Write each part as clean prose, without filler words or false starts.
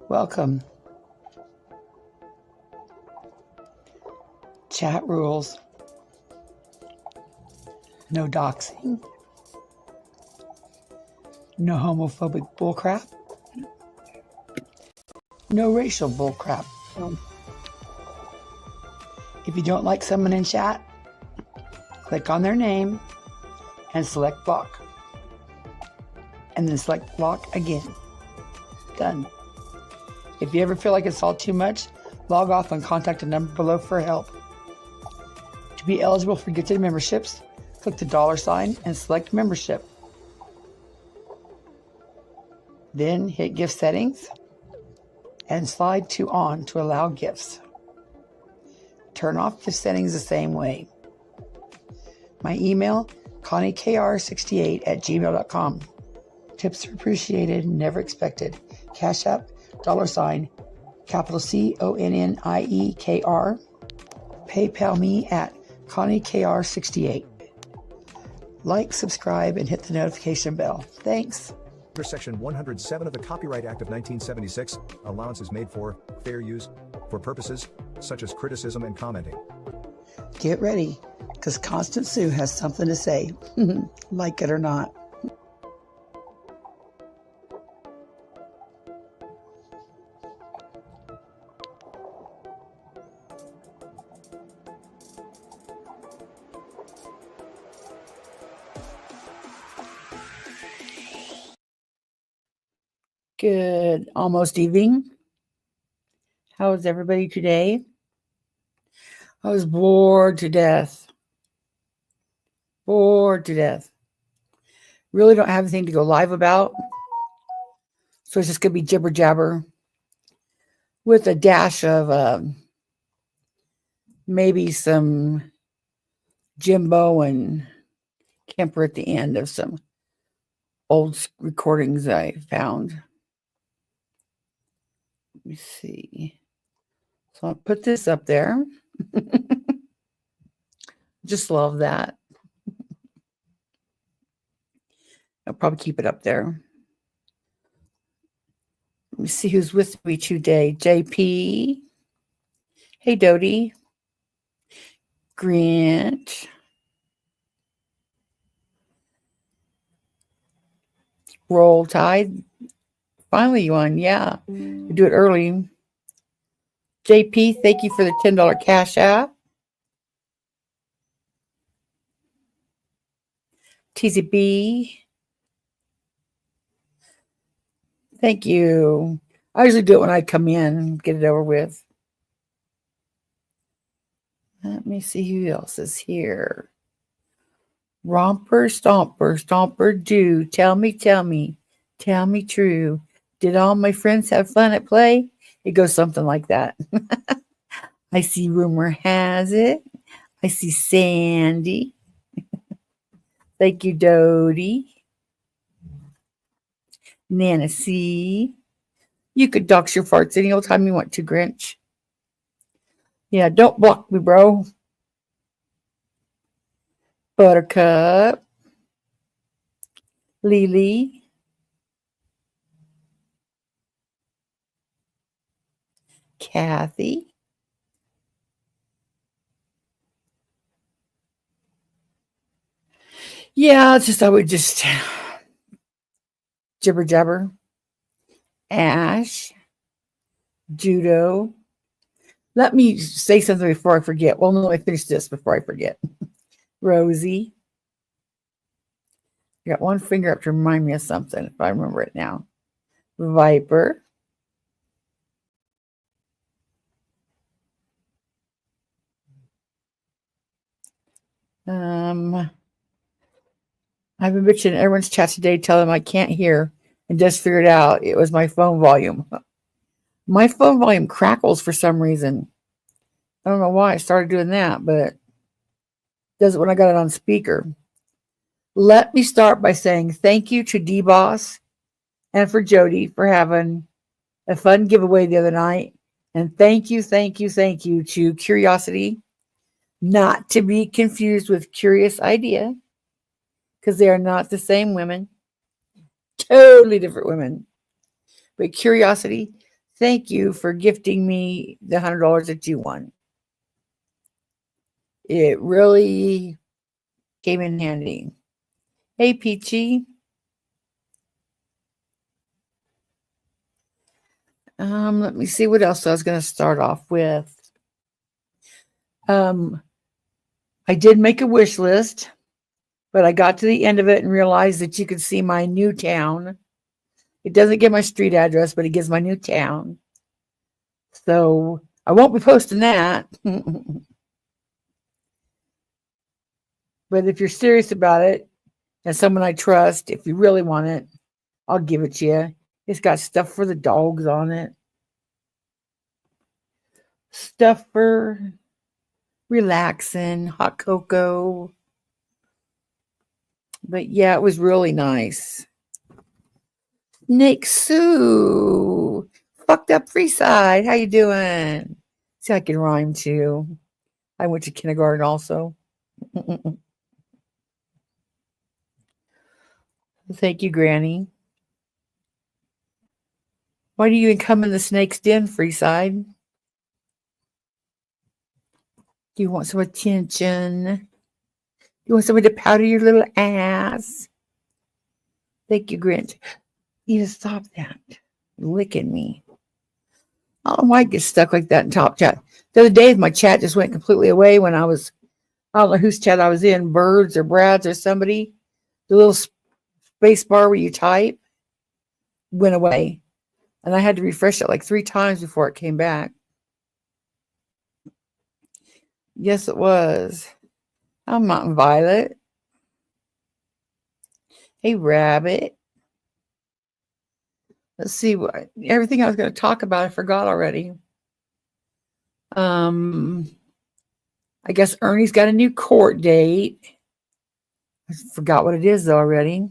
Welcome. Chat rules. No doxing. No homophobic bullcrap. No racial bullcrap. If you don't like someone in chat, click on their name and select block. And then select block again. Done. If you ever feel like it's all too much, log off and contact the number below for help. To be eligible for gifted memberships, click the $sign and select membership. Then hit gift settings and slide to on to allow gifts. Turn off gift settings the same way. My email, ConnieKR68@gmail.com. Tips are appreciated, never expected. Cash App, $sign, capital CONNIEKR. PayPal me at ConnieKR68. Like, subscribe, and hit the notification bell. Thanks. Under Section 107 of the Copyright Act of 1976, allowance is made for fair use for purposes such as criticism and commenting. Get ready, because Constant Sue has something to say, like it or not. Good almost evening. How is everybody today? I was bored to death. Bored to death. Really don't have anything to go live about. So it's just going to be jibber jabber with a dash of maybe some Jimbo and Kemper at the end of some old recordings I found. Let me see. So I'll put this up there. Just love that. I'll probably keep it up there. Let me see who's with me today. JP. Hey, Dodie. Grant. Roll Tide. Finally you won. Yeah. We do it early. JP, thank you for the $10 cash app. TZB. Thank you. I usually do it when I come in and get it over with. Let me see who else is here. Romper, stomper, do. Tell me true. Did all my friends have fun at play? It goes something like that. I see rumor has it. I see Sandy. Thank you, Dodie. Nana C. You could dox your farts any old time you want to, Grinch. Yeah, don't block me, bro. Buttercup. Lily. Kathy. Yeah, it's just I would just jibber jabber. Ash. Judo. Let me say something before I forget. Well, no, let me finish this before I forget. Rosie. I got one finger up to remind me of something, if I remember it now. Viper. I've been bitching in everyone's chat today, telling them I can't hear, and just figured out it was my phone volume. My phone volume crackles for some reason. I don't know why I started doing that, but it does it when I got it on speaker. Let me start by saying thank you to D-Boss and for Jody for having a fun giveaway the other night. And thank you to Curiosity, not to be confused with Curious Idea, because they are not the same women. Totally different women. But Curiosity, Thank you for gifting me the $100 that you won. It really came in handy. Hey, Peachy. Let me see what else I was going to start off with. I did make a wish list, but I got to the end of it and realized that you could see my new town. It doesn't give my street address, but it gives my new town. So I won't be posting that. But if you're serious about it, and someone I trust, if you really want it, I'll give it to you. It's got stuff for the dogs on it. Stuff for relaxing, hot cocoa. But yeah, it was really nice. Nick Sue, fucked up Freeside. How you doing? See, I can rhyme too. I went to kindergarten also. Thank you, Granny. Why do you even come in the snake's den, Freeside? Do you want some attention? You want somebody to powder your little ass? Thank you, Grinch. You just stop that. You're licking me. I don't know why I get stuck like that in top chat. The other day, my chat just went completely away when I don't know whose chat I was in, Birds or Brad's or somebody. The little space bar where you type went away. And I had to refresh it like 3 times before it came back. Yes, it was. I'm Mountain Violet. Hey, Rabbit. Let's see what everything I was going to talk about, I forgot already. I guess Ernie's got a new court date. I forgot what it is though already.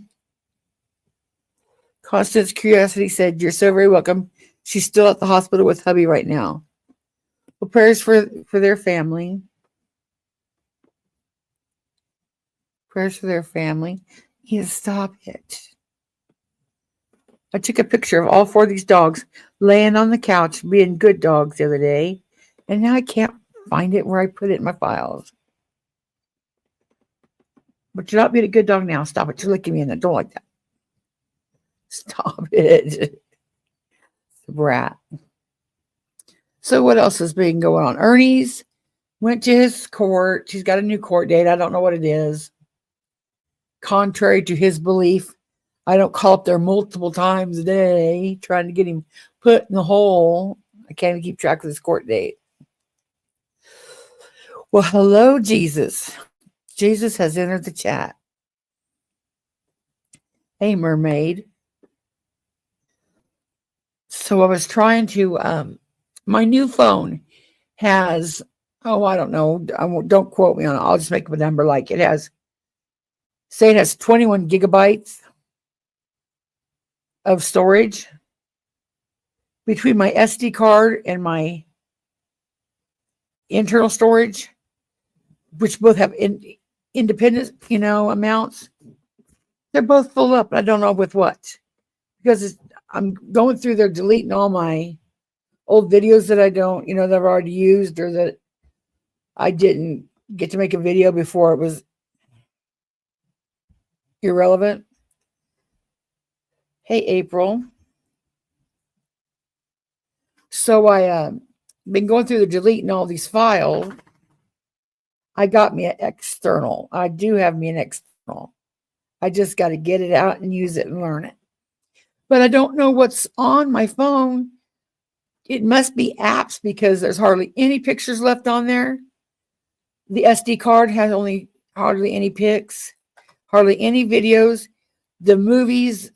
Constance Curiosity said, "You're so very welcome. She's still at the hospital with hubby right now. Well, prayers for their family. Prayers for their family." You stop it. I took a picture of all 4 of these dogs laying on the couch being good dogs the other day, and now I can't find it where I put it in my files. But you're not being a good dog now. Stop it. You're licking me in the don't like that. Stop it. Brat. So what else has been going on? Ernie's went to his court. He's got a new court date. I don't know what it is. Contrary to his belief, I don't call up there multiple times a day trying to get him put in the hole. I can't even keep track of this court date. Well, hello, Jesus. Jesus has entered the chat. Hey, mermaid. So I was trying to, my new phone has, I don't know. Don't quote me on it. I'll just make up a number like it has. Say it has 21 gigabytes of storage between my SD card and my internal storage, which both have independent, amounts. They're both full up. I don't know with what, because I'm going through there deleting all my old videos that I don't, that I've already used or that I didn't get to make a video before it was irrelevant. Hey, April. So I been going through the deleting all these files. I got me an external. I do have me an external. I just got to get it out and use it and learn it. But I don't know what's on my phone. It must be apps because there's hardly any pictures left on there. The SD card has hardly any pics, hardly any videos. The movies,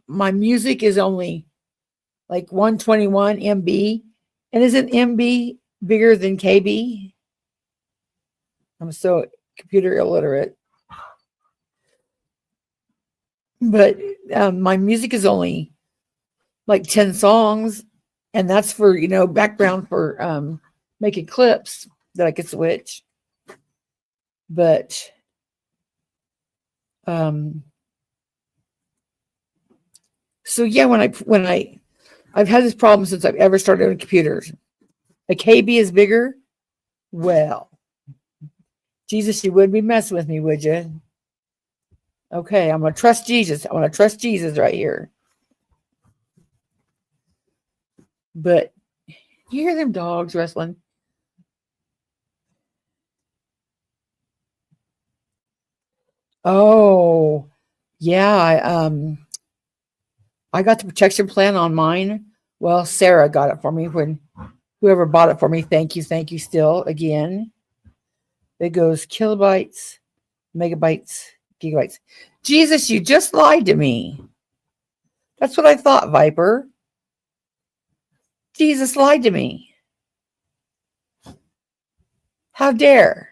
my music is only like 121 MB. And isn't MB bigger than KB? I'm so computer illiterate. But my music is only like 10 songs. And that's for, background for making clips that I could switch. But so yeah, when I I've had this problem since I've ever started on computers. A KB is bigger. Well, Jesus, you wouldn't be messing with me, would you? Okay, I'm going to trust Jesus. I want to trust Jesus right here. But you hear them dogs wrestling? Oh, yeah. I got the protection plan on mine. Well, Sarah got it for me. When whoever bought it for me, thank you still again. It goes kilobytes, megabytes, gigabytes. Jesus, you just lied to me. That's what I thought, Viper. Jesus lied to me. How dare?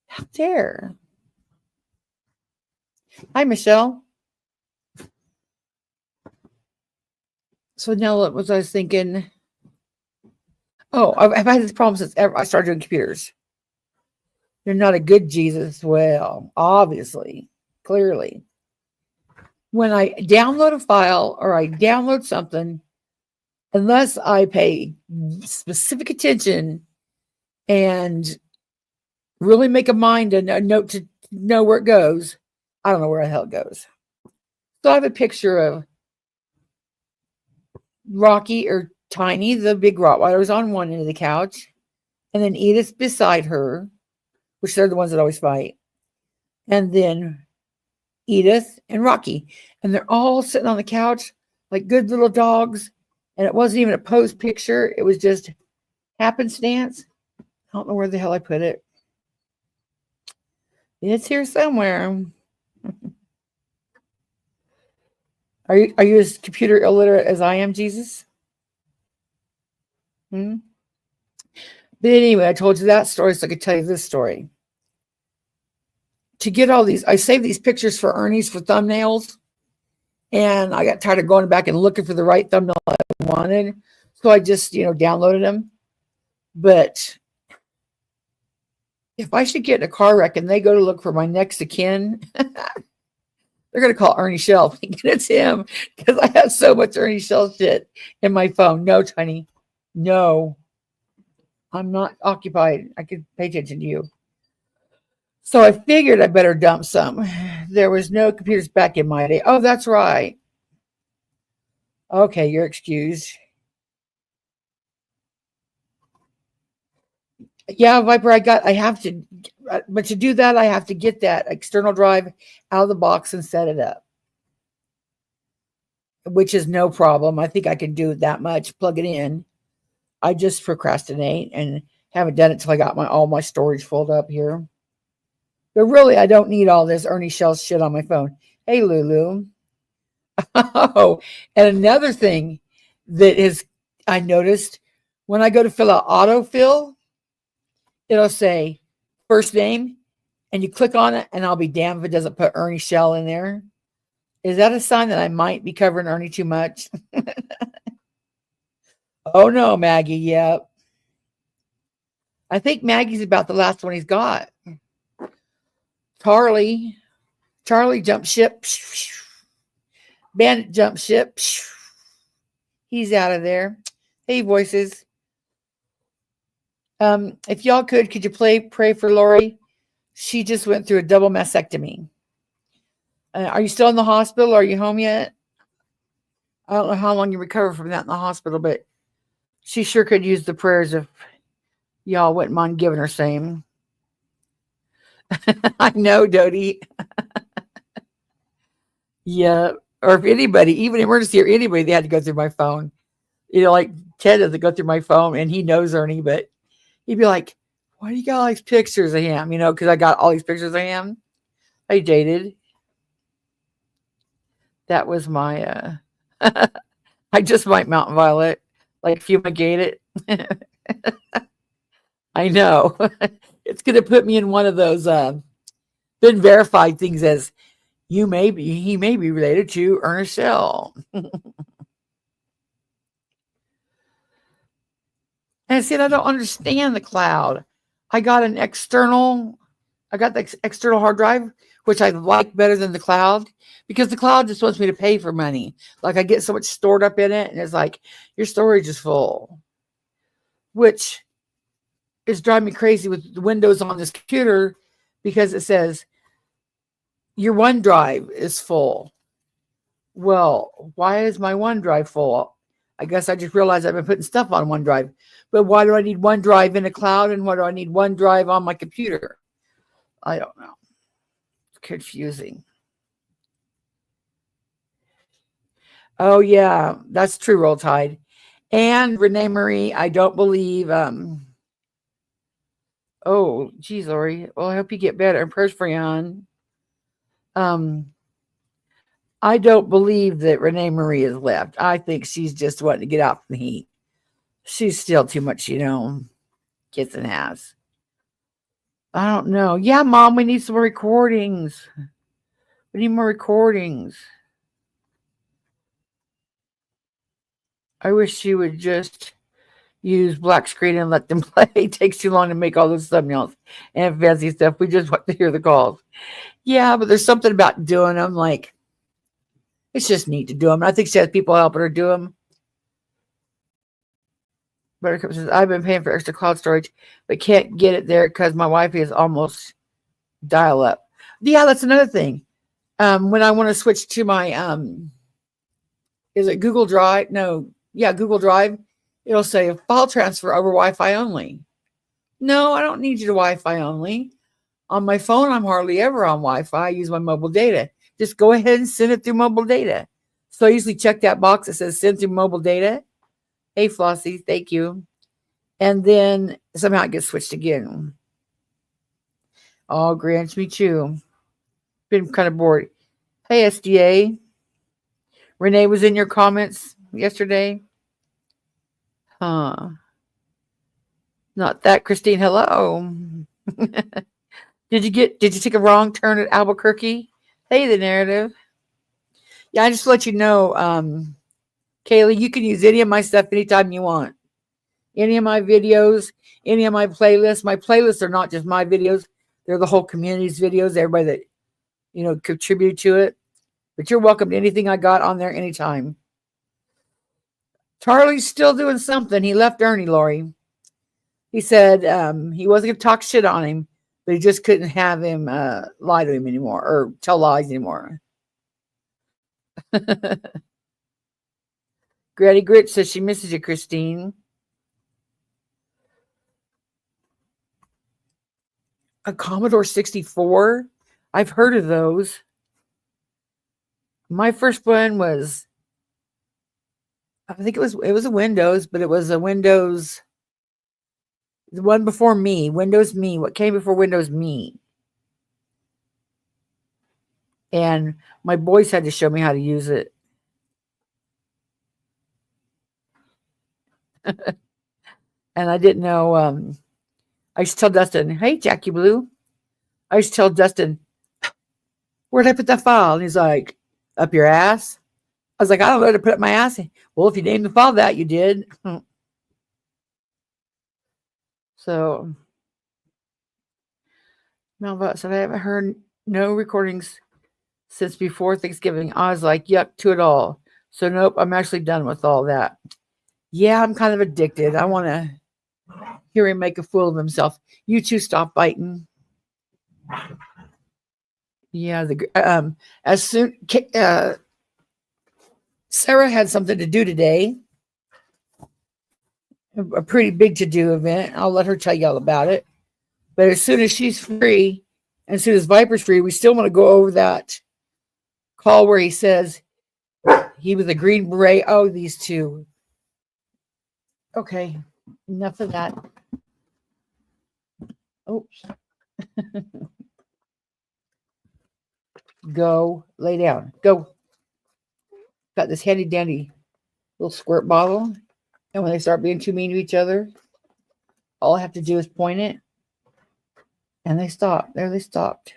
How dare? Hi, Michelle. So now what was I was thinking? Oh, I've had this problem since I started doing computers. You're not a good Jesus. Well, obviously, clearly. When I download a file or I download something, unless I pay specific attention and really make a mind and a note to know where it goes, I don't know where the hell it goes. So I have a picture of Rocky or Tiny, the big Rottweiler, was on one end of the couch, and then Edith beside her, which they're the ones that always fight, and then Edith and Rocky, and they're all sitting on the couch like good little dogs. And it wasn't even a posed picture; it was just happenstance. I don't know where the hell I put it. It's here somewhere. Are you as computer illiterate as I am, Jesus? But anyway, I told you that story so I could tell you this story. To get all these, I saved these pictures for Ernie's for thumbnails, and I got tired of going back and looking for the right thumbnail I wanted, so I just downloaded them. But if I should get in a car wreck and they go to look for my next of kin, they're going to call Ernie Shell thinking it's him because I have so much Ernie Shell shit in my phone. No, Tiny. No. I'm not occupied. I can pay attention to you. So I figured I better dump some. There was no computers back in my day. Oh, that's right. Okay, you're excused. Yeah, Viper, but to do that, I have to get that external drive out of the box and set it up, which is no problem. I think I can do that much, plug it in. I just procrastinate and haven't done it till I got all my storage filled up here. But really, I don't need all this Ernie Shell shit on my phone. Hey, Lulu. Oh, and another thing that is, I noticed when I go to fill out autofill, it'll say first name, and you click on it, and I'll be damned if it doesn't put Ernie Shell in there. Is that a sign that I might be covering Ernie too much? Oh, no, Maggie. Yep. I think Maggie's about the last one he's got. Charlie jumped ship. Bandit jumped ship. He's out of there. Hey, voices. If y'all could you pray for Lori? She just went through a double mastectomy. Are you still in the hospital? Are you home yet? I don't know how long you recover from that in the hospital, but she sure could use the prayers if y'all wouldn't mind giving her same. I know, Dodie. Yeah. Or if anybody, even emergency or anybody, they had to go through my phone. Like Ted doesn't go through my phone, and he knows Ernie, but he'd be like, why do you got all these pictures of him? Because I got all these pictures of him. I dated. That was my, I just might Mountain Violet, like fumigate it. I know. It's going to put me in one of those been verified things as he may be related to Ernie Shell. And I said, I don't understand the cloud. I got an external I got the external hard drive, which I like better than the cloud, because the cloud just wants me to pay for money. Like I get so much stored up in it, and it's like, your storage is full, which is driving me crazy with the Windows on this computer, because it says your OneDrive is full. Well, why is my OneDrive full? I guess I just realized I've been putting stuff on OneDrive. But why do I need OneDrive in the cloud, and why do I need OneDrive on my computer? I don't know. It's confusing. Oh, yeah, that's true, Roll Tide. And Renee Marie, I don't believe. Oh, geez, Lori. Well, I hope you get better. And prayers for you. I don't believe that Renee Marie has left. I think she's just wanting to get out from the heat. She's still too much, gets an ass. I don't know. Yeah, Mom, we need some more recordings. We need more recordings. I wish she would just use black screen and let them play. It takes too long to make all those thumbnails and fancy stuff. We just want to hear the calls. Yeah, but there's something about doing them. Like, it's just neat to do them. I think she has people helping her do them. Buttercup says, I've been paying for extra cloud storage, but can't get it there because my Wi-Fi is almost dial up. Yeah, that's another thing. When I want to switch to my, is it Google Drive? No. Yeah, Google Drive. It'll say file transfer over Wi-Fi only. No, I don't need you to Wi-Fi only. On my phone, I'm hardly ever on Wi-Fi. I use my mobile data. Just go ahead and send it through mobile data. So I usually check that box that says send through mobile data. Hey, Flossie, thank you. And then somehow it gets switched again. Oh, grants me too. Been kind of bored. Hey, SDA. Renee was in your comments yesterday. Huh. Not that, Christine. Hello. Did you take a wrong turn at Albuquerque? Hey, the narrative. Yeah, I just let you know, Kaylee, you can use any of my stuff anytime you want. Any of my videos, any of my playlists. My playlists are not just my videos. They're the whole community's videos, everybody that, contribute to it. But you're welcome to anything I got on there anytime. Charlie's still doing something. He left Ernie, Lori. He said he wasn't going to talk shit on him, but he just couldn't have him lie to him anymore or tell lies anymore. Granny Grit says she misses you, Christine. A Commodore 64? I've heard of those. My first one was, I think it was a Windows, but it was a Windows, the one before me, Windows Me, what came before Windows Me. And my boys had to show me how to use it. And I didn't know, I used to tell Dustin, hey, Jackie Blue. I used to tell Dustin, where'd I put that file? And he's like, up your ass. I was like, I don't know where to put up my ass. Well, if you named the file that, you did. So, Melva said, I haven't heard no recordings since before Thanksgiving. I was like, yuck to it all. So, nope, I'm actually done with all that. Yeah, I'm kind of addicted. I want to hear him make a fool of himself. You two stop biting. Yeah, as soon Sarah had something to do today, a pretty big to-do event. I'll let her tell you all about it. But as soon as she's free, and as soon as Viper's free, we still want to go over that call where he says he was a Green Beret. Oh, these two. Okay, enough of that. Oops. Go lay down. Go. Got this handy dandy little squirt bottle. And when they start being too mean to each other, all I have to do is point it. And they stop. There they stopped.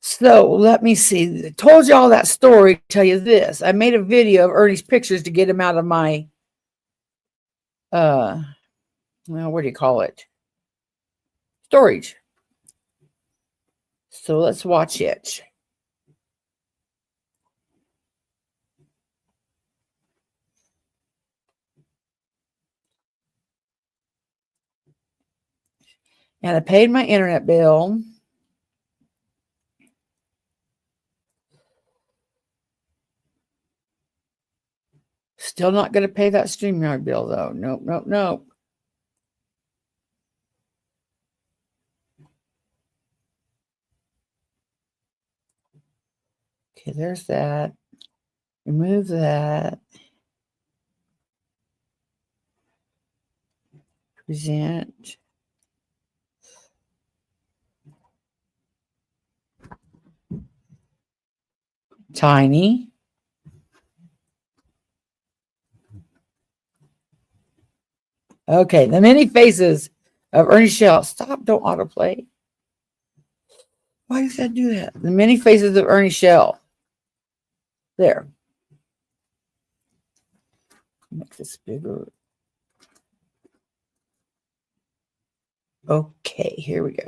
So let me see. I told you all that story to tell you this. I made a video of Ernie's pictures to get him out of my well, what do you call it? storage. So let's watch it. And I paid my internet bill. Still not going to pay that StreamYard bill, though. Nope, nope, nope. Okay, there's that. Remove that. Present. Tiny. Okay, the many faces of Ernie Shell. Stop, don't autoplay. Why does that do that? The many faces of Ernie Shell. There. Make this bigger. Okay, here we go.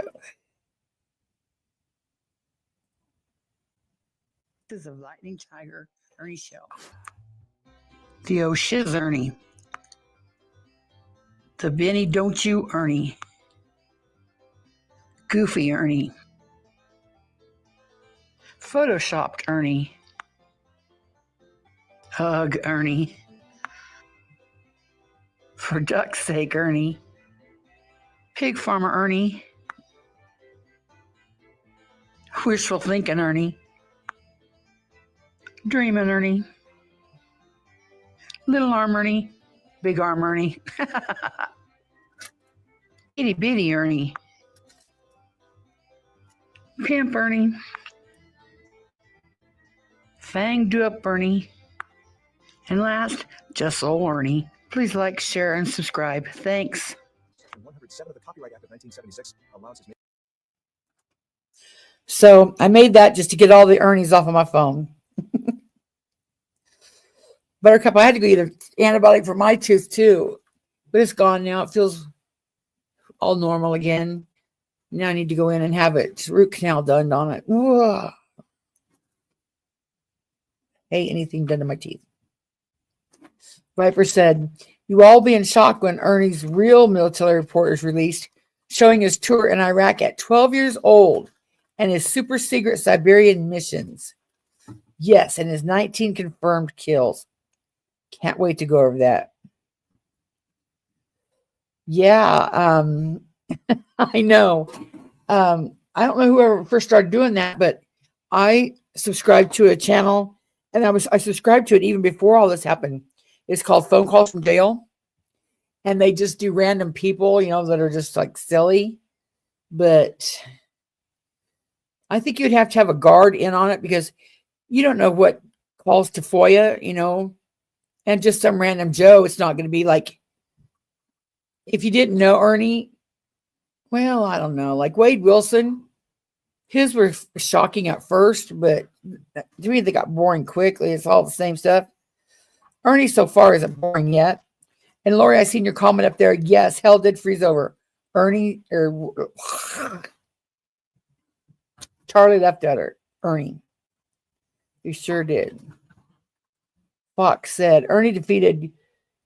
This is a lightning tiger, Ernie Shell. The oh shiz Ernie. The Benny don't you Ernie. Goofy Ernie. Photoshopped Ernie. Ugh Ernie. For duck's sake Ernie. Pig farmer Ernie. Wishful thinking Ernie. Dreamin' Ernie. Little arm Ernie. Big arm Ernie. Itty bitty Ernie. Pimp Ernie. Fanged up Ernie. And last, just old Ernie. Please like, share, and subscribe. Thanks. 107 of the Copyright Act of 1976 allowances made. So I made that just to get all the Ernies off of my phone. Buttercup, I had to go get an antibiotic for my tooth too, but it's gone now. It feels all normal again. Now I need to go in and have it root canal done on it. Ugh. Hate anything done to my teeth. Viper said, "You all be in shock when Ernie's real military report is released, showing his tour in Iraq at 12 years old and his super secret Siberian missions. Yes, and his 19 confirmed kills. Can't wait to go over that." Yeah, I know. I don't know whoever first started doing that, but I subscribed to a channel, and I subscribed to it even before all this happened. It's called Phone Calls from Jail, and they just do random people, that are just like silly. But I think you'd have to have a guard in on it because you don't know what calls to FOIA, and just some random Joe. It's not going to be like, if you didn't know Ernie, well, I don't know, like Wade Wilson, his were shocking at first, but to me, they got boring quickly. It's all the same stuff. Ernie so far isn't boring yet. And Lori, I seen your comment up there. Yes, hell did freeze over. Ernie, or Charlie left at her. Ernie. He sure did. Fox said, Ernie defeated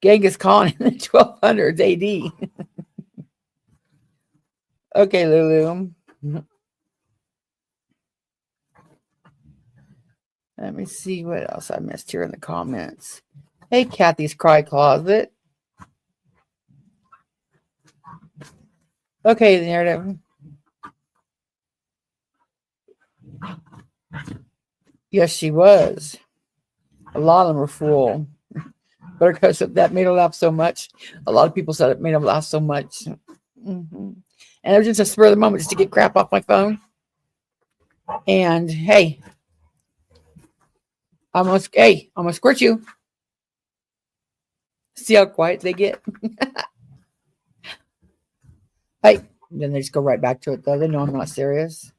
Genghis Khan in the 1200s AD. Okay, Lulu. Let me see what else I missed here in the comments. Hey, Kathy's Cry Closet. Okay, the narrative. Yes, she was. A lot of them were full. But because that made her laugh so much. A lot of people said it made them laugh so much. Mm-hmm. And it was just a spur of the moment just to get crap off my phone. And hey, I'm gonna squirt you. See how quiet they get. Hey, then they just go right back to it though. They know I'm not serious.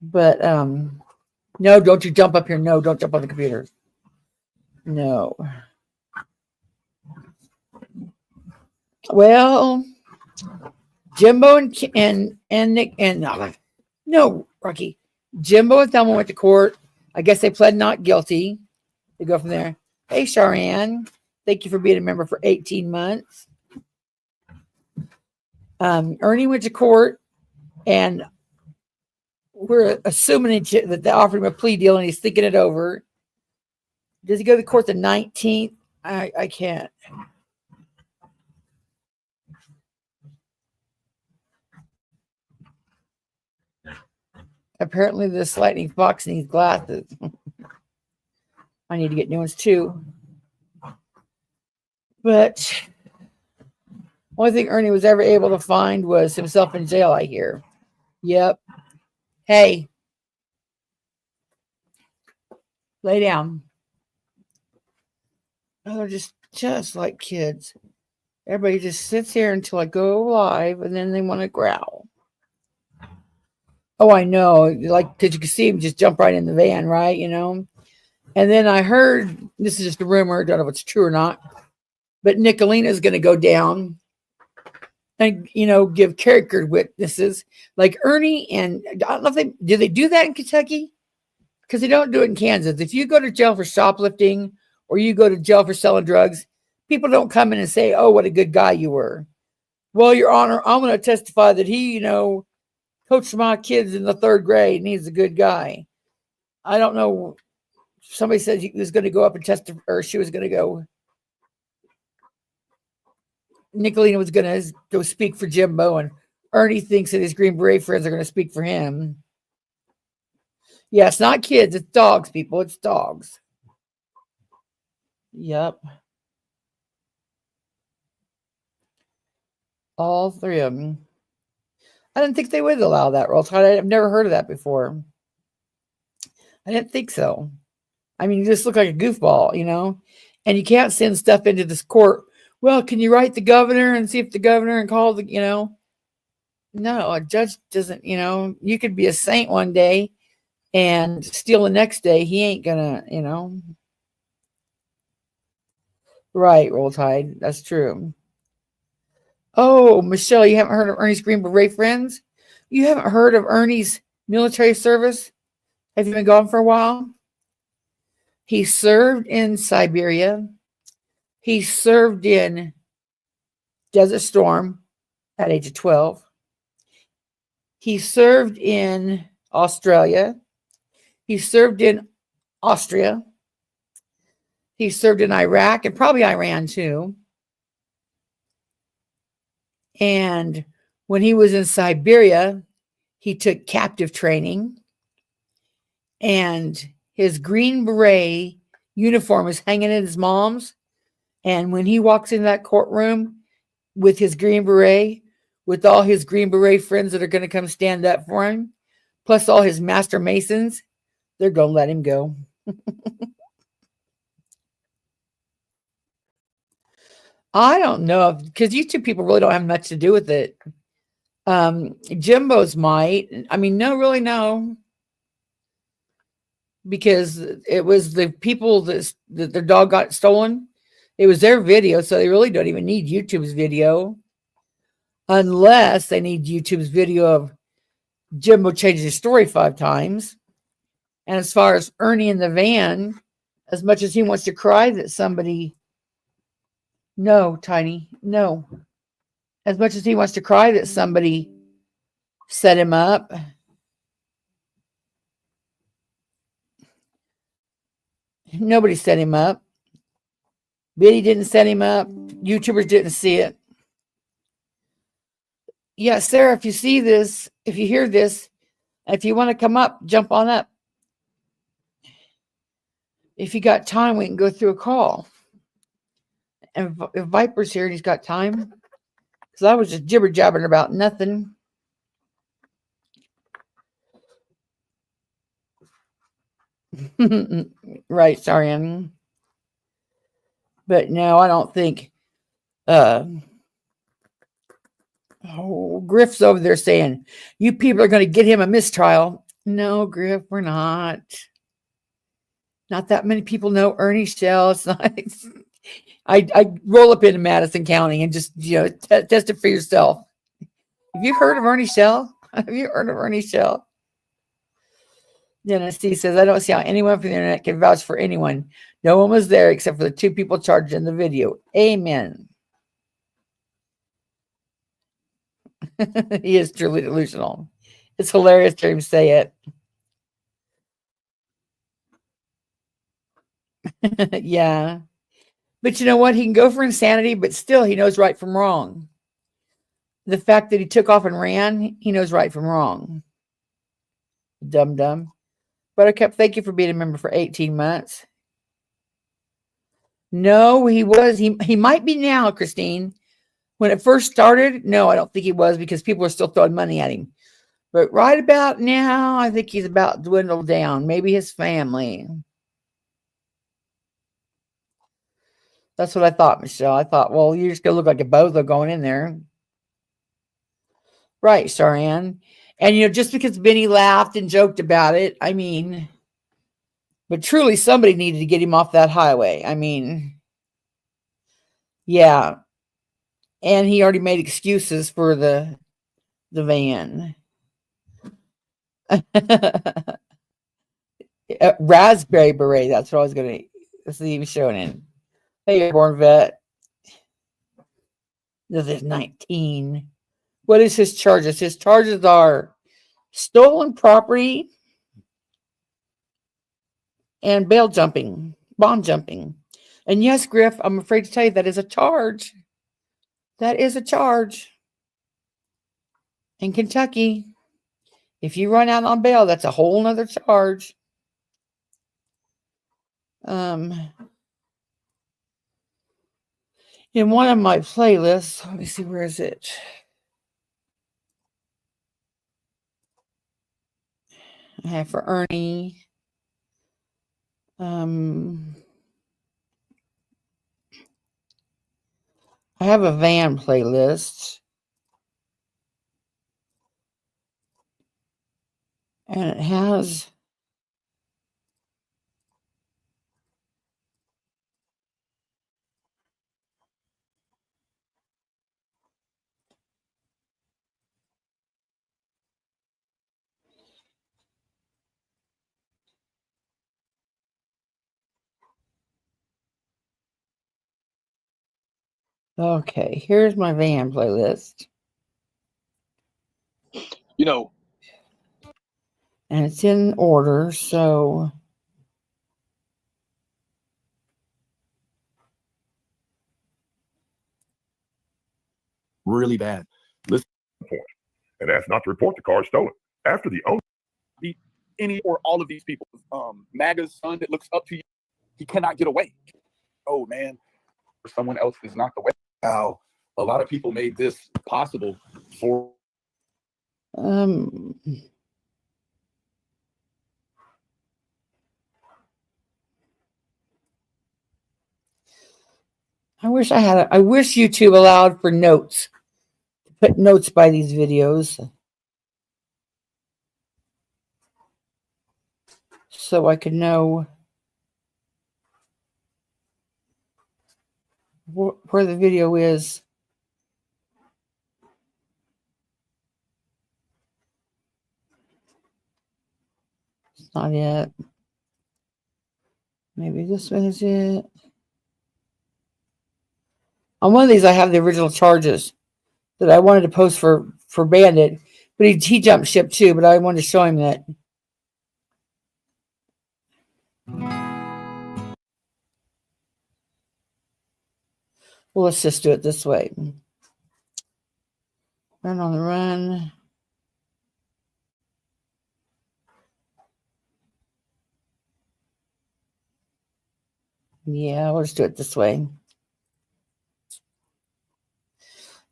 But no, don't you jump up here. No, don't jump on the computer. No. Well, Jimbo and Nick and no, Rocky. Jimbo and Thelma went to court. I guess they pled not guilty. They go from there. Hey, Sharan, thank you for being a member for 18 months. Ernie went to court, and we're assuming that they offered him a plea deal, and he's thinking it over. Does he go to court the 19th? I can't. Apparently, this lightning fox needs glasses. I need to get new ones too. But only thing Ernie was ever able to find was himself in jail, I hear. Yep. Hey. Lay down. Oh, they're just like kids. Everybody just sits here until I go live, and then they want to growl. Oh, I know. Like, because you can see him just jump right in the van, right? You know? And then I heard, this is just a rumor, don't know if it's true or not, but Nicolina is going to go down and, give character witnesses like Ernie. And I don't know if do they do that in Kentucky? Because they don't do it in Kansas. If you go to jail for shoplifting or you go to jail for selling drugs, people don't come in and say, oh, what a good guy you were. Well, Your Honor, I'm going to testify that he, coached my kids in the 3rd grade and he's a good guy. I don't know. Somebody said he was going to go up and testify, or she was going to go. Nicolina was going to go speak for Jimbo, and Ernie thinks that his Green Beret friends are going to speak for him. Yeah, it's not kids. It's dogs, people. It's dogs. Yep. All 3 of them. I didn't think they would allow that, Roll Tide. I've never heard of that before. I didn't think so. I mean, you just look like a goofball, and you can't send stuff into this court. Well, can you write the governor and see if the governor and call the, No, a judge doesn't, you could be a saint one day and steal the next day. He ain't gonna, Right, Roll Tide. That's true. Oh, Michelle, you haven't heard of Ernie's Green Beret friends? You haven't heard of Ernie's military service? Have you been gone for a while? He served in Siberia. He served in Desert Storm at age of 12. He served in Australia. He served in Austria. He served in Iraq and probably Iran too. And when he was in Siberia, he took captive training. And his Green Beret uniform is hanging in his mom's. And when he walks in that courtroom with his Green Beret, with all his Green Beret friends that are going to come stand up for him, plus all his master masons, they're going to let him go. I don't know, because you two people really don't have much to do with it. Jimbo's might. I mean, no. Because it was the people that their dog got stolen. It was their video, so they really don't even need YouTube's video. Unless they need YouTube's video of Jimbo changing his story 5 times. And as far as Ernie in the van, as much as he wants to cry that somebody... No, Tiny, no. As much as he wants to cry that somebody set him up... Nobody set him up. Biddy didn't set him up. YouTubers didn't see it. Yeah, Sarah, if you see this, if you hear this, if you want to come up, jump on up. If you got time, we can go through a call. And if Viper's here and he's got time, because I was just jibber jabbering about nothing. Right, sorry. But no, I don't think Griff's over there saying, you people are going to get him a mistrial. No, Griff, we're not. Not that many people know Ernie Shell. It's not. I roll up into Madison County and just test it for yourself. Have you heard of Ernie Shell? Have you heard of Ernie Shell? Dennis C says, I don't see how anyone from the internet can vouch for anyone. No one was there except for the two people charged in the video. Amen. He is truly delusional. It's hilarious to hear him say it. Yeah. But you know what? He can go for insanity, but still he knows right from wrong. The fact that he took off and ran, he knows right from wrong. Dumb. Buttercup, thank you for being a member for 18 months. No, he was. He might be now, Christine. When it first started, no, I don't think he was because people were still throwing money at him. But right about now, I think he's about dwindled down. Maybe his family. That's what I thought, Michelle. I thought, well, you're just going to look like a bozo going in there. Right, Sharan. And, you know, just because Benny laughed and joked about it, I mean, but truly somebody needed to get him off that highway. I mean, yeah. And he already made excuses for the van. Raspberry beret. That's what I was going to see him showing in. Hey, airborne vet. This is 19. What is his charges? His charges are stolen property and bail jumping, bond jumping. And yes, Griff, I'm afraid to tell you that is a charge. That is a charge. In Kentucky, if you run out on bail, that's a whole nother charge. In one of my playlists, let me see, where is it? I have for Ernie. I have a van playlist. And it has okay, here's my van playlist. You know, and it's in order, so really bad. Listen, and asked not to report the car stolen. After the owner, any or all of these people, MAGA's son that looks up to you, he cannot get away. Oh man, for someone else is not the way. How a lot of people made this possible for. I wish YouTube allowed for notes. Put notes by these videos so I could know where the video is. It's not yet. Maybe this one is it. On one of these, I have the original charges that I wanted to post for Bandit, but he jumped ship too. But I wanted to show him that. Well, let's just do it this way. Run on the run. Yeah, we'll just do it this way.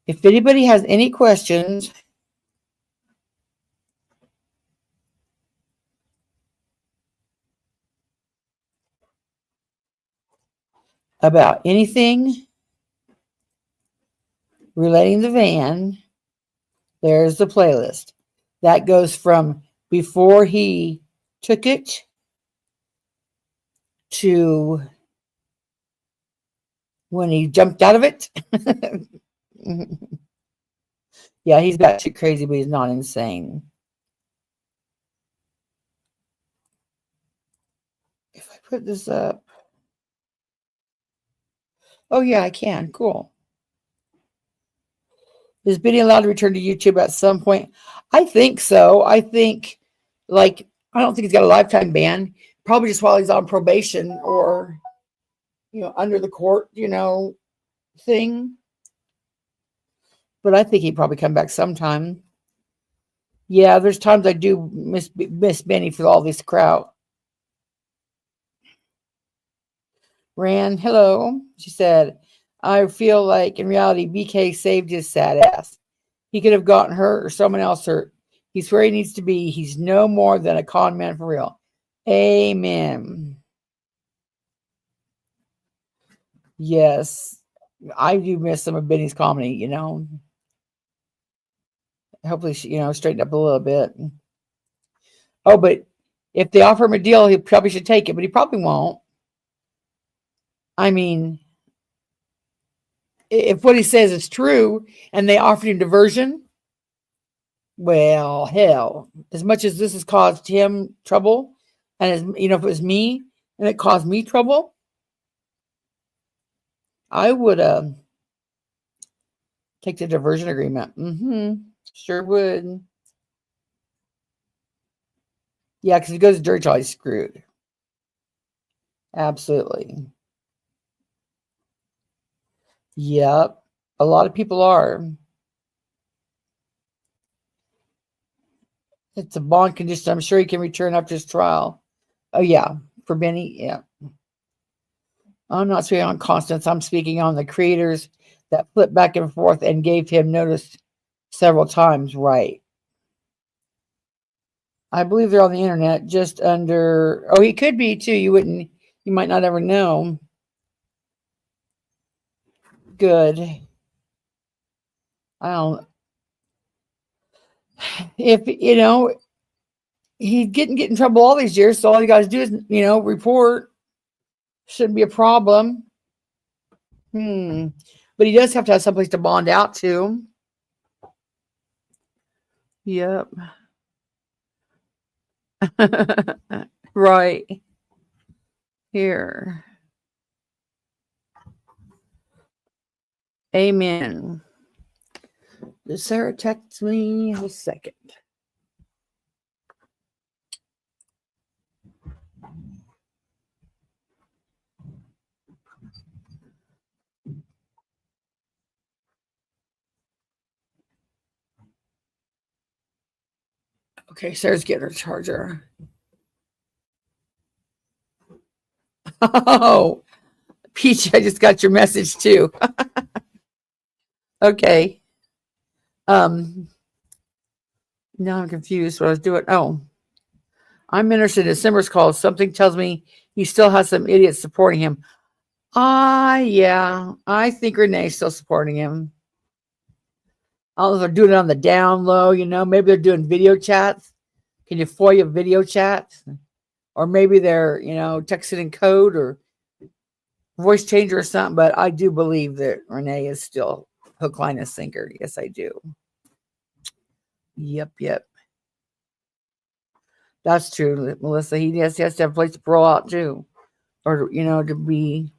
If anybody has any questions about anything relating to the van, there's the playlist. That goes from before he took it to when he jumped out of it. Yeah, he's batshit crazy, but he's not insane. If I put this up. Oh, yeah, I can. Cool. Is Benny allowed to return to YouTube at some point? I think so. I think, like, I don't think he's got a lifetime ban. Probably just while he's on probation or, under the court, thing. But I think he'd probably come back sometime. Yeah, there's times I do miss Benny for all this crowd. Ran, hello. She said, I feel like in reality, BK saved his sad ass. He could have gotten hurt or someone else hurt. He's where he needs to be. He's no more than a con man for real. Amen. Yes, I do miss some of Benny's comedy, Hopefully, she, straighten up a little bit. Oh, but if they offer him a deal, he probably should take it, but he probably won't. I mean, if what he says is true and they offered him diversion, well, hell, as much as this has caused him trouble, and as if it was me and it caused me trouble, I would take the diversion agreement. Sure would. Yeah, because if he goes to jury trial, he's screwed. Absolutely. Yep. A lot of people are. It's a bond condition. I'm sure he can return after his trial. Oh, yeah. For Benny, yeah. I'm not speaking on Constance. I'm speaking on the creators that flipped back and forth and gave him notice several times. Right. I believe they're on the internet just under. Oh, he could be too. You might not ever know. Good. I don't. If, he didn't get in trouble all these years, so all you guys do is, report. Shouldn't be a problem. But he does have to have someplace to bond out to. Yep. Right. Here. Amen. Did Sarah text me? A second. Okay, Sarah's getting her charger. Oh, Peach, I just got your message too. Okay. Now I'm confused what I was doing. Oh, I'm interested in Simmer's call. Something tells me he still has some idiots supporting him. Yeah. I think Renee's still supporting him. I don't know if they're doing it on the down low, maybe they're doing video chats. Can you FOIA video chats? Or maybe they're, texting in code or voice changer or something. But I do believe that Renee is still hook, line, and sinker. Yes, I do. Yep. That's true, Melissa. He has to have a place to roll out too. Or, to be.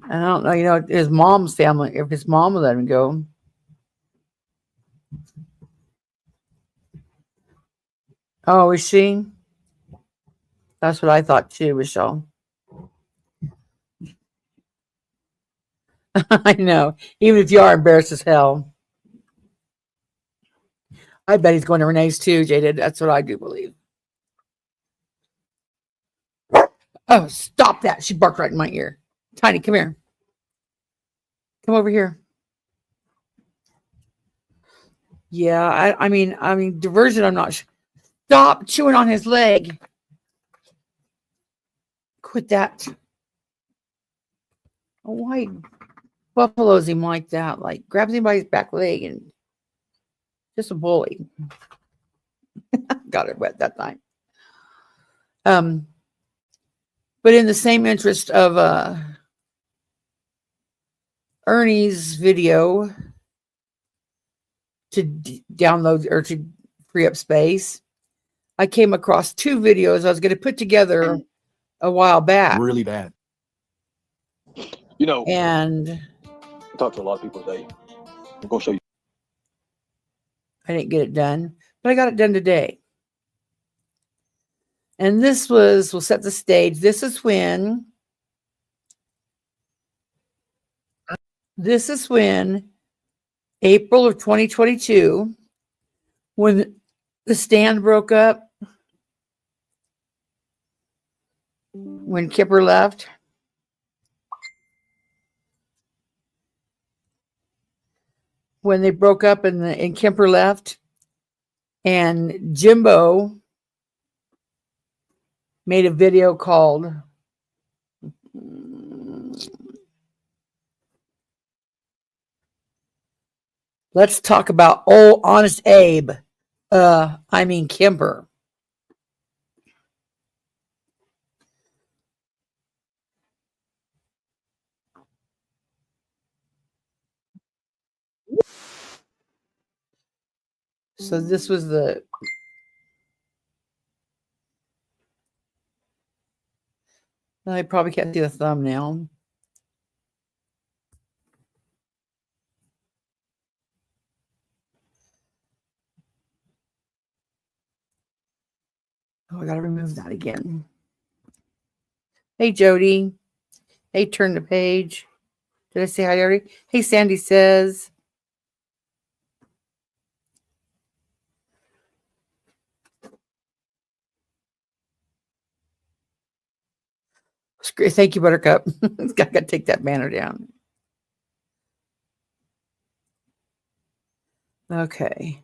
I don't know, his mom's family, if his mom will let him go. Oh, is she? That's what I thought too, Michelle. I know. Even if you are embarrassed as hell. I bet he's going to Renee's too, Jaded. That's what I do believe. Oh, stop that. She barked right in my ear. Tiny, come here. Come over here. Yeah, I mean, diversion, I'm not sure. Stop chewing on his leg. Quit that. Why buffaloes him like that? Like, grabs him by his back leg and just a bully. Got it wet that time. But in the same interest of Ernie's video, download or to free up space. I came across 2 videos I was going to put together a while back. Really bad. You know, And I talk to a lot of people today. I'm going to show you. I didn't get it done, but I got it done today. And this was, we'll set the stage. This is when April of 2022, when the stand broke up, when Kipper left. When they broke up and Kipper left, and Jimbo made a video called "Let's Talk About Old Honest Abe." Kemper. So this was I probably can't see the thumbnail. Oh, I got to remove that again. Hey, Jody. Hey, turn the page. Did I say hi already? Hey, Sandy says. Thank you, Buttercup. Got to take that banner down. Okay.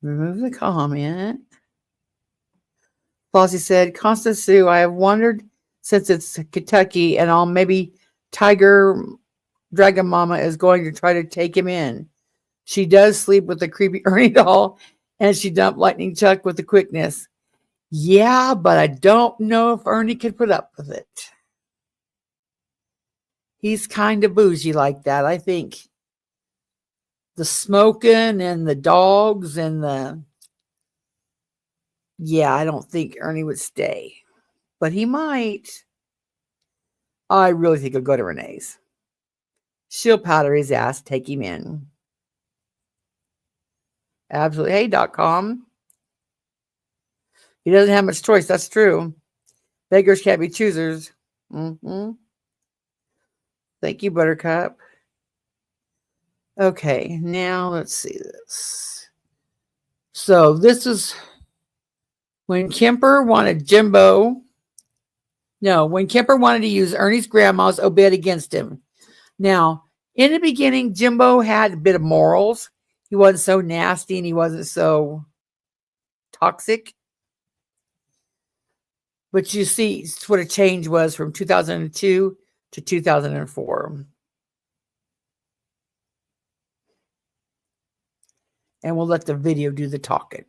Remove the comment. Flossie said, Constance Sue, I have wondered since it's Kentucky and all, maybe Tiger Dragon Mama is going to try to take him in. She does sleep with the creepy Ernie doll, and she dumped Lightning Chuck with the quickness. Yeah, but I don't know if Ernie could put up with it. He's kind of bougie like that. I think the smoking and the dogs and I don't think Ernie would stay, but he might. I really think he'll go to Renee's. She'll powder his ass, take him in. Absolutely. Hey, .com. He doesn't have much choice. That's true. Beggars can't be choosers. Mm-hmm. Thank you, Buttercup. Okay, now let's see this. So this is when Kemper wanted when Kemper wanted to use Ernie's grandma's obit against him. Now, in the beginning, Jimbo had a bit of morals. He wasn't so nasty and he wasn't so toxic. But you see what a change was from 2002 to 2004. And we'll let the video do the talking.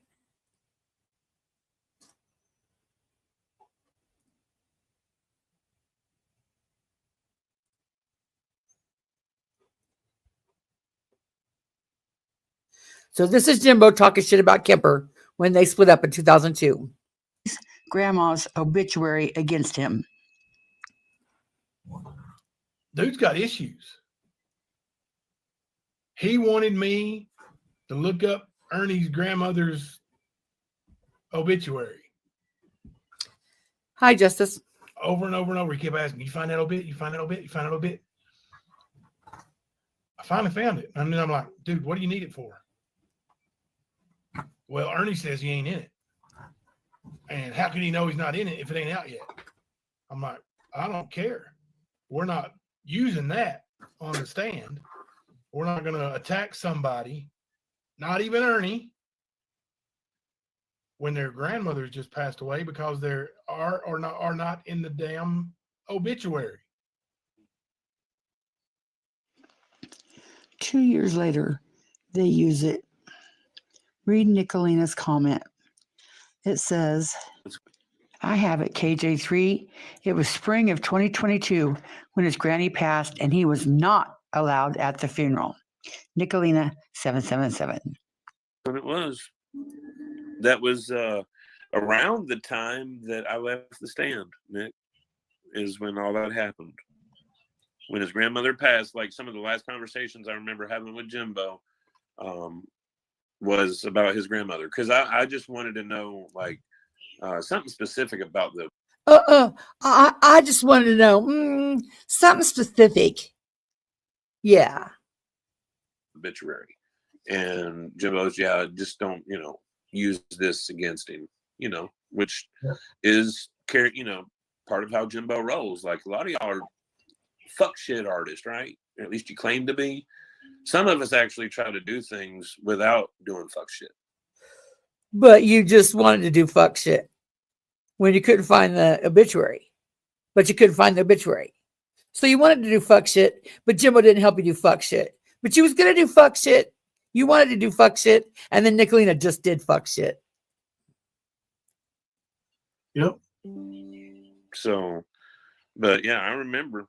So this is Jimbo talking shit about Kemper when they split up in 2002. Grandma's obituary against him. Dude's got issues. He wanted me to look up Ernie's grandmother's obituary. Hi, Justice. Over and over and over. He kept asking, you find that obit? You find that obit? You find that obit? I finally found it. And then I'm like, dude, what do you need it for? Well, Ernie says he ain't in it. And how can he know he's not in it if it ain't out yet? I'm like, I don't care. We're not using that on the stand. We're not going to attack somebody, not even Ernie, when their grandmother's just passed away because they are not in the damn obituary. 2 years later, they use it. Read Nicolina's comment. It says, I have it, KJ3. It was spring of 2022 when his granny passed and he was not allowed at the funeral. Nicolina 777. When it was. That was around the time that I left the stand, Nick, is when all that happened. When his grandmother passed, like some of the last conversations I remember having with Jimbo was about his grandmother. Because I just wanted to know, like, something specific about the I just wanted to know something specific. Yeah. obituary. And Jimbo's, yeah, just don't, use this against him, which is, part of how Jimbo rolls. Like, a lot of y'all are fuck shit artists, right? Or at least you claim to be. Some of us actually try to do things without doing fuck shit. But you just wanted to do fuck shit when you couldn't find the obituary. But you couldn't find the obituary. So you wanted to do fuck shit, but Jimbo didn't help you do fuck shit. But you was going to do fuck shit. You wanted to do fuck shit, and then Nicolina just did fuck shit. Yep. So, but yeah, I remember.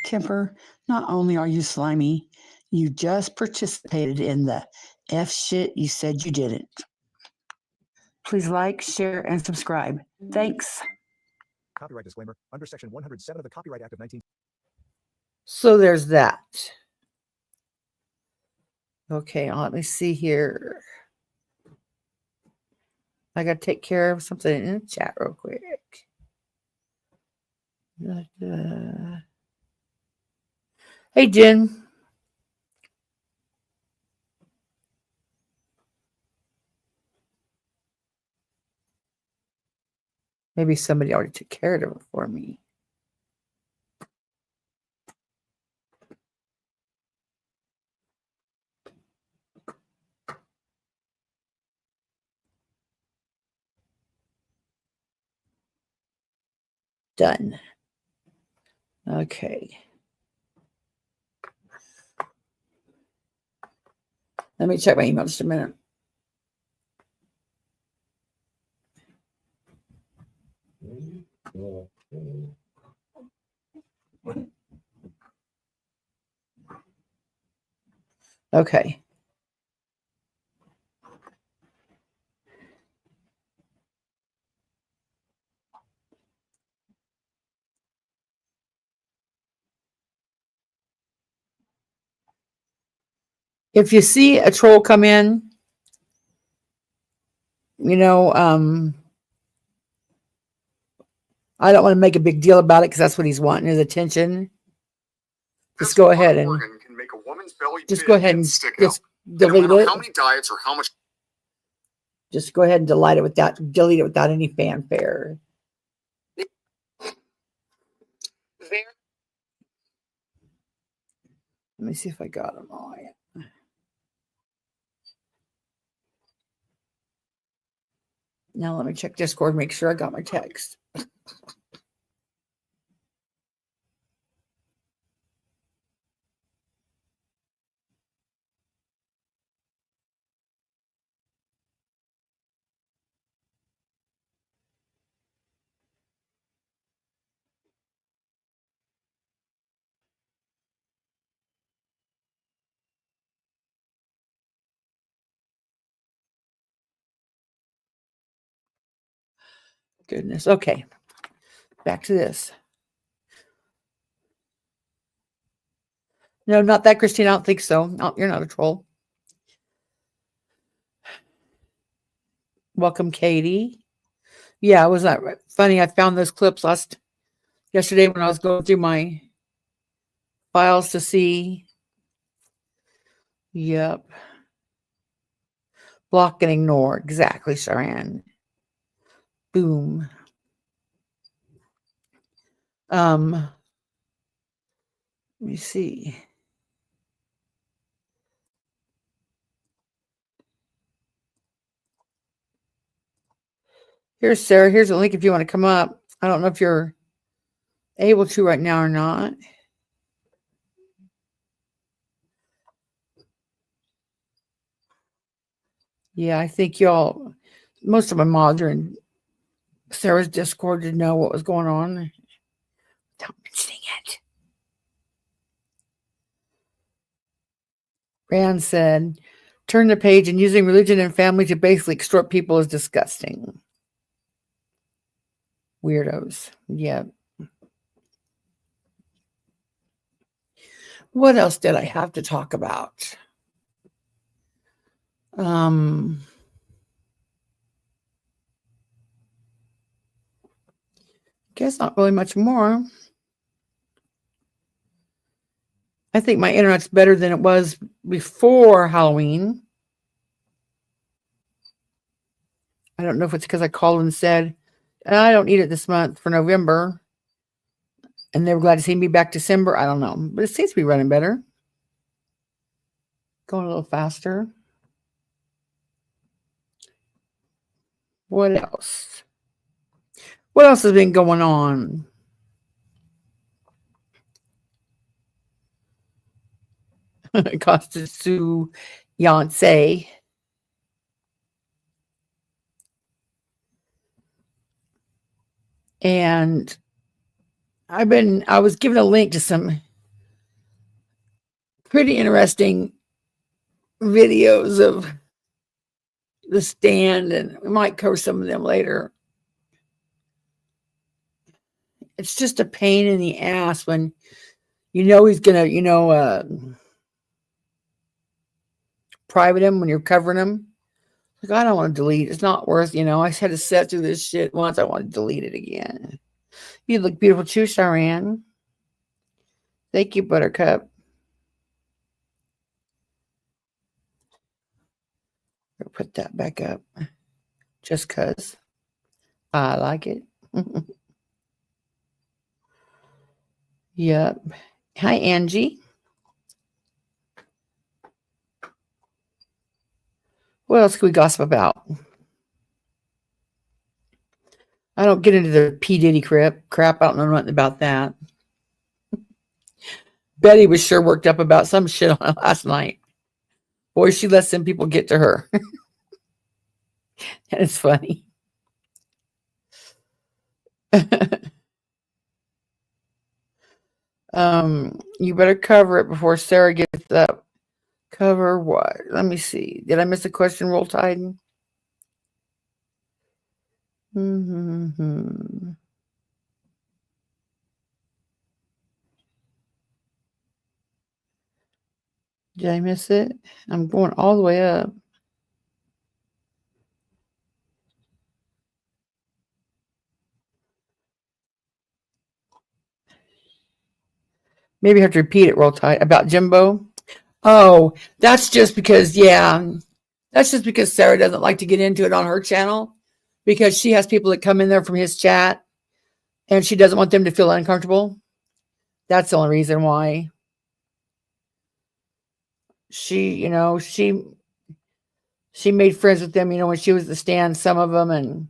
Kemper, not only are you slimy, you just participated in the F shit you said you didn't. Please like, share, and subscribe. Thanks. Copyright disclaimer. Under Section 107 of the Copyright Act of 19... So there's that. Okay, let me see here. I got to take care of something in the chat real quick. Hey, Jen. Maybe somebody already took care of it for me. Done. Okay. Let me check my email just a minute. Okay. If you see a troll come in, I don't want to make a big deal about it because that's what he's wanting, his attention. Just go ahead and can make a woman's belly just big go ahead and stick just out. delete No matter it. how many diets or how much. Just go ahead and delete it without any fanfare. Let me see if I got them all. Now let me check Discord, make sure I got my text. Goodness. Okay. Back to this. No, not that, Christine. I don't think so. No, you're not a troll. Welcome, Katie. Yeah, was that funny? I found those clips yesterday when I was going through my files to see. Yep. Block and ignore. Exactly, Sharon. Boom. Let me see. Here's Sarah. Here's a link if you want to come up. I don't know if you're able to right now or not. Yeah, I think most of my mods are in Sarah's Discord to know what was going on. Without mentioning it. Rand said, turn the page and using religion and family to basically extort people is disgusting. Weirdos. Yeah. What else did I have to talk about? Guess not really much more. I think my internet's better than it was before Halloween. I don't know if it's because I called and said, I don't need it this month for November. And they were glad to see me back December. I don't know. But it seems to be running better. Going a little faster. What else? What else has been going on? Costa Sue Yonsei. And I was given a link to some pretty interesting videos of the stand, and we might cover some of them later. It's just a pain in the ass when he's gonna, private him when you're covering him. Like, I don't want to delete. It's not worth, I had to set through this shit once. I want to delete it again. You look beautiful too, Sharan. Thank you, Buttercup. I'll put that back up just because I like it. Yep. Hi, Angie. What else can we gossip about? I don't get into the P. Diddy crap. I don't know nothing about that. Betty was sure worked up about some shit on it last night. Boy, she let some people get to her. And it's funny. You better cover it before Sarah gets up. Cover what? Let me see. Did I miss a question, Roll Tide? Mm-hmm. Did I miss it? I'm going all the way up. Maybe I have to repeat it, Roll Tide, about Jimbo. Oh, that's just because, that's just because Sarah doesn't like to get into it on her channel, because she has people that come in there from his chat and she doesn't want them to feel uncomfortable. That's the only reason why. She made friends with them, when she was at the stand, some of them, and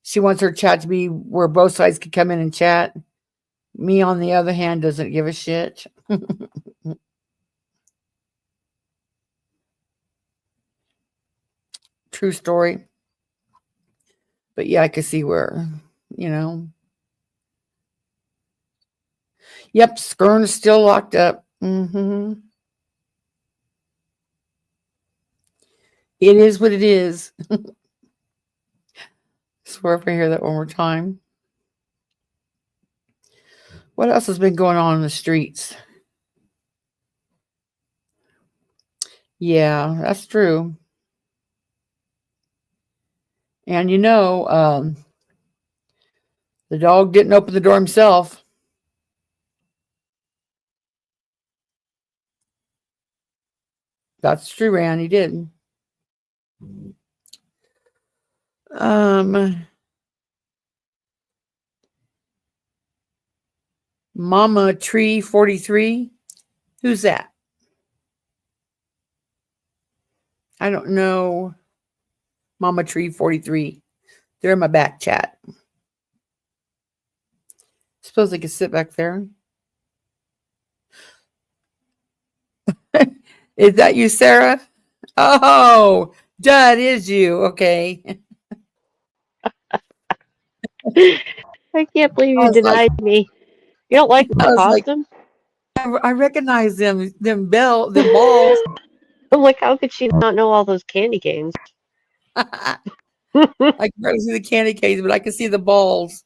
she wants her chat to be where both sides could come in and chat. Me, on the other hand, doesn't give a shit. True story. But yeah, I could see where, Yep, Skern is still locked up. Mm-hmm. It is what it is. Swear if I hear that one more time. What else has been going on in the streets? Yeah, that's true. And the dog didn't open the door himself. That's true, Rand. He did. Mama Tree 43. Who's that? I don't know. Mama Tree 43. They're in my back chat. Suppose they could sit back there. Is that you, Sarah? Oh, that is you. Okay. I can't believe I you was like, denied me. You don't like my costume? I recognize them balls. I'm like, how could she not know all those candy canes? I can barely see the candy canes, but I can see the balls.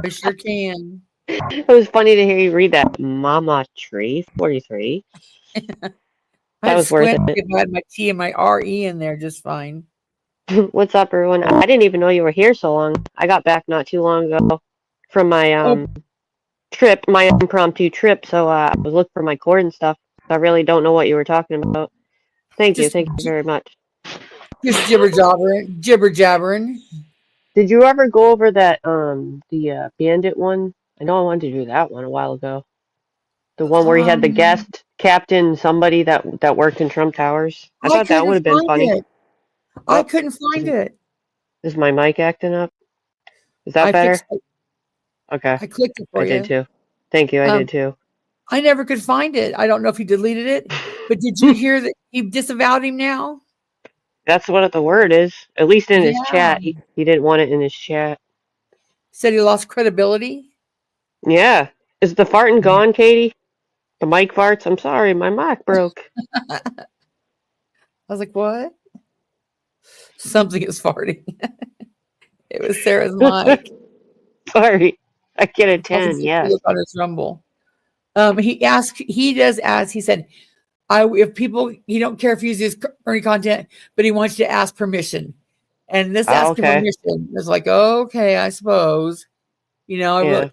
I sure can. It was funny to hear you read that. Mama Tree 43. I That had was worth squint it. if I had my T and my RE in there just fine. What's up, everyone? I didn't even know you were here so long. I got back not too long ago from my trip, my impromptu trip. So I was looking for my cord and stuff. I really don't know what you were talking about. Thank you very much. Just jibber jabbering. Did you ever go over that the bandit one? I know I wanted to do that one a while ago. The one where he had the guest captain, somebody that worked in Trump Towers. I thought that would have been funny. I couldn't find it. Is my mic acting up? Is that better? Okay. I clicked it for you. I did too. Thank you. I did too. I never could find it. I don't know if he deleted it, but did you hear that he disavowed him now? That's what the word is. At least in his chat. He didn't want it in his chat. Said he lost credibility? Yeah. Is the farting gone, Katie? The mic farts? I'm sorry, my mic broke. I was like, what? Something is farting. It was Sarah's mic. Sorry. I get a 10, yes. On his Rumble. He does ask, he said, if people, he don't care if he uses Ernie content, but he wants you to ask permission. And this asking permission is like, okay, I suppose. I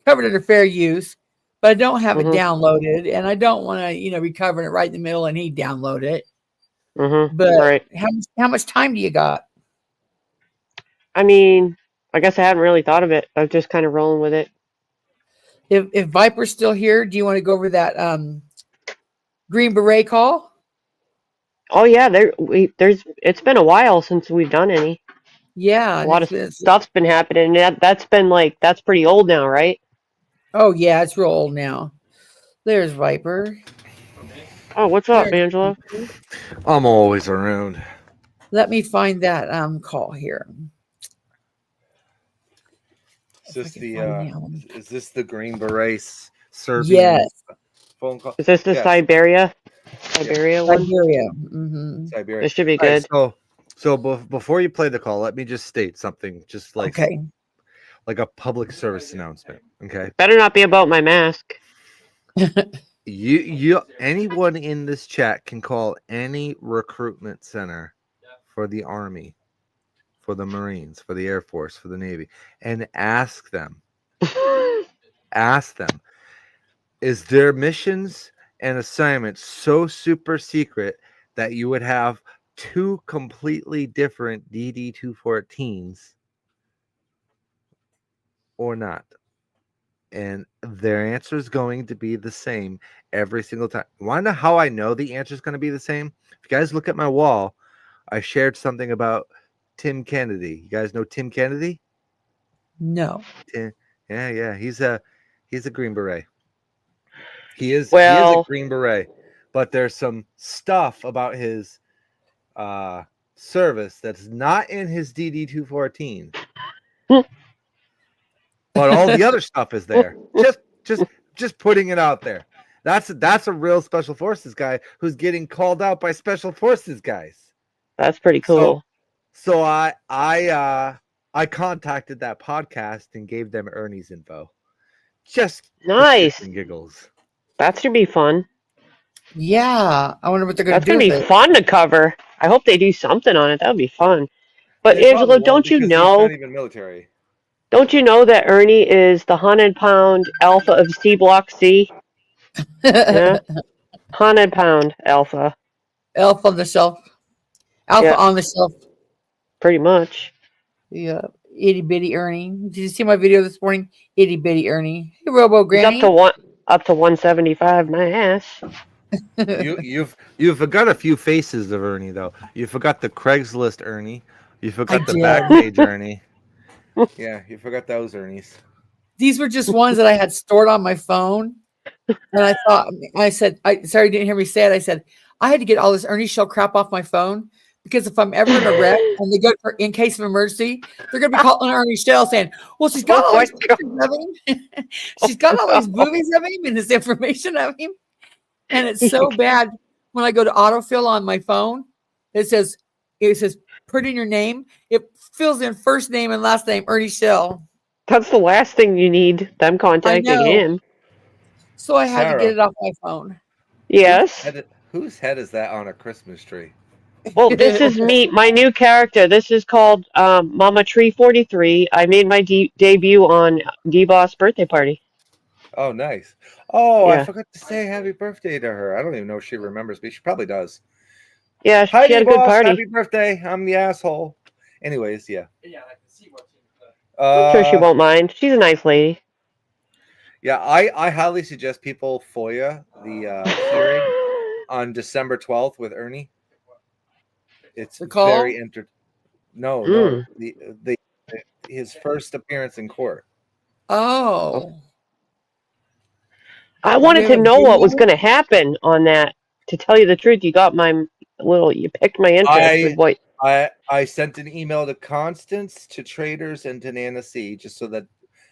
covered it a fair use, but I don't have it downloaded, and I don't want to, recover it right in the middle and he download it. But how much time do you got? I mean, I guess I hadn't really thought of it. I'm just kind of rolling with it. If Viper's still here, do you want to go over that Green Beret call? Oh yeah, it's been a while since we've done any. Yeah, a lot of stuff's been happening. That's pretty old now, right? Oh yeah, it's real old now. There's Viper. Oh, what's up, Angela? I'm always around. Let me find that call here. Is this the Green Berets Serbian phone call? Is this the Siberia one? Siberia. Mm-hmm. Siberia. This should be good. Right, so before you play the call, let me just state something, just like a public service announcement. Okay. Better not be about my mask. Anyone in this chat can call any recruitment center for the Army, for the Marines, for the Air Force, for the Navy, and ask them, is their missions and assignments so super secret that you would have two completely different DD-214s or not? And their answer is going to be the same every single time. Want to know how I know the answer is going to be the same? If you guys look at my wall, I shared something about Tim Kennedy. You guys know Tim Kennedy? No. Yeah. He's a Green Beret. He is a Green Beret. But there's some stuff about his service that's not in his DD-214. But all the other stuff is there. Just putting it out there. That's a real Special Forces guy who's getting called out by Special Forces guys. That's pretty cool. So I contacted that podcast and gave them Ernie's info. Just nice and giggles. That should be fun. Yeah, I wonder what they're going to do. That's going to be fun to cover. I hope they do something on it. That would be fun. But Angelo, don't you know? He's not even military. Don't you know that Ernie is the 100-pound alpha of C Block C? Yeah? 100-pound alpha. Alpha on the shelf. Alpha on the shelf. Pretty much. Yeah. Itty bitty Ernie. Did you see my video this morning? Itty bitty Ernie. Hey, Robo Granny. He's up to 175. My ass. You forgot a few faces of Ernie though. You forgot the Craigslist Ernie. You forgot the Backpage Ernie. Yeah, you forgot those Ernies. These were just ones that I had stored on my phone. And sorry, you didn't hear me say it. I said, I had to get all this Ernie Shell crap off my phone because if I'm ever in a wreck and they go for in case of emergency, they're going to be calling Ernie Shell saying, "Well, she's got Oh all my these pictures of him, she's got all these movies of him and this information of him," and it's so bad. When I go to autofill on my phone, it says put in your name. It fills in first name and last name Ernie Shell. That's the last thing you need them I contacting know, him. so I had to Sarah, get it off my phone. Yes. whose head is that on a Christmas tree? Well, this is me, my new character. This is called Mama Tree 43. I made my debut on D-Boss birthday party. Oh, nice. Oh, I Yeah. forgot to say happy birthday to her. I don't even know if she remembers me. She probably does. Yeah, Hi, she had a good boss. party. Happy birthday. I'm the asshole. Anyways, yeah. I'm sure she won't mind. She's a nice lady. Yeah, I highly suggest people FOIA the hearing on December 12th with Ernie. It's The call? very No, Mm. the his first appearance in court. Oh, I do we wanted have to a know what was video? going to happen on that. To tell you the truth, you got you picked my interest with what. I sent an email to Constance, to Traders, and to Nana C, just so that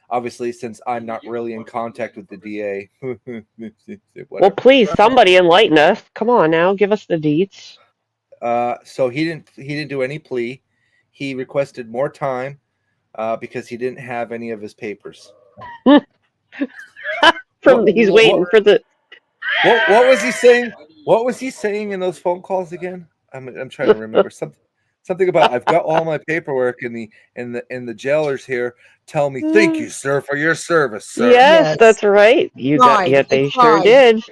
obviously, since I'm not really in contact with the DA. Well, please, somebody enlighten us. Come on now, give us the deets. So he didn't do any plea. He requested more time because he didn't have any of his papers. He's waiting for the. What was he saying? What was he saying in those phone calls again? I'm trying to remember something about I've got all my paperwork and the jailers here tell me thank you, sir, for your service, sir. Yes, that's right. You got. Yeah, they sure did.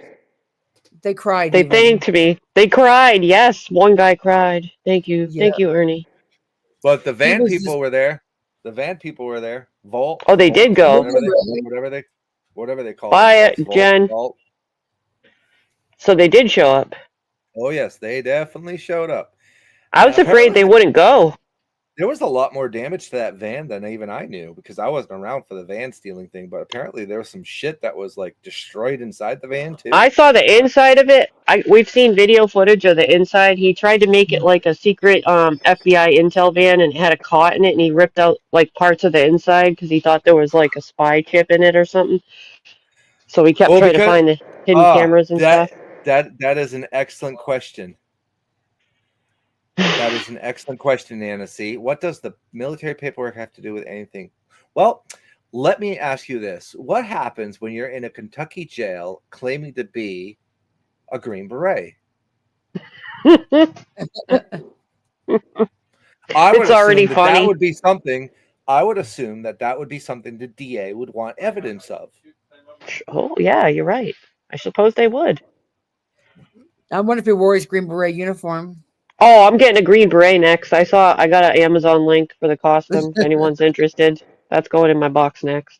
They cried. They thanked me. They cried. Yes, one guy cried. Thank you. Yeah. Thank you, Ernie. But the van people were there. The van people were there. Vault. Oh, they did go. Whatever they call Buy themselves. it, Jen. Vault. So they did show up. Oh yes, they definitely showed up. I was afraid they wouldn't go. There was a lot more damage to that van than even I knew because I wasn't around for the van stealing thing. But apparently there was some shit that was like destroyed inside the van too. I saw the inside of it. We've seen video footage of the inside. He tried to make it like a secret FBI intel van and it had a cot in it, and he ripped out like parts of the inside because he thought there was like a spy chip in it or something. So we kept trying to find the hidden cameras and stuff. That is an excellent question. That is an excellent question, Anna C. What does the military paperwork have to do with anything? Well, let me ask you this. What happens when you're in a Kentucky jail claiming to be a Green Beret? It's already funny. That would be something. I would assume that would be something the DA would want evidence of. Oh, yeah, you're right. I suppose they would. I wonder if he wore his Green Beret uniform. Oh, I'm getting a Green Beret next. I got an Amazon link for the costume. If anyone's interested, that's going in my box next.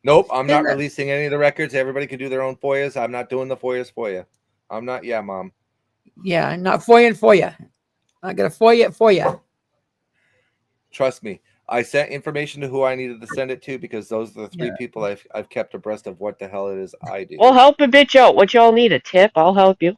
Nope, I'm not releasing any of the records. Everybody can do their own FOIAs. I'm not doing the FOIAs for you. I'm not. Yeah, Mom. Yeah, not FOIA and FOIA. I got a FOIA at FOIA. Trust me. I sent information to who I needed to send it to because those are the three people I've kept abreast of what the hell it is I do. Well, help a bitch out. What y'all need? A tip? I'll help you.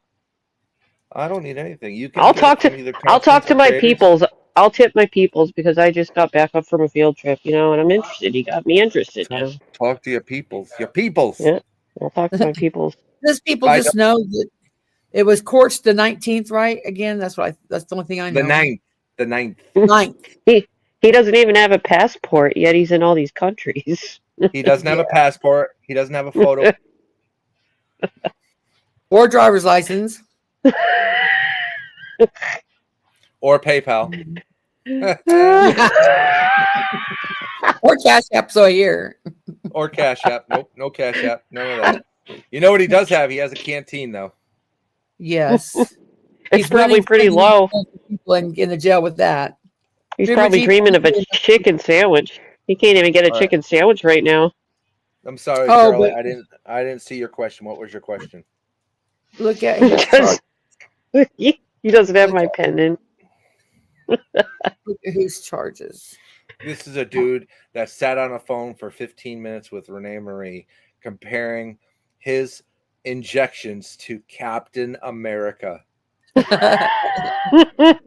I don't need anything. You can. I'll talk to my peoples. I'll tip my peoples because I just got back up from a field trip, and I'm interested. You got me interested now. Talk to your peoples. Your peoples. Yeah, I'll talk to my peoples. These people just know that it was courts the 19th, right? Again, that's the only thing I know. The 9th. 9th. He doesn't even have a passport yet. He's in all these countries. He doesn't have a passport. He doesn't have a photo or driver's license. Or PayPal. Or Cash App, so I hear. Or Cash App. Nope, no Cash App. None of that. You know what he does have? He has a canteen, though. Yes. It's probably pretty low. People in the jail with that. He's probably dreaming of a chicken sandwich. He can't even get a chicken sandwich right now. I'm sorry, Charlie. I didn't see your question. What was your question? Look at his he doesn't have my pen in. Look at his charges. This is a dude that sat on a phone for 15 minutes with Renee Marie comparing his injections to Captain America.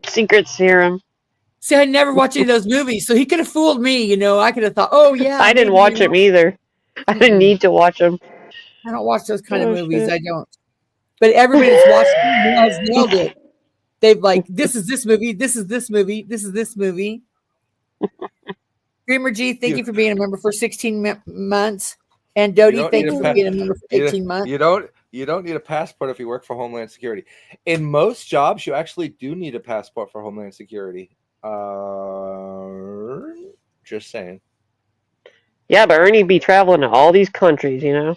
Secret serum. See, I never watched any of those movies, so he could have fooled me. You know, I could have thought, oh yeah, I didn't maybe, watch them either. I didn't need to watch them. I don't watch those kind of Oh, movies. shit. I don't. But everybody that's watched them has nailed it. They've like, this is this movie, this is this movie, this is this movie. Dreamer G, thank you for being a member for 16 months. And Dodie, thank you for being a member for 18 months. You don't need a passport if you work for Homeland Security. In most jobs, you actually do need a passport for Homeland Security. Just saying. Yeah, but Ernie'd be traveling to all these countries, you know?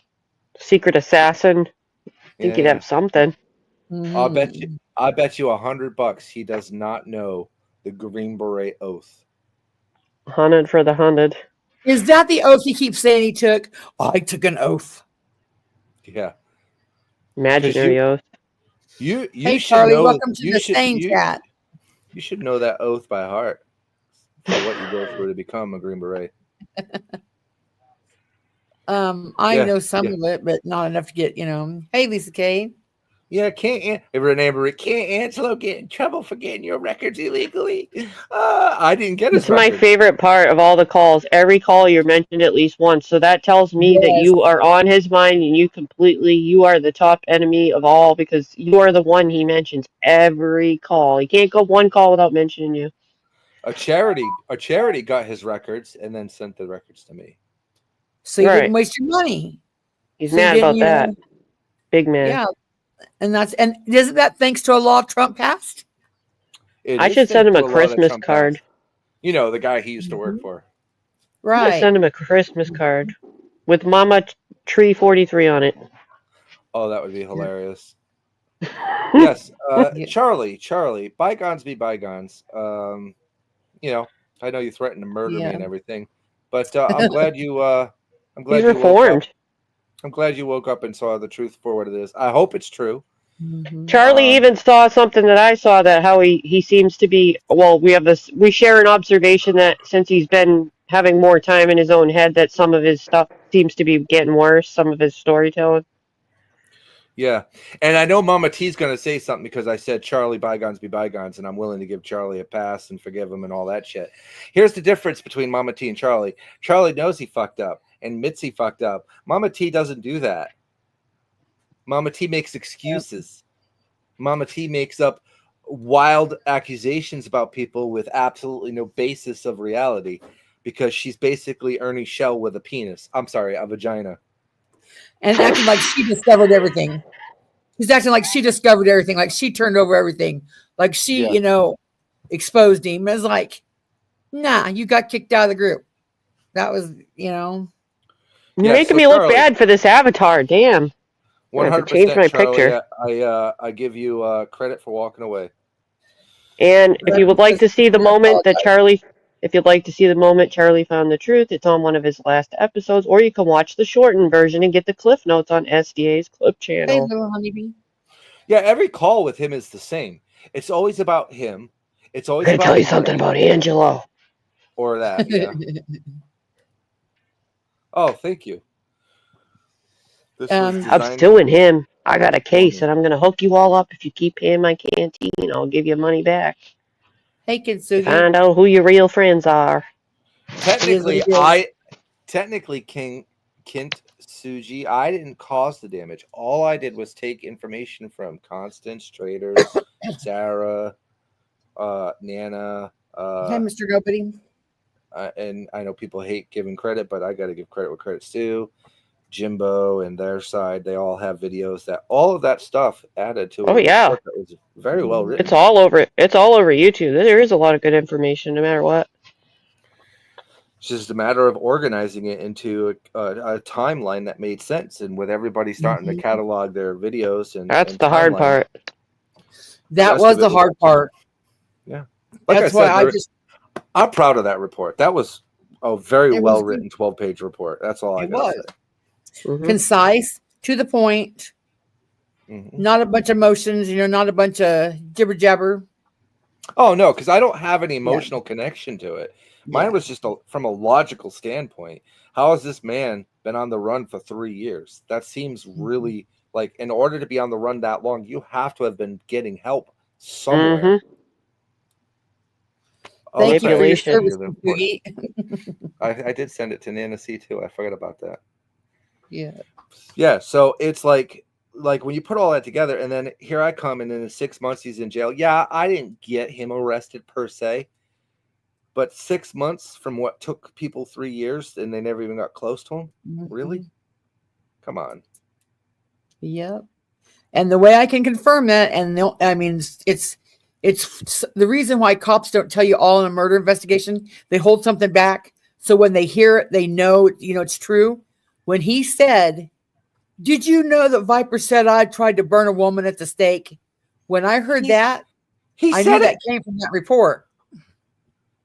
Secret assassin. I think he'd have something. I bet you $100 he does not know the Green Beret oath. 100 for the 100. Is that the oath he keeps saying he took? I took an oath. Yeah. Imaginary oath. You hey, should Charlie, know. welcome to the Stain Chat. You should know that oath by heart for what you go through to become a Green Beret. I know some of it, but not enough to get, you know. Hey, Lisa K. Yeah, can't Angelo get in trouble for getting your records illegally? I didn't get his It's my records. favorite part of all the calls. Every call you're mentioned at least once. So that tells me that you are on his mind and you are the top enemy of all because you are the one he mentions every call. He can't go one call without mentioning you. A charity got his records and then sent the records to me. So you didn't waste your money. He's mad about that. Big man. Yeah. And isn't that thanks to a law Trump passed? I should send him a Christmas card. You know, the guy he used to work for. I'm gonna send him a Christmas card with Mama Tree 43 on it. Oh, that would be hilarious. Yes, Charlie, bygones be bygones. You know, I know you threatened to murder me and everything, but I'm glad you. I'm glad you reformed. I'm glad you woke up and saw the truth for what it is. I hope it's true. Charlie even saw something that I saw that how he seems to be. Well, we share an observation that since he's been having more time in his own head, that some of his stuff seems to be getting worse. Some of his storytelling. Yeah, and I know Mama T's going to say something because I said Charlie, bygones be bygones, and I'm willing to give Charlie a pass and forgive him and all that shit. Here's the difference between Mama T and Charlie. Charlie knows he fucked up and Mitzi fucked up. Mama T doesn't do that. Mama T makes excuses. Mama T makes up wild accusations about people with absolutely no basis of reality because she's basically Ernie Shell with a penis. I'm sorry, a vagina. And acting like she discovered everything. She's acting like she discovered everything, like she turned over everything, like she, you know, exposed him. It's like, nah, you got kicked out of the group. That was, you know. You're making me look bad for this avatar. Damn. 100%. Change my Charlie, picture. I give you credit for walking away. And if you would like to see the moment that Charlie found the truth, it's on one of his last episodes, or you can watch the shortened version and get the cliff notes on SDA's clip channel. Hey, little honeybee. Yeah, every call with him is the same. It's always about him. It's always I'm gonna about tell you something about Angelo. Or that, yeah. Oh, thank you. I'm suing him. I got a case, and I'm gonna hook you all up if you keep paying my canteen. I'll give you money back. Hey, Kintsugi. Find out who your real friends are. Technically, Kint Suji, I didn't cause the damage. All I did was take information from Constance, Traders, Sarah, Nana. Hey, Mr. Nobody. And I know people hate giving credit, but I got to give credit where credit's due. Jimbo and their side, they all have videos that all of that stuff added to it. Oh yeah, that was very well written. It's all over. It's all over YouTube. There is a lot of good information, no matter what. It's just a matter of organizing it into a timeline that made sense, and with everybody starting to catalog their videos, and that's the hard part. That was the hard part. Yeah, like that's I said, why I'm proud of that report. That was a very well written 12-page report. That's all I got to say. Concise, to the point, not a bunch of emotions, you know, not a bunch of jibber jabber. Oh no, because I don't have any emotional connection to it. Mine was just from a logical standpoint. How has this man been on the run for 3 years? That seems really like, in order to be on the run that long, you have to have been getting help somewhere. Mhm. Oh, Thank you for your Manipulation. service, the report. Boogie. I did send it to Nana C too. I forgot about that. Yeah. Yeah, so it's like when you put all that together, and then here I come, and then in 6 months he's in jail. Yeah, I didn't get him arrested per se, but 6 months from what took people 3 years, and they never even got close to him. Really? Come on. Yep. And the way I can confirm that, and I mean, it's the reason why cops don't tell you all in a murder investigation. They hold something back, so when they hear it, they know, it's true. When he said, "Did you know that Viper said I tried to burn a woman at the stake?" When I heard that, He I said knew it. that came from that report.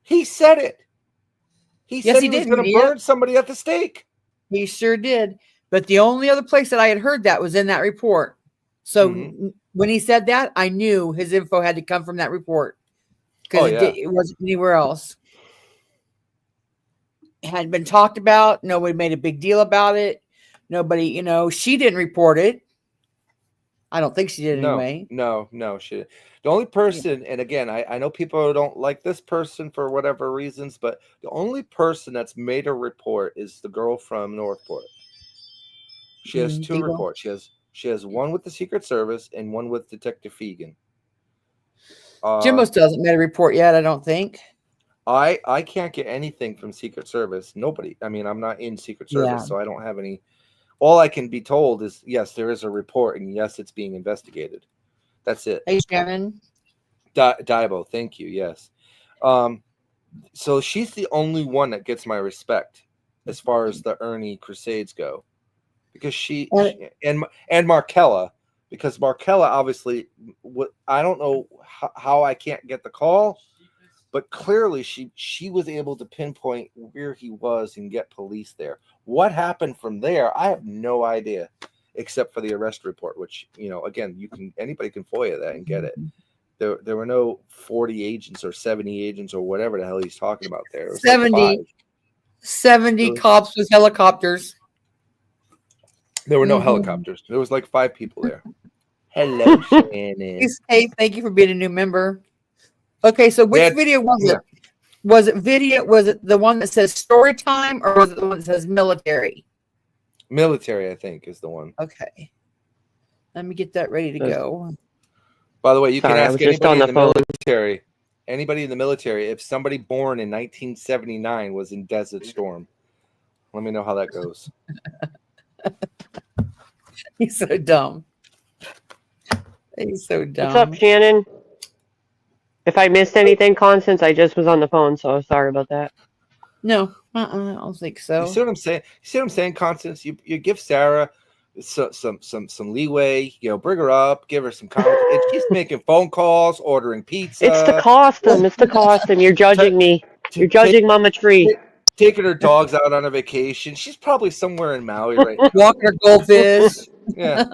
He said it. He Yes, said he he was did. going to burn somebody at the stake. He sure did. But the only other place that I had heard that was in that report. So when he said that, I knew his info had to come from that report, because it wasn't anywhere else. It hadn't been talked about. Nobody made a big deal about it. Nobody, she didn't report it. I don't think she did anyway. No, she didn't. The only person, and again, I know people don't like this person for whatever reasons, but the only person that's made a report is the girl from Northport. She has two reports. She has one with the Secret Service and one with Detective Fegan. Jimbo still hasn't made a report yet, I don't think. I can't get anything from Secret Service. Nobody. I mean, I'm not in Secret Service, so I don't have any. All I can be told is, yes, there is a report, and yes, it's being investigated. That's it. Hey, Shannon. Dibo, thank you. Yes. So she's the only one that gets my respect as far as the Ernie Crusades go, because she and Markella, because Markella obviously, I don't know how I can't get the call, but clearly she was able to pinpoint where he was and get police there. What happened from there, I have no idea, except for the arrest report, which, again, anybody can FOIA that and get it. There were no 40 agents or 70 agents or whatever the hell he's talking about there. It was 70, like 70 cops with helicopters. There were no helicopters. There was like 5 people there. Hello, Shannon. Hey, thank you for being a new member. Okay, so which video was it? Was it the one that says story time, or was it the one that says military? Military, I think, is the one. Okay. Let me get that ready to go. By the way, you can ask anybody in the military. Anybody in the military, if somebody born in 1979 was in Desert Storm, let me know how that goes. He's so dumb. He's so dumb. What's up, Shannon? If I missed anything, Constance, I just was on the phone, so sorry about that. No, I don't think so. You see what I'm saying? You see what I'm saying, Constance? You give Sarah some leeway. Bring her up, give her some comments. And she's making phone calls, ordering pizza. It's the costume. It's the costume. You're judging me. You're judging Mama Tree. Taking her dogs out on a vacation. She's probably somewhere in Maui right now. Walking her goldfish. Yeah.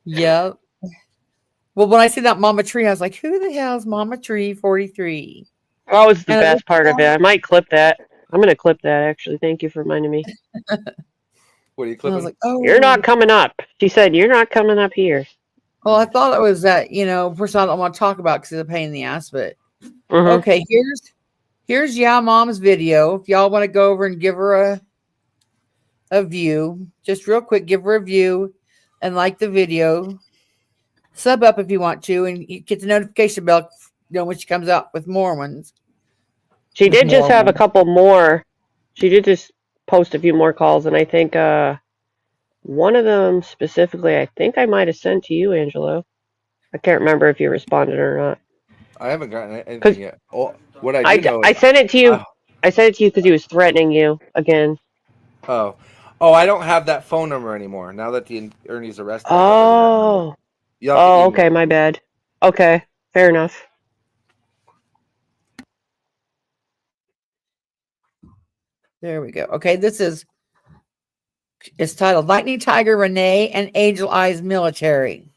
Yep. Well, when I see that Mama Tree, I was like, who the hell is Mama Tree 43? That was the best part of it. I might clip that. I'm going to clip that, actually. Thank you for reminding me. What are you clipping? I was like, oh. You're not coming up. She said, you're not coming up here. Well, I thought it was that, first I don't want to talk about because it's a pain in the ass, but okay, here's Mom's video. If y'all want to go over and give her a view, just real quick, give her a view and like the video. Sub up if you want to, and you get the notification bell, when she comes out with more ones. She did just have a couple more. She did just post a few more calls, and I think one of them specifically, I think I might have sent to you, Angelo. I can't remember if you responded or not. I haven't gotten anything yet. What I do know is I sent it to you. I sent it to you because he was threatening you again. Oh, I don't have that phone number anymore now that the Ernie's arrested. Oh. Okay, my bad. Okay, fair enough. There we go. Okay, it's titled Lightning Tiger Renee and Angel Eyes Military.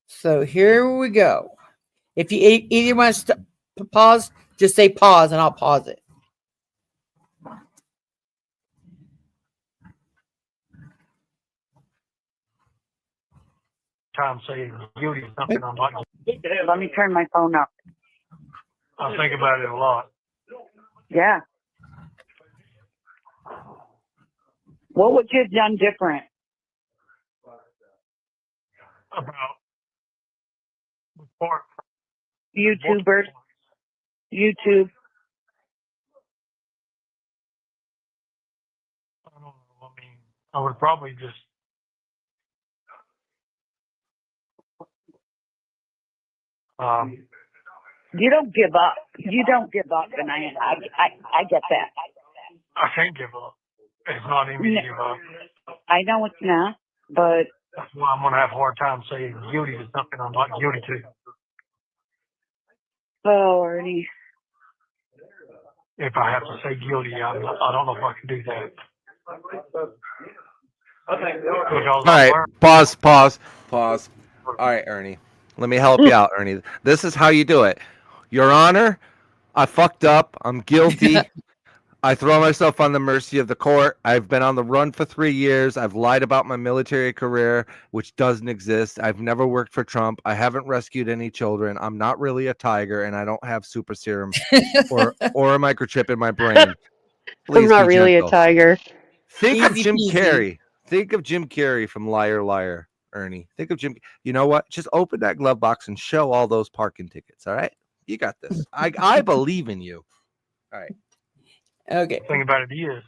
So here we go. If you either want to pause, just say pause and I'll pause it. time saying guilty of something I'm not guilty. Let me turn my phone up. I think about it a lot. Yeah. What would you have done different? About part YouTubers. YouTube. I don't know. I mean, I would probably just you don't give up. You don't give up, and I get that. I can't give up. It's not even to give up. I know it's not, but That's why I'm gonna have a hard time saying guilty to something I'm not guilty to. oh, Ernie. If I have to say guilty, I don't know if I can do that. All right, pause. All right, Ernie. Let me help you out, Ernie. This is how you do it. Your Honor, I fucked up. I'm guilty. I throw myself on the mercy of the court. I've been on the run for 3 years. I've lied about my military career, which doesn't exist. I've never worked for Trump. I haven't rescued any children. I'm not really a tiger, and I don't have super serum or a microchip in my brain. Please I'm not be really gentle. a tiger. Think of Easy Jim peasy. Carrey. Think of Jim Carrey from Liar Liar, Ernie. Think of Jim. You know what? Just open that glove box and show all those parking tickets. All right, you got this. I believe in you. All right. Okay. The thing about it is,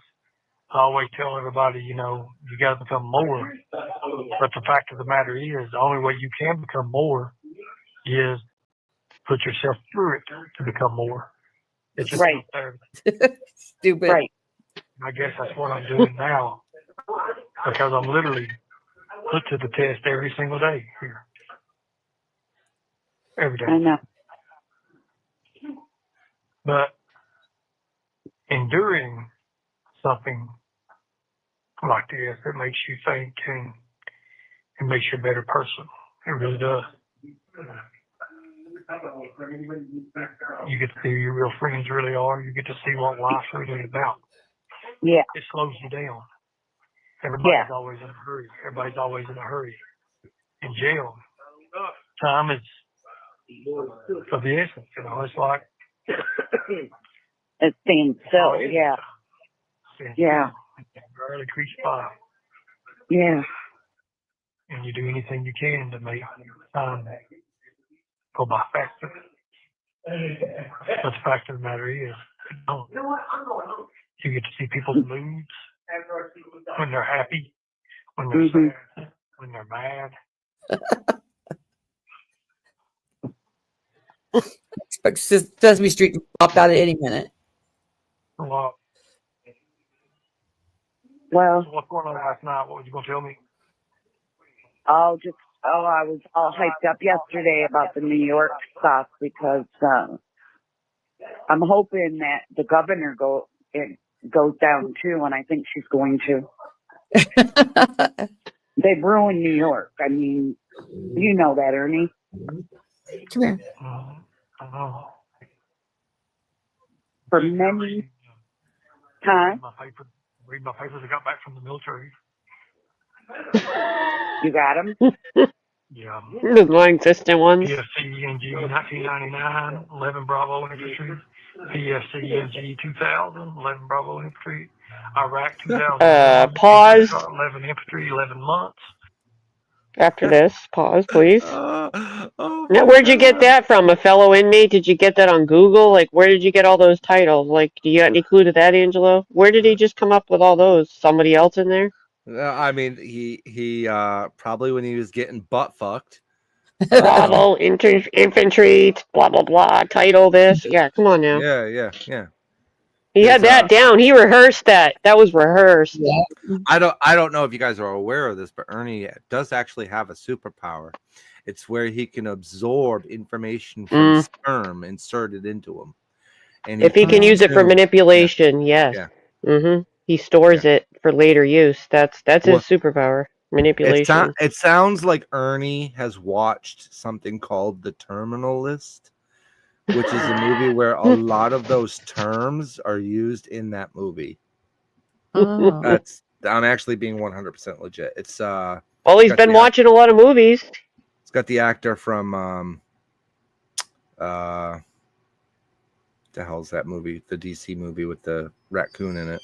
I always tell everybody, you know, you got to become more. But the fact of the matter is, the only way you can become more is put yourself through it to become more. It's just Right. not there. Stupid. Right. I guess that's what I'm doing now, because I'm literally put to the test every single day here. Every day. I know. But enduring something like this, it makes you think and it makes you a better person. It really does. You get to see who your real friends really are. You get to see what life's really about. Yeah. It slows you down. Everybody's Yeah. always in a hurry. Everybody's always in a hurry. In jail, time is of the essence. You know, it's like It's staying still. Yeah. Yeah. Barely creeps by. Yeah. And you do anything you can to make time go by faster. But the fact of the matter is, you get to see people's moods when they're happy, when they're sad, when they're mad. Expect Sesame Street to pop out at any minute. A lot. Well, So what's going on last night? What was you going to tell me? I was all hyped up yesterday about the New York stuff because I'm hoping that the governor goes down too, and I think she's going to. They've ruined New York. I mean, you know that, Ernie. Come here. For many times. Read my papers. I got back from the military. You got them? Yeah. The long-existent ones. PFC-NG 1999, 11 Bravo Infantry. PFC-NG 2000, 11 Bravo Infantry. Iraq 2000. Pause. 11 Infantry, 11 months. After this, pause, please. Oh Now, where'd you get that from? A fellow inmate? Did you get that on Google? Like, where did you get all those titles? Like, do you got any clue to that, Angelo? Where did he just come up with all those? Somebody else in there? I mean, he probably when he was getting butt fucked. Bravo, infantry, blah, blah, blah, title this. Yeah, come on now. Yeah. He had that down. He rehearsed that. That was rehearsed. Yeah. I don't know if you guys are aware of this, but Ernie does actually have a superpower. It's where he can absorb information from sperm inserted into him. And if he can use it for manipulation, yes. Yeah. Mm-hmm. He stores it for later use. That's his superpower. Manipulation. It sounds like Ernie has watched something called The Terminal List, which is a movie where a lot of those terms are used in that movie. Oh. I'm actually being 100% legit. It's well, he's been watching a lot of movies. It's got the actor from the hell's that movie? The DC movie with the raccoon in it.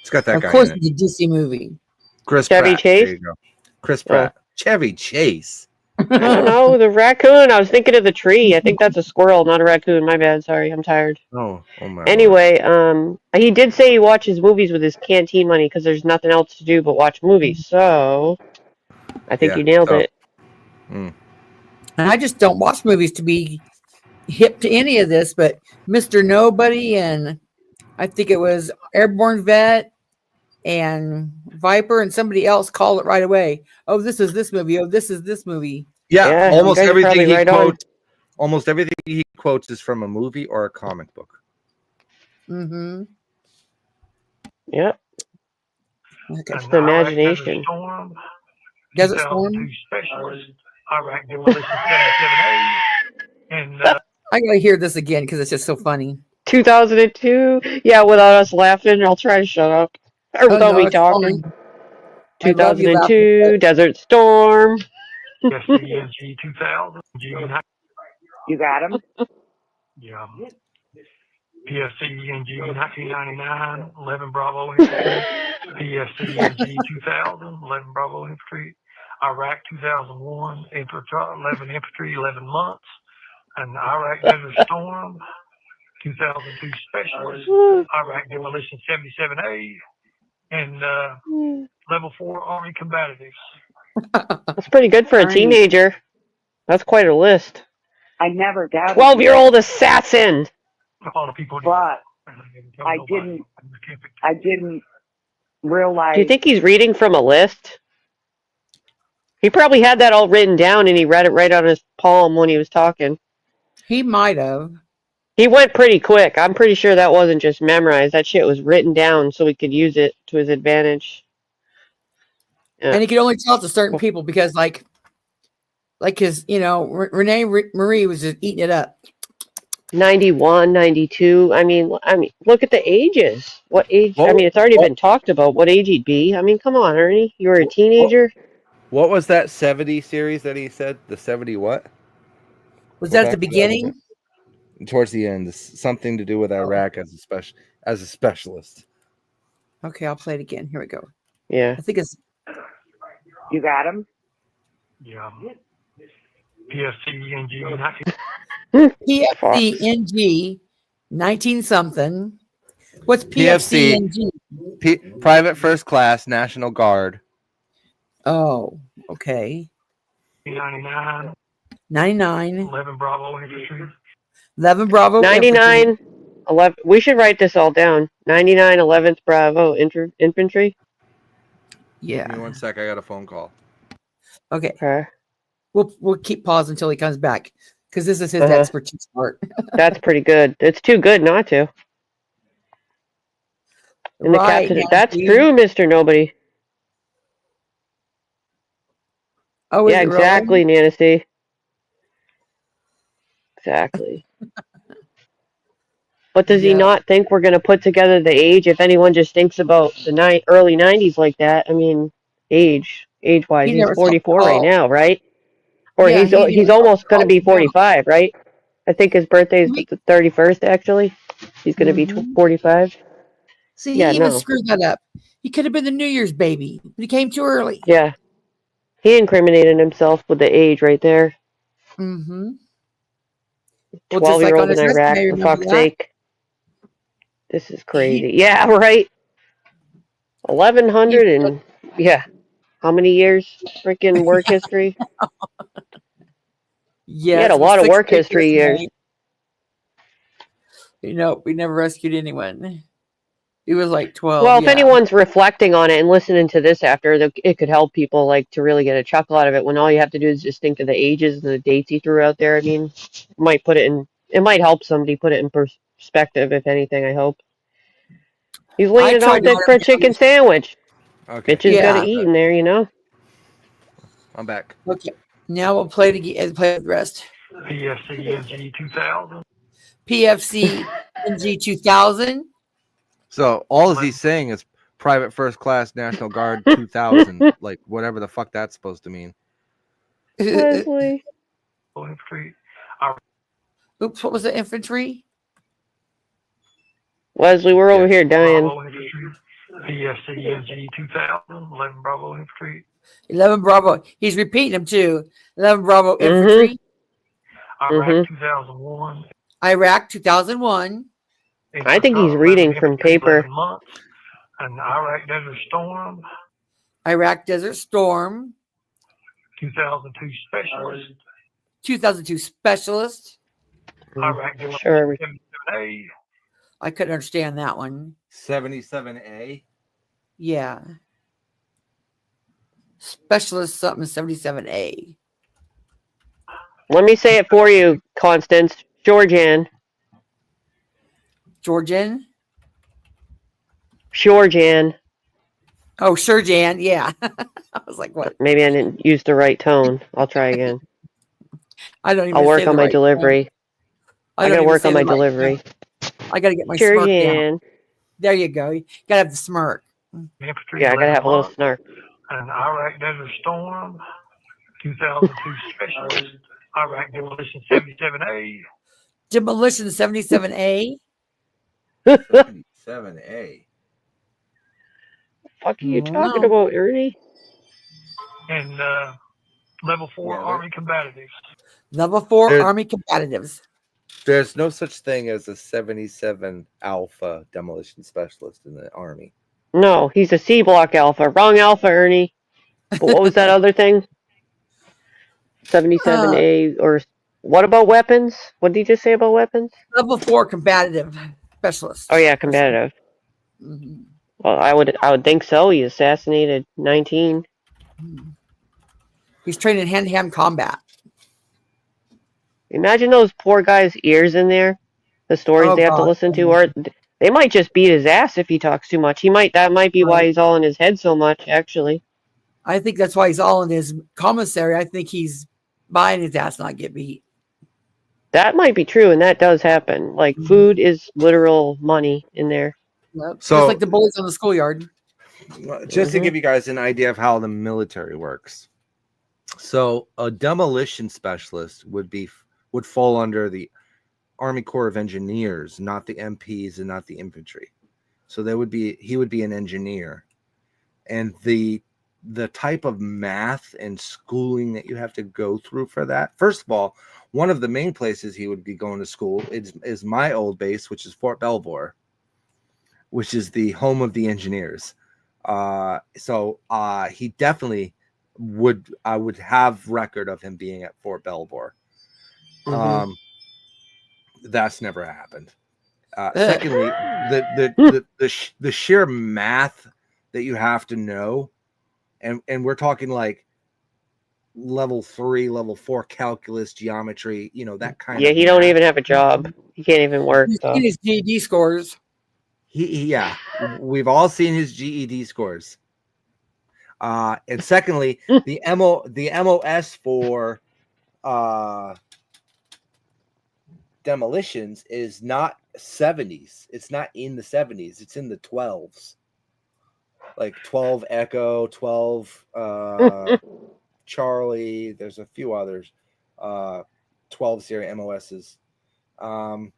It's got that Of guy course, in it. it's a DC movie. Chris Chevy Pratt. Chase? There you go. Chris Pratt. Chevy Chase. I don't know. The raccoon. I was thinking of the tree. I think that's a squirrel, not a raccoon. My bad. Sorry, I'm tired. Oh my Lord. Anyway, he did say he watches movies with his canteen money because there's nothing else to do but watch movies. So, I think you nailed it. And I just don't watch movies to be hip to any of this, but Mr. Nobody and I think it was Airborne Vet and Viper and somebody else called it right away. Oh, this is this movie. Oh, this is this movie. Yeah, you almost guys are everything probably he right on. quotes. Almost everything he quotes is from a movie or a comic book. Mm-hmm. Yep. And That's the imagination. Desert 2002 Storm. Specialist, Iraq Demolition 77A, and I gotta hear this again because it's just so funny. 2002. Yeah, without us laughing, I'll try to shut up. Or without me it's talking. fine. I love you 2002, laughing. Desert Storm. SCNG 2000, You got him? yeah. PFCNG 1999, 11 Bravo Infantry, PFCNG 2000, 11 Bravo Infantry, Iraq 2001, 11 Infantry, 11 months, and Iraq Desert Storm, 2002 Specialist, Iraq Demolition 77A, and Level 4 Army Combatives. That's pretty good for a Ernie. teenager. That's quite a list. I never doubted 12-year-old assassin. A lot of people but I didn't realize. Do you think he's reading from a list? He probably had that all written down and he read it right on his palm when he was talking. He might have. He went pretty quick. I'm pretty sure that wasn't just memorized. That shit was written down so he could use it to his advantage. Yeah. And he could only tell it to certain people because, like his, Renee Marie was just eating it up. 91, 92. I mean, look at the ages. What age? I mean, it's already been talked about what age he'd be. I mean, come on, Ernie. You were a teenager. What was that 70 series that he said? The 70 what? Was that at the beginning? Towards the end, something to do with Iraq as a specialist. Okay, I'll play it again. Here we go. Yeah. I think it's. You got him? Yeah. PFCNG PFCNG 19 something. What's PFCNG? Private First Class National Guard. Oh, okay. 99. 99. 11 Bravo Infantry. 11 Bravo 99, 11. We should write this all down. 99, 11th Bravo Infantry. Yeah. Give me 1 sec. I got a phone call. Okay. We'll keep pausing until he comes back because this is his expertise part. That's pretty good. It's too good not to. And the captain. That's true, Mr. Nobody. Oh, yeah, exactly, really? Nancy. Exactly. But does he not think we're going to put together the age? If anyone just thinks about the early 90s like that, I mean, age-wise, he's 44 right now, right? Or he's almost going to be 45, right? I think his birthday is the 31st, actually. He's going to be 45. See, he even screwed that up. He could have been the New Year's baby, but he came too early. Yeah. He incriminated himself with the age right there. Mm-hmm. 12-year-old in Iraq, for fuck's sake. This is crazy. Yeah, right. 1,100 and, how many years freaking work history? Yeah, he had a lot of work history years. We never rescued anyone. He was like 12. Well, if anyone's reflecting on it and listening to this after, it could help people to really get a chuckle out of it when all you have to do is just think of the ages and the dates he threw out there. I mean, it might help somebody put it in perspective, if anything, I hope. He's leaning on thick for a chicken sandwich. Okay. Bitches got to eat in there, I'm back. Okay. Now we'll play the rest. PFCNG 2000. PFCNG 2000. So all he's saying is Private First Class National Guard 2000, like whatever the fuck that's supposed to mean. Leslie. Infantry. Oops, what was the infantry? Leslie, we're over here dying. Bravo Infantry. PSCNG 2000. 11 Bravo Infantry. 11 Bravo. He's repeating them too. 11 Bravo Mm-hmm. infantry. Iraq 2001. Iraq 2001. I think he's reading from paper. Months. And Iraq Desert Storm. Iraq Desert Storm. 2002 Specialist. 2002 Specialist. Iraq Sure. 77A. I couldn't understand that one. 77A. Yeah. Specialist something 77A. Let me say it for you, Constance. Georgian. Georgian. Georgian. Oh, sure, Jan. Yeah. I was like, what? Maybe I didn't use the right tone. I'll try again. I don't even. I'll work say on the my right delivery. tone. I gotta work on my delivery. I gotta get my smirk down. Georgian. There you go. You gotta have the smirk. Infantry Yeah, I gotta have a little 11 snark. And Iraq Desert Storm. 2002 Specialist. Iraq Demolition 77A. Demolition 77A. 77A. Fuck are you talking about, Ernie? And level 4 Army Combatives. Level 4 Army Combatives. There's no such thing as a 77 Alpha demolition specialist in the Army. No, he's a C block alpha. Wrong alpha, Ernie. But what was that other thing? 77A or what about weapons? What did you just say about weapons? Level 4 Combative Specialist. Oh yeah, combative. Mm-hmm. Well, I would think so. He assassinated 19. He's trained in hand-to-hand combat. Imagine those poor guys' ears in there. The stories they have to listen to, or they might just beat his ass if he talks too much. That might be why he's all in his head so much, actually. I think that's why he's all in his commissary. I think he's buying his ass not get beat. That might be true, and that does happen. Like, food is literal money in there. Yep. So, just like the bullies on the schoolyard. Just to give you guys an idea of how the military works. So a demolition specialist would fall under the Army Corps of Engineers, not the MPs and not the infantry. So he would be an engineer. And the type of math and schooling that you have to go through for that. First of all, one of the main places he would be going to school is my old base, which is Fort Belvoir, which is the home of the engineers. So he definitely I would have record of him being at Fort Belvoir. That's never happened. Secondly, the sheer math that you have to know, and we're talking like level 3, level 4 calculus, geometry, that kind of. Yeah, he don't even have a job. He can't even work. He's seen his GED scores. Yeah, we've all seen his GED scores. And secondly, the MOS for demolitions is not 70s. It's not in the 70s. It's in the 12s. Like 12 Echo, 12 Charlie. There's a few others. 12 series MOSs. And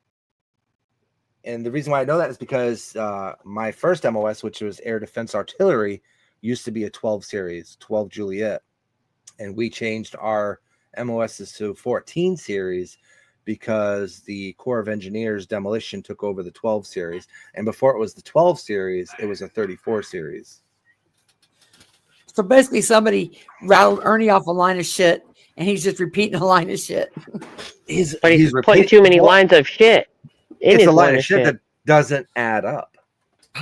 the reason why I know that is because my first MOS, which was Air Defense Artillery, used to be a 12 series, 12 Juliet. And we changed our MOSs to 14 series because the Corps of Engineers demolition took over the 12 series. And before it was the 12 series, it was a 34 series. So basically somebody rattled Ernie off a line of shit and he's just repeating a line of shit. But he's putting too many lines of shit in it's his a line of of shit that doesn't add up.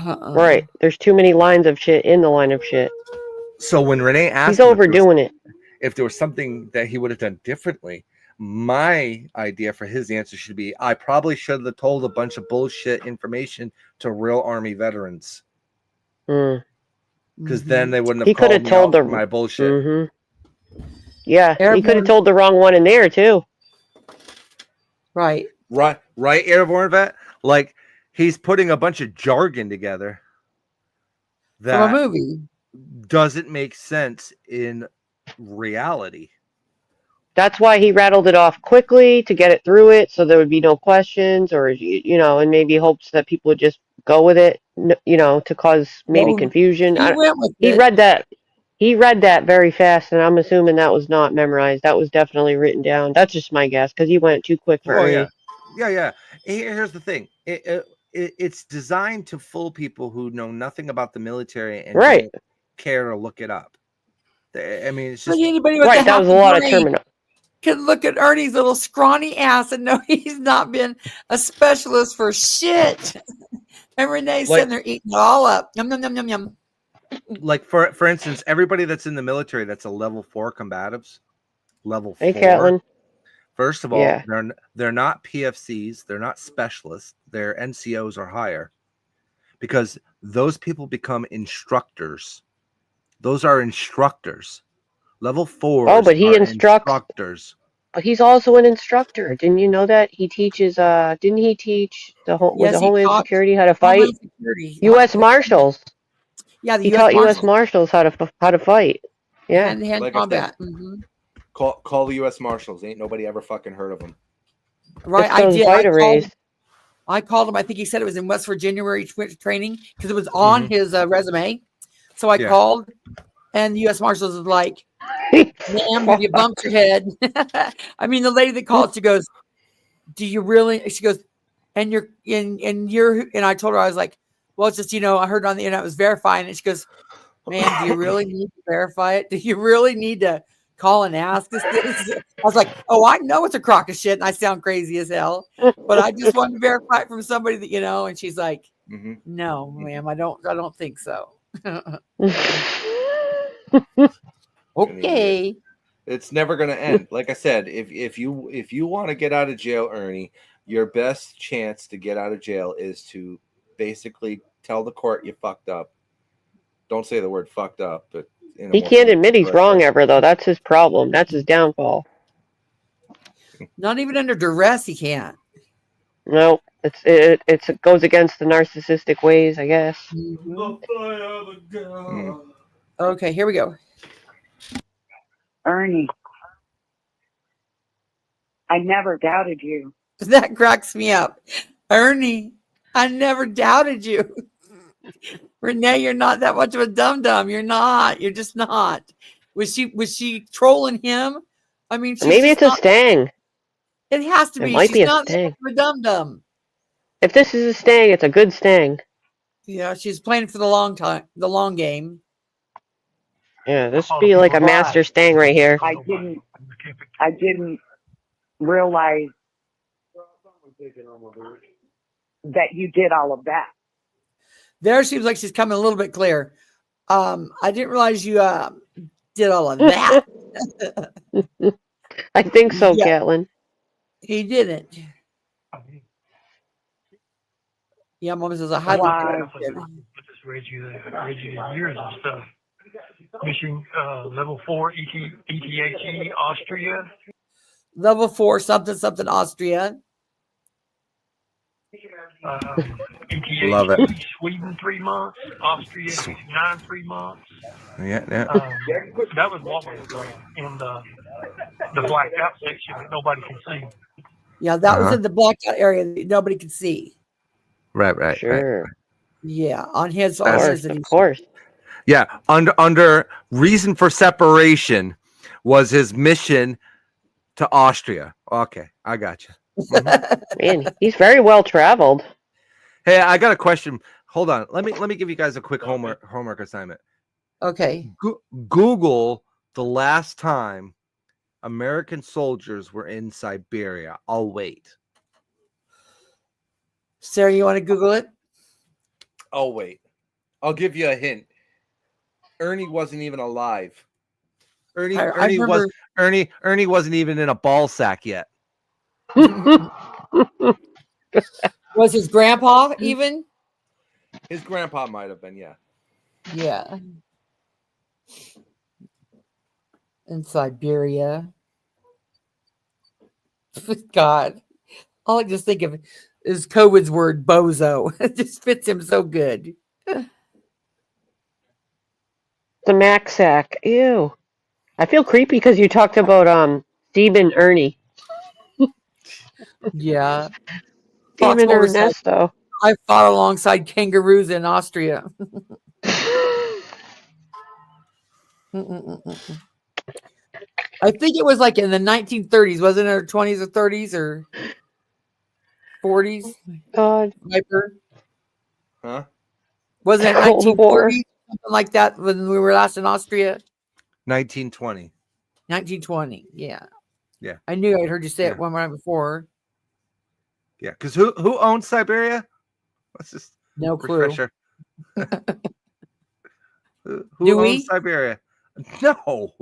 Right. There's too many lines of shit in the line of shit. So when Renee asked, he's overdoing it. If there was something that he would have done differently, my idea for his answer should be, I probably should have told a bunch of bullshit information to real Army veterans. Because then they wouldn't have called me out for my bullshit. Yeah, he could have told the wrong one in there too. Right, Airborne vet. Like, he's putting a bunch of jargon together that from a movie doesn't make sense in reality. That's why he rattled it off quickly to get it through it, so there would be no questions, or and maybe hopes that people would just go with it, to cause maybe Well, confusion. he went with He it. read that. He read that very fast, and I'm assuming that was not memorized. That was definitely written down. That's just my guess because he went too quick for Oh Ernie. yeah. Here's the thing. It's designed to fool people who know nothing about the military and Right. don't care to look it up. I mean, it's But just anybody with Right. That was a lot of terminal. can look at Ernie's little scrawny ass and know he's not been a specialist for shit. And Renee's Like- sitting there eating it all up. Yum, yum, yum, yum, yum. like for instance, everybody that's in the military that's a level 4 combatives, level 4. Hey, Caitlin. First of all, Yeah. they're not PFCs, they're not specialists, their NCOs are higher, because those people become instructors. Those are instructors. Level 4. Oh, but he instructs. instructors. But he's also an instructor. Didn't you know that? He teaches. Didn't he teach Yes, the he Homeland taught Security how to fight? Homeland Security. U.S. Marshals. Yeah, the He U.S. taught U.S. Marshals. Marshals how to fight. Yeah. Hand-to-hand Like I combat. said. hmm Call the U.S. Marshals. Ain't nobody ever fucking heard of them. Right, It's I those did. Vita rays. I called him. I think he said it was in West Virginia where he training because it was on his resume. So I Yeah. called, and the U.S. Marshals was like, "Ma'am, you bumped your head." I mean, the lady that called, she goes, "Do you really?" She goes, "And you're and I told her, I was like, "Well, it's just I heard on the internet it was verifying it." She goes, "Man, do you really need to verify it? Do you really need to call and ask us this?" I was like, "Oh, I know it's a crock of shit, and I sound crazy as hell, but I just wanted to verify it from somebody that And she's like, "No, ma'am, I don't think so." Okay. It's never gonna end. Like I said, if you want to get out of jail, Ernie, your best chance to get out of jail is to basically tell the court you fucked up. Don't say the word fucked up, but He can't admit he's wrong ever, though. That's his problem. That's his downfall. Not even under duress, he can't. No, it goes against the narcissistic ways, I guess. Okay, here we go. Ernie, I never doubted you. That cracks me up. Ernie, I never doubted you. Renee, you're not that much of a dum-dum. You're not. You're just not. Was she trolling him? I mean, she's Maybe it's just a stang. It has to It be. might She's be a not that sting. much of a dum-dum. If this is a stang, it's a good stang. Yeah, she's playing for the long game. Yeah, this would be like a master stang right here. I didn't realize that you did all of that. There seems like she's coming a little bit clear. I didn't realize you did all of that. I think so, Yeah. Caitlin. He didn't. Yeah, Mom says I had Just read you the years and stuff. Mission level 4 ETHE Austria. level 4 something Austria. ETHE Love it. Sweden 3 months. Austria 69 3 months. Yeah. That was what was in the blacked out section that nobody can see. Yeah, that was in the blacked out area that nobody could see. Right. Sure. Right. Yeah, on his Of course. Yeah, under reason for separation was his mission to Austria. Okay, I got you. Man, he's very well traveled. Hey, I got a question. Hold on. Let me give you guys a quick homework assignment. Okay. Google the last time American soldiers were in Siberia. I'll wait. Sarah, you want to Google it? Oh wait, I'll give you a hint. Ernie wasn't even alive. Ernie remember- wasn't even in a ball sack yet. Was his grandpa even? His grandpa might have been, yeah. Yeah. In Siberia. God. All I just think of is COVID's word bozo. It just fits him so good. The Mac sack. Ew. I feel creepy because you talked about Demon Ernie. Yeah. Demon Foxhole said, Ernesto. I fought alongside kangaroos in Austria. I think it was like in the 1930s, wasn't it? Or 20s or 30s or 40s? God. Viper. Huh? Wasn't it Cold War. 1930? Something like that when we were last in Austria? 1920. 1920. Yeah. Yeah. I knew I'd heard you say Yeah. it one time before. Yeah, because who owns Siberia? Let's just No clue. refresher. Who Do owns we? Siberia? No.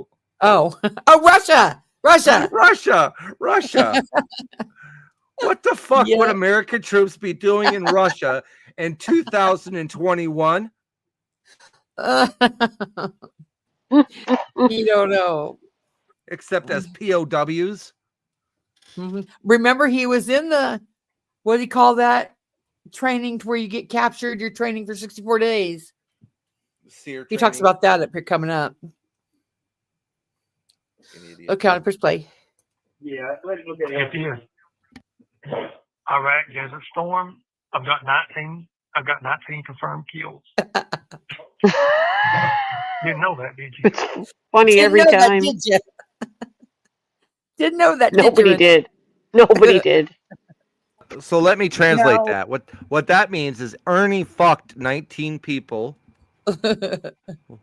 Oh. Oh, Russia. Russia. Russia. What the fuck would Yeah. American troops be doing in Russia in 2021? You don't know. Except as POWs. Remember, he was in the, what do you call that? Training to where you get captured. You're training for 64 days. Seer He talks training. about that up here coming up. Okay, I'll push play. Yeah, let's look at it. If Iraq Desert Storm, I've got 19 confirmed kills. Didn't know that, did you? It's funny Didn't every know that, time. did you? Didn't know that. Nobody did. Nobody did. So let me translate No. that. What that means is Ernie fucked 19 people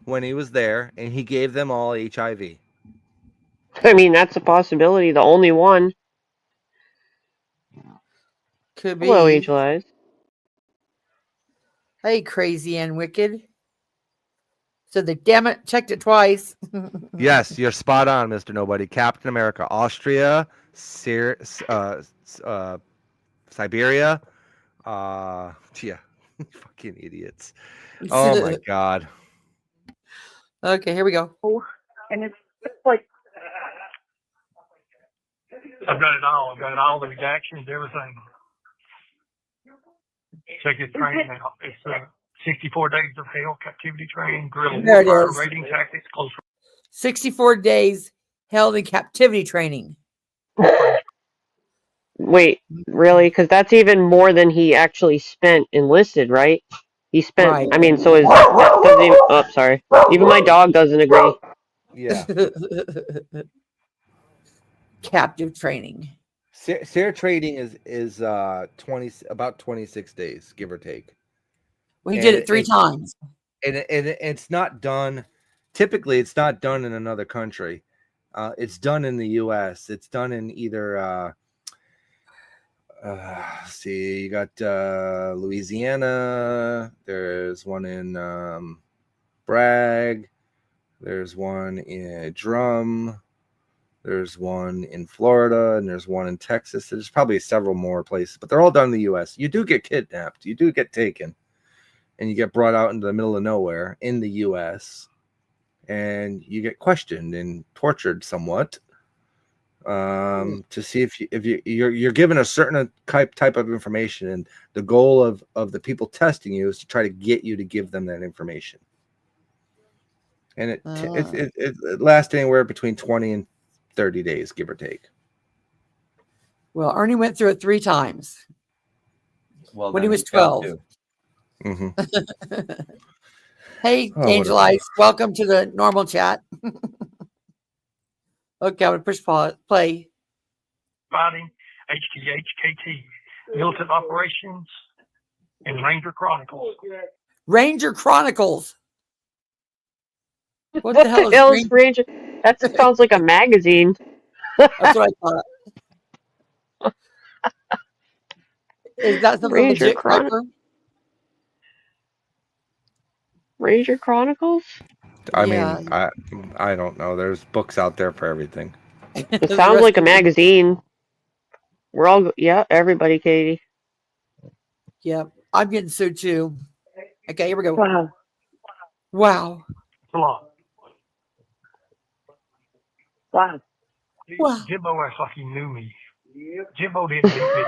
when he was there, and he gave them all HIV. I mean, that's a possibility. The only one. Could be. Hello, Angel Eyes. Hey, crazy and wicked. So they damn it, checked it twice. Yes, you're spot on, Mr. Nobody. Captain America, Austria, Siberia. Yeah, fucking idiots. Oh my god. Okay, here we go. And it's like, I've got it all. I've got all the redactions, everything. Check this training out. It's 64 days of hell, captivity training, guerrilla There it warfare, is. raiding tactics, close. 64 days held in captivity training. Wait, really? Because that's even more than he actually spent enlisted, right? He spent. Right. I mean, so his. Doesn't even, oh, sorry. Even my dog doesn't agree. Yeah. Captive training. Seer trading is about 26 days, give or take. Well, he did it 3 times. And it's not done. Typically, it's not done in another country. It's done in the U.S. It's done in either. See, you got Louisiana. There's one in Bragg. There's one in Drum. There's one in Florida, and there's one in Texas. There's probably several more places, but they're all done in the U.S. You do get kidnapped. You do get taken, and you get brought out into the middle of nowhere in the U.S., and you get questioned and tortured somewhat to see if you're given a certain type of information, and the goal of the people testing you is to try to get you to give them that information. And it lasts anywhere between 20 and 30 days, give or take. Well, Ernie went through it 3 times. Well, when he then was he failed 12. too. Hey, Oh, Angel whatever. Eyes, welcome to the normal chat. Okay, I'm going to push play. Fighting, HTHKT, Militant Operations, and Ranger Chronicles. Ranger Chronicles. What the hell is Ranger? That sounds like a magazine. That's what I thought. Is that something Ranger legit, Piper? Ranger Chronicles? I Yeah. mean, I don't know. There's books out there for everything. It sounds like a magazine. We're all, yeah, everybody, Katie. Yep, I'm getting sued too. Okay, here we go. wow. Wow. Come on. Wow. Wow. Jimbo acts like he knew me. Jimbo didn't meet me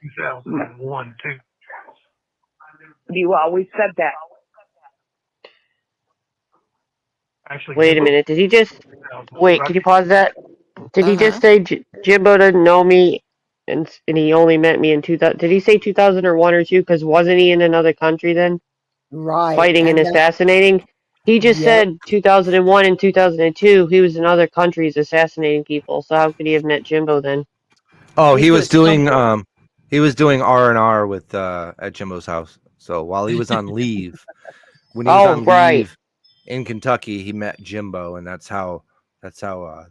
in 2001, too. You always said that. Actually, Wait a Jimbo, minute. Did he just... Wait, could you pause that? Did he just say Jimbo didn't know me, and he only met me in 2000? Did he say 2001 or 2? Because wasn't he in another country then, Right. fighting and assassinating? He just said 2001 and 2002. He was in other countries assassinating people. So how could he have met Jimbo then? Oh, he was doing R&R with at Jimbo's house. So while he was on leave, when he was on leave in Kentucky, he met Jimbo, and that's how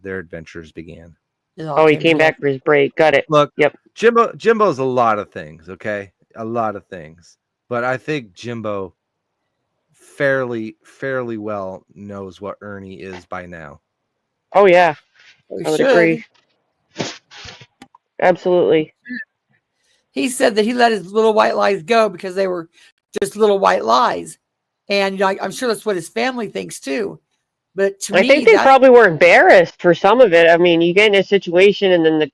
their adventures began. Oh, he came back for his break. Got it. Look, yep. Jimbo's a lot of things, okay? A lot of things. But I think Jimbo fairly well knows what Ernie is by now. Oh yeah. We I would agree. Absolutely. He said that he let his little white lies go because they were just little white lies. And you know, I'm sure that's what his family thinks too. But to me, I think they probably were embarrassed for some of it. I mean, you get in a situation, and then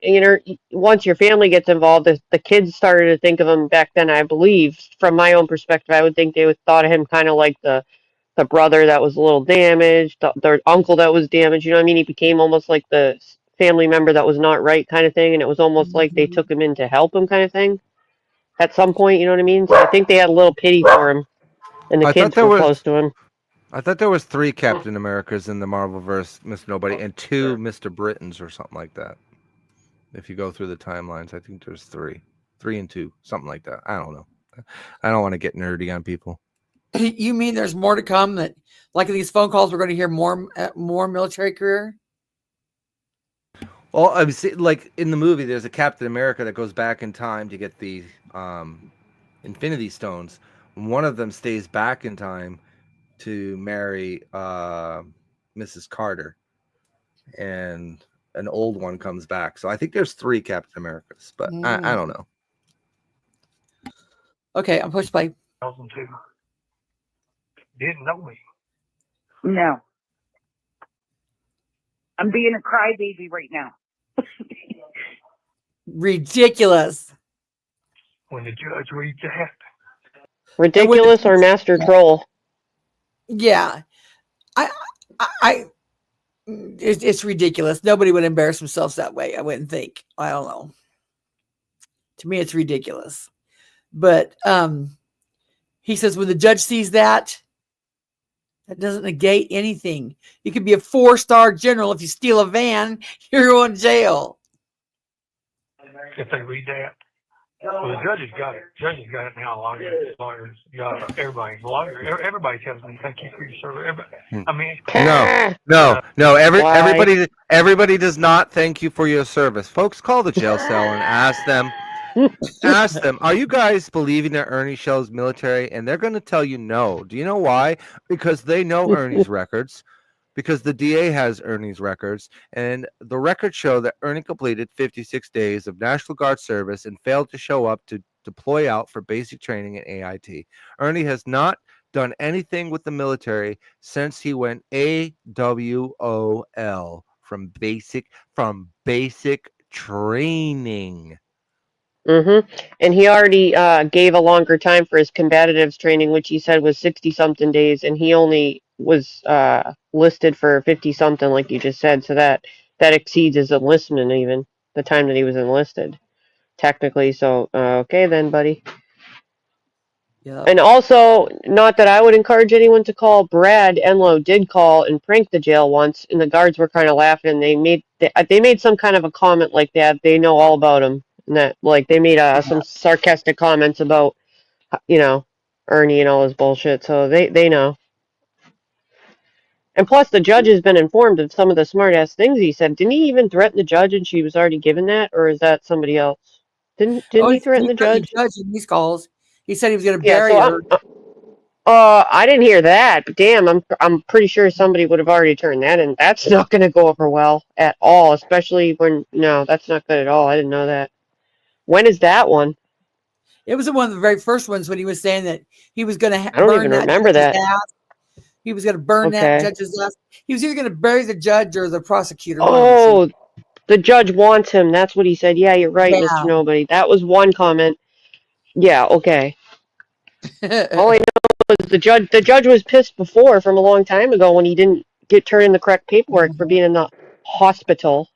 once your family gets involved, the kids started to think of him back then. I believe, from my own perspective, I would think they would thought of him kind of like the brother that was a little damaged, the uncle that was damaged. You know what I mean? He became almost like the family member that was not right kind of thing, and it was almost like they took him in to help him kind of thing. At some point, you know what I mean? So I think they had a little pity for him, and the kids were close to him. I thought there was 3 Captain Americas in the Marvelverse, Mr. Nobody, and 2 Mr. Britons or something like that. If you go through the timelines, I think there's 3 and 2, something like that. I don't know. I don't want to get nerdy on people. You mean there's more to come? That like in these phone calls, we're going to hear more military career. Well, I was like in the movie, there's a Captain America that goes back in time to get the Infinity Stones. One of them stays back in time to marry Mrs. Carter, and an old one comes back. So I think there's 3 Captain Americas, but I don't know. Okay, I'm push play. 2002. Didn't know me. No. I'm being a crybaby right now. Ridiculous. When the judge reads that. Ridiculous or master troll? Yeah, it's ridiculous. Nobody would embarrass themselves that way. I wouldn't think. I don't know. To me, it's ridiculous. But he says when the judge sees that doesn't negate anything. You could be a 4-star general. If you steal a van, you're going to jail. If they read that. Well, the judges got it. Judges got it now. Lawyers got everybody. Everybody tells me thank you for your service. I mean, no. Everybody does not thank you for your service. Folks, call the jail cell and ask them. Ask them, are you guys believing that Ernie Shell's military? And they're going to tell you no. Do you know why? Because they know Ernie's records. Because the DA has Ernie's records, and the records show that Ernie completed 56 days of National Guard service and failed to show up to deploy out for basic training at AIT. Ernie has not done anything with the military since he went AWOL from basic training. And he already gave a longer time for his combatives training, which he said was 60-something days, and he only was listed for 50-something, like you just said. So that exceeds his enlistment, even the time that he was enlisted, technically. So okay then, buddy. Yeah. And also, not that I would encourage anyone to call. Brad Enlow did call and prank the jail once, and the guards were kind of laughing. They made some kind of a comment like that. They know all about him. And that, like, they made some sarcastic comments about, Ernie and all his bullshit. So they know. And plus, the judge has been informed of some of the smart-ass things he said. Didn't he even threaten the judge and she was already given that? Or is that somebody else? Didn't he threaten the judge? The judge in these calls. He said he was going to bury her. I didn't hear that. But damn, I'm pretty sure somebody would have already turned that in. That's not going to go over well at all, especially when... No, that's not good at all. I didn't know that. When is that one? It was one of the very first ones when he was saying that he was going to I don't even remember that. Ass. He was going to burn that judge's ass. He was either going to bury the judge or the prosecutor. Oh, the judge wants him. That's what he said. Yeah, you're right, Mr. Nobody. That was one comment. Yeah, okay. All I know is the judge was pissed before from a long time ago when he didn't turn in the correct paperwork for being in the hospital.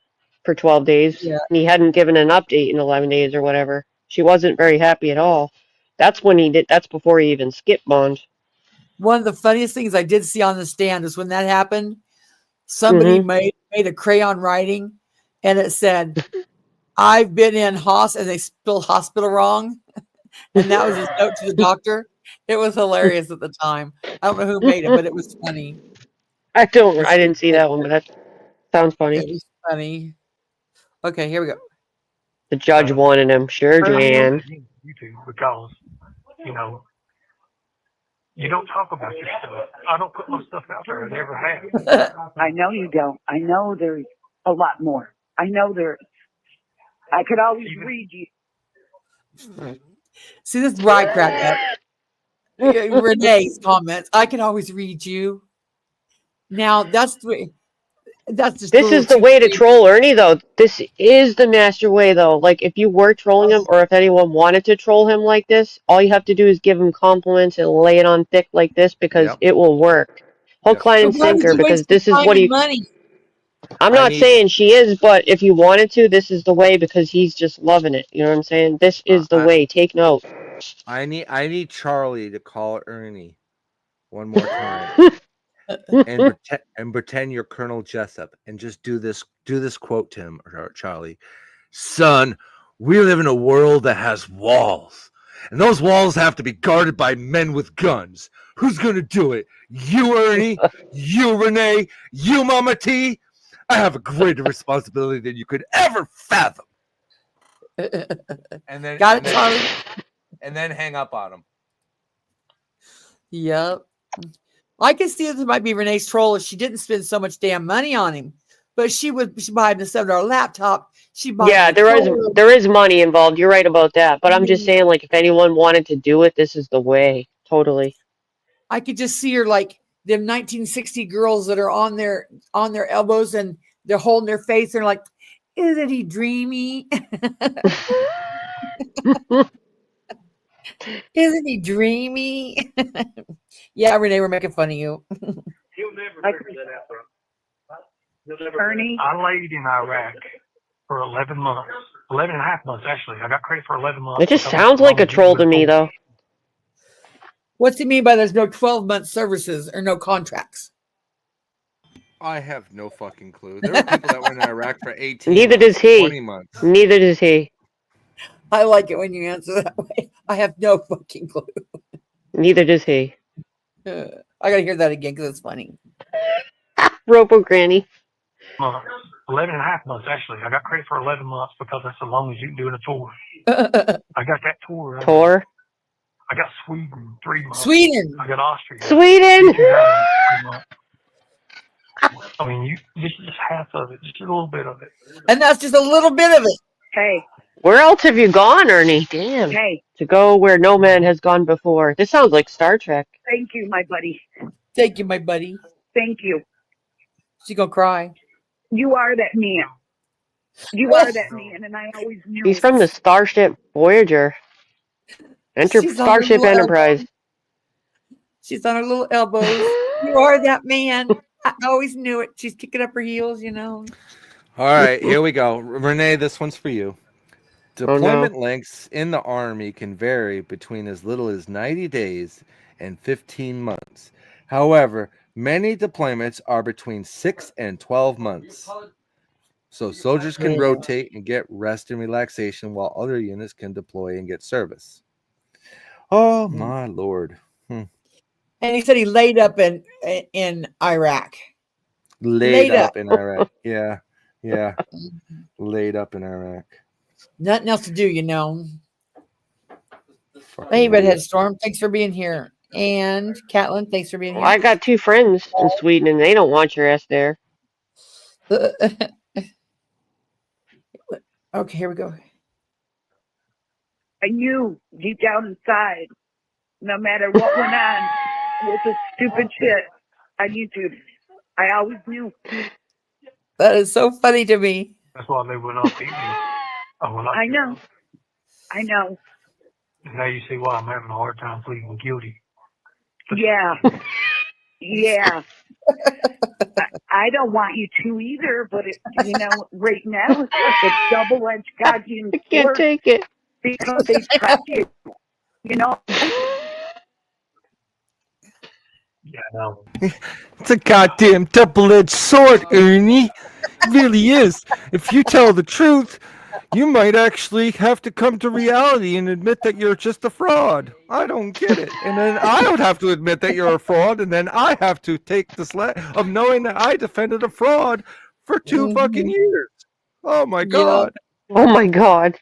for 12 days. Yeah. And he hadn't given an update in 11 days or whatever. She wasn't very happy at all. That's when he did. That's before he even skipped bond. One of the funniest things I did see on the stand is when that happened, somebody made a crayon writing, and it said, "I've been in and they spelled hospital wrong," and that was his note to the doctor. It was hilarious at the time. I don't know who made it, but it was funny. I didn't see that one, but that sounds funny. It was funny. Okay, here we go. The judge wanted him. Sure, Jan. YouTube, because you know you don't talk about your stuff. I don't put my stuff out there. I never have. I know you don't. I know there's a lot more. I know there. I could always read you. See, this is where I crack up. Renee's comments. I can always read you. Now that's just This is the way to troll Ernie, though. This is the master way, though. Like, if you were trolling him, or if anyone wanted to troll him like this, all you have to do is give him compliments and lay it on thick like this, because it will work. Hook, line, and sinker, because this is what he... money. I'm not saying she is, but if you wanted to, this is the way, because he's just loving it. You know what I'm saying? This is the way. Take note. I need Charlie to call Ernie one more time. and pretend you're Colonel Jessup and just do this quote to him, Charlie. Son, we live in a world that has walls, and those walls have to be guarded by men with guns. Who's gonna do it? You, Ernie? You, Renee? You, Mama T? I have a greater responsibility than you could ever fathom. And then got it, Charlie. And then hang up on him. Yep. I can see this might be Renee's troll if she didn't spend so much damn money on him. But she buy him the $7 laptop. There is money involved. You're right about that. But I'm just saying, like, if anyone wanted to do it, this is the way. Totally. I could just see her like them 1960 girls that are on their elbows and they're holding their face and they're like, "Isn't he dreamy? Isn't he dreamy?" Yeah, Renee, we're making fun of you. He'll never figure that out. Ernie? I laid in Iraq for 11 months. 11 and a half months, actually. I got credit for 11 months. It just sounds like a troll to me, though. What's he mean by there's no 12-month services or no contracts? I have no fucking clue. There were people that went in Iraq for 18 Neither months, does he. 20 months. Neither does he. I like it when you answer that way. I have no fucking clue. Neither does he. I gotta hear that again because it's funny. Robo Granny. 11 and a half months, actually. I got credit for 11 months because that's as long as you can do in a tour. I got that tour. Tour? I got Sweden 3 months. Sweden. I got Austria. Sweden. 3 months. I mean, this is just half of it, just a little bit of it. And that's just a little bit of it. Hey. Where else have you gone, Ernie? Damn. Hey. To go where no man has gone before. This sounds like Star Trek. Thank you, my buddy. Thank you, my buddy. Thank you. She's gonna cry. You are that man. You are that man, and I always knew. He's from the Starship Voyager. Starship Enterprise. She's on her little elbows. You are that man. I always knew it. She's kicking up her heels, you know. All right, here we go. Renee, this one's for you. Deployment lengths in the Army can vary between as little as 90 days and 15 months. However, many deployments are between 6 and 12 months. So soldiers can rotate and get rest and relaxation while other units can deploy and get service. Oh, my Lord. And he said he laid up in Iraq. Laid up in Iraq. Yeah. Laid up in Iraq. Nothing else to do, you know. Hey, Redhead Storm, thanks for being here. And Catlin, thanks for being here. I got 2 friends in Sweden, and they don't want your ass there. Okay, here we go. I knew deep down inside, no matter what went on with this stupid shit on YouTube, I always knew. That is so funny to me. That's why they went off easy. I know. Now you see why I'm having a hard time pleading guilty. Yeah. Yeah. I don't want you to either, but right now it's double-edged goddamn I can't sword take it. because they track you. Yeah, no. It's a goddamn double-edged sword, Ernie. It really is. If you tell the truth, you might actually have to come to reality and admit that you're just a fraud. I don't get it. And then I would have to admit that you're a fraud, and then I have to take the slack of knowing that I defended a fraud for 2 fucking years. Oh my God. Oh my God.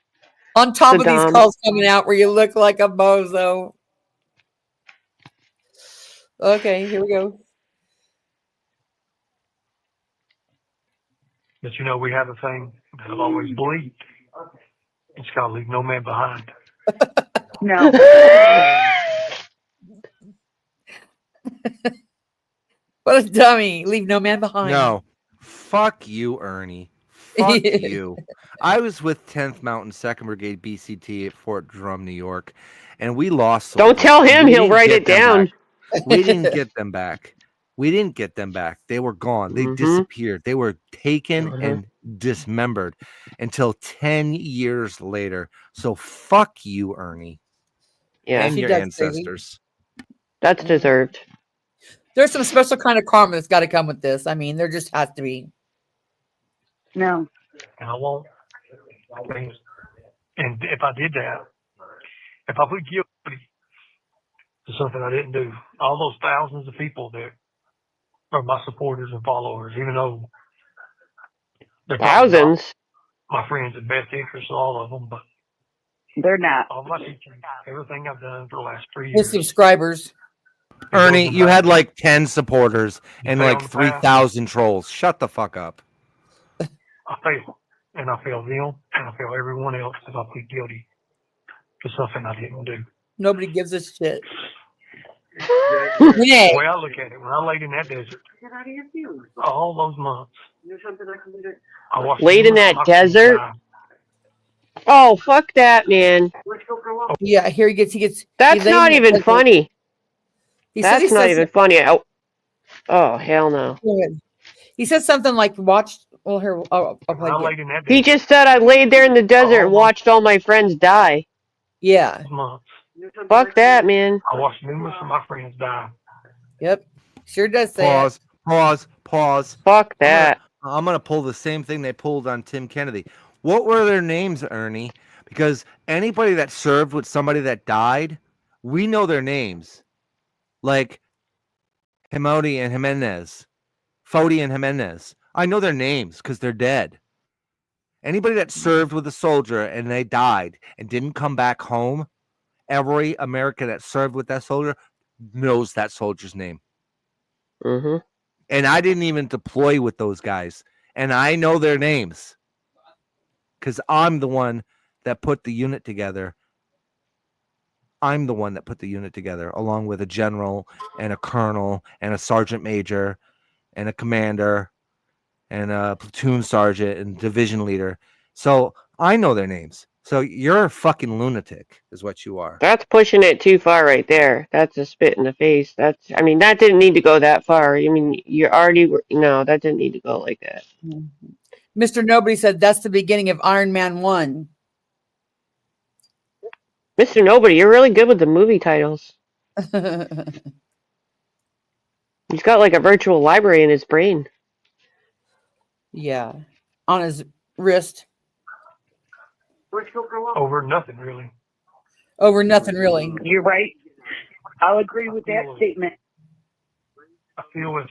On top of these Saddam. calls coming out where you look like a bozo. Okay, here we go. But we have a thing that I've always believed. It's called leave no man behind. No. What a dummy. Leave no man behind. No. Fuck you, Ernie. Fuck you. I was with 10th Mountain 2nd Brigade BCT at Fort Drum, New York, and we lost Don't soldiers, tell and him. we He'll didn't write get it them down. back. We didn't get them back. We didn't get them back. They were gone. They disappeared. They were taken and dismembered until 10 years later. So fuck you, Ernie. Yeah. And She your does, ancestors. That's deserved. There's some special kind of karma that's got to come with this. I mean, there just has to be. No. And I won't. And if I did that, if I plead guilty to something I didn't do, all those thousands of people that are my supporters and followers, even though they're probably not Thousands. my friends and best interests, all of them, but they're not. all my teaching, everything I've done for the last 3 His years. subscribers. Ernie, you had like 10 supporters and stay like on the path. 3,000 trolls. Shut the fuck up. I fail. And I fail them, and I fail everyone else if I plead guilty to something I didn't do. Nobody gives a shit. The way I look at it, when I laid in that desert, all those months, I watched Laid in that desert? Oh, fuck that, man. Yeah, here he gets. That's not even funny. That's not even funny. Oh, hell no. He said something like, watch. Well, here, I'll play it. He just said I laid there in the desert and watched all my friends die. Yeah. Fuck that, man. I watched numerous of my friends die. Yep. Sure does say it. Pause. Fuck that. I'm gonna pull the same thing they pulled on Tim Kennedy. What were their names, Ernie? Because anybody that served with somebody that died, we know their names. Like Himodi and Jimenez, Fodi and Jimenez. I know their names because they're dead. Anybody that served with a soldier and they died and didn't come back home, every American that served with that soldier knows that soldier's name. Mm-hmm. And I didn't even deploy with those guys. And I know their names because I'm the one that put the unit together. I'm the one that put the unit together along with a general and a colonel and a sergeant major and a commander and a platoon sergeant and division leader. So I know their names. So you're a fucking lunatic is what you are. That's pushing it too far right there. That's a spit in the face. That didn't need to go that far. I mean, no, that didn't need to go like that. Mr. Nobody said that's the beginning of Iron Man 1. Mr. Nobody, you're really good with the movie titles. He's got like a virtual library in his brain. Yeah. On his wrist. Over nothing, really. Over nothing, really. You're right. I'll agree with that statement. I feel if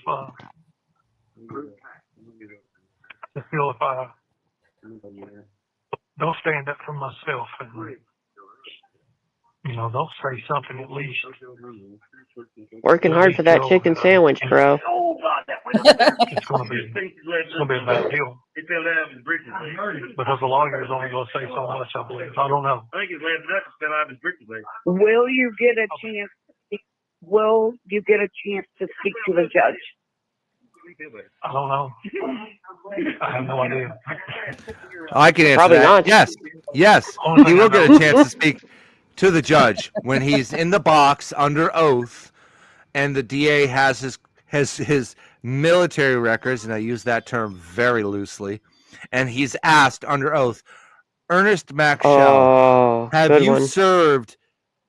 I don't stand up for myself and don't say something at least. Working hard for that chicken sandwich, bro. It's gonna be a bad deal. Because the lawyer is only gonna say so much, I believe. I don't know. Will you get a chance? Will you get a chance to speak to the judge? I don't know. I have no idea. I can answer Probably that. not. Yes. He will get a chance to speak to the judge when he's in the box under oath and the DA has his military records, and I use that term very loosely, and he's asked under oath, Ernest Mac Shell, Oh, have good you one. served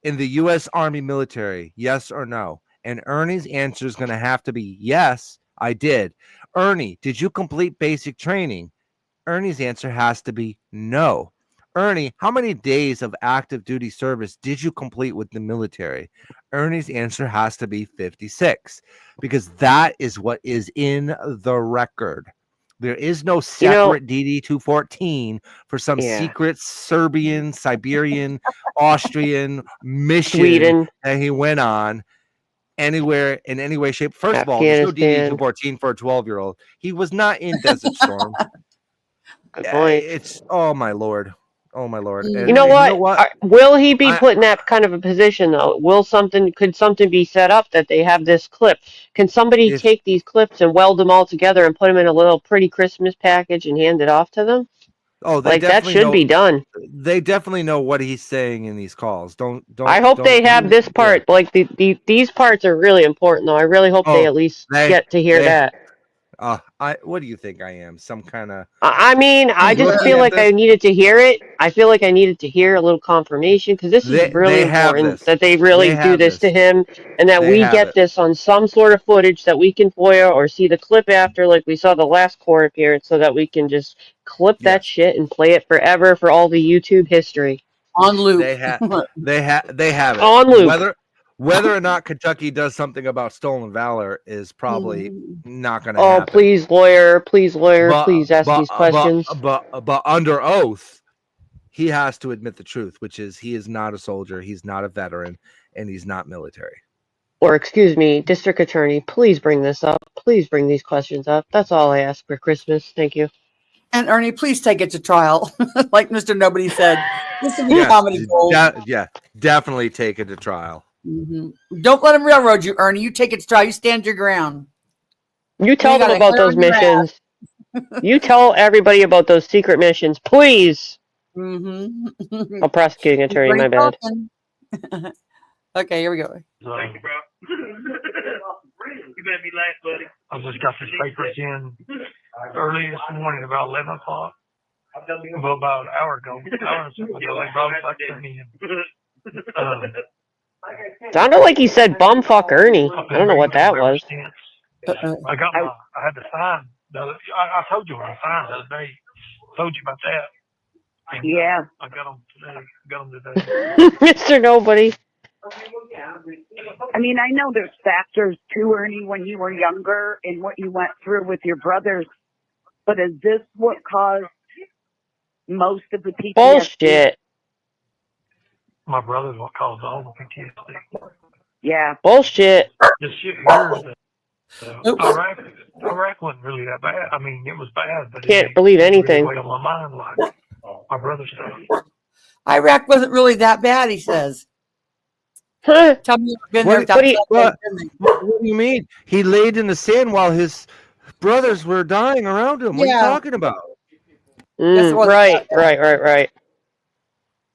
in the U.S. Army military? Yes or no? And Ernie's answer is going to have to be yes, I did. Ernie, did you complete basic training? Ernie's answer has to be no. Ernie, how many days of active duty service did you complete with the military? Ernie's answer has to be 56, because that is what is in the record. There is no separate DD 214 for some secret Serbian, Siberian, Austrian mission Sweden. that he went on anywhere in any way, shape. First of all, there's no DD 214 for a 12-year-old. He was not in Desert Storm. Good point. It's oh my lord. And You know what? Will he be put in that kind of a position though? Could something be set up that they have this clip? Can somebody take these clips and weld them all together and put them in a little pretty Christmas package and hand it off to them? Oh, they like that definitely should know, be done. They definitely know what he's saying in these calls. I hope they have this part. Like these parts are really important though. I really hope they at least get to hear that. What do you think I am? Some kind of I mean, I just feel like I needed to hear it. I feel like I needed to hear a little confirmation because this is really important that they really do this to him and that we get this on some sort of footage that we can FOIA or see the clip after, like we saw the last court appearance, so that we can just clip that shit and play it forever for all the YouTube history. On loop. They have it. On loop. Whether or not Kentucky does something about stolen valor is probably not going to happen. Please, lawyer, please ask these questions. But under oath, he has to admit the truth, which is he is not a soldier, he's not a veteran, and he's not military. Or excuse me, district attorney, please bring this up. Please bring these questions up. That's all I ask for Christmas. Thank you. And Ernie, please take it to trial, like Mr. Nobody said. This will be comedy gold. Definitely take it to trial. Don't let him railroad you, Ernie. You take it to trial. You stand your ground. You tell them about those missions. You tell everybody about those secret missions, please. A prosecuting attorney, my bad. Okay, here we go. Thank you, bro. You better be last, buddy. I just got this papers in early this morning, about 11 o'clock. About an hour ago. They brought it back to me. Sounded like he said bumfuck Ernie. I don't know what that was. I had to sign. I told you when I signed the other day. Told you about that. And yeah. I got them today. Mr. Nobody. I mean, I know there's factors too, Ernie, when you were younger and what you went through with your brothers. But is this what caused most of the PTSD? Bullshit. My brother's what caused all the PTSD. Yeah. Bullshit. The shit here, Iraq wasn't really that bad. I mean, it was bad, but can't believe anything. Really on my mind, like my brother's stuff. Iraq wasn't really that bad, he says. Huh. Tell me you've been What there. do you mean? He laid in the sand while his brothers were dying around him. What are you talking about? Right.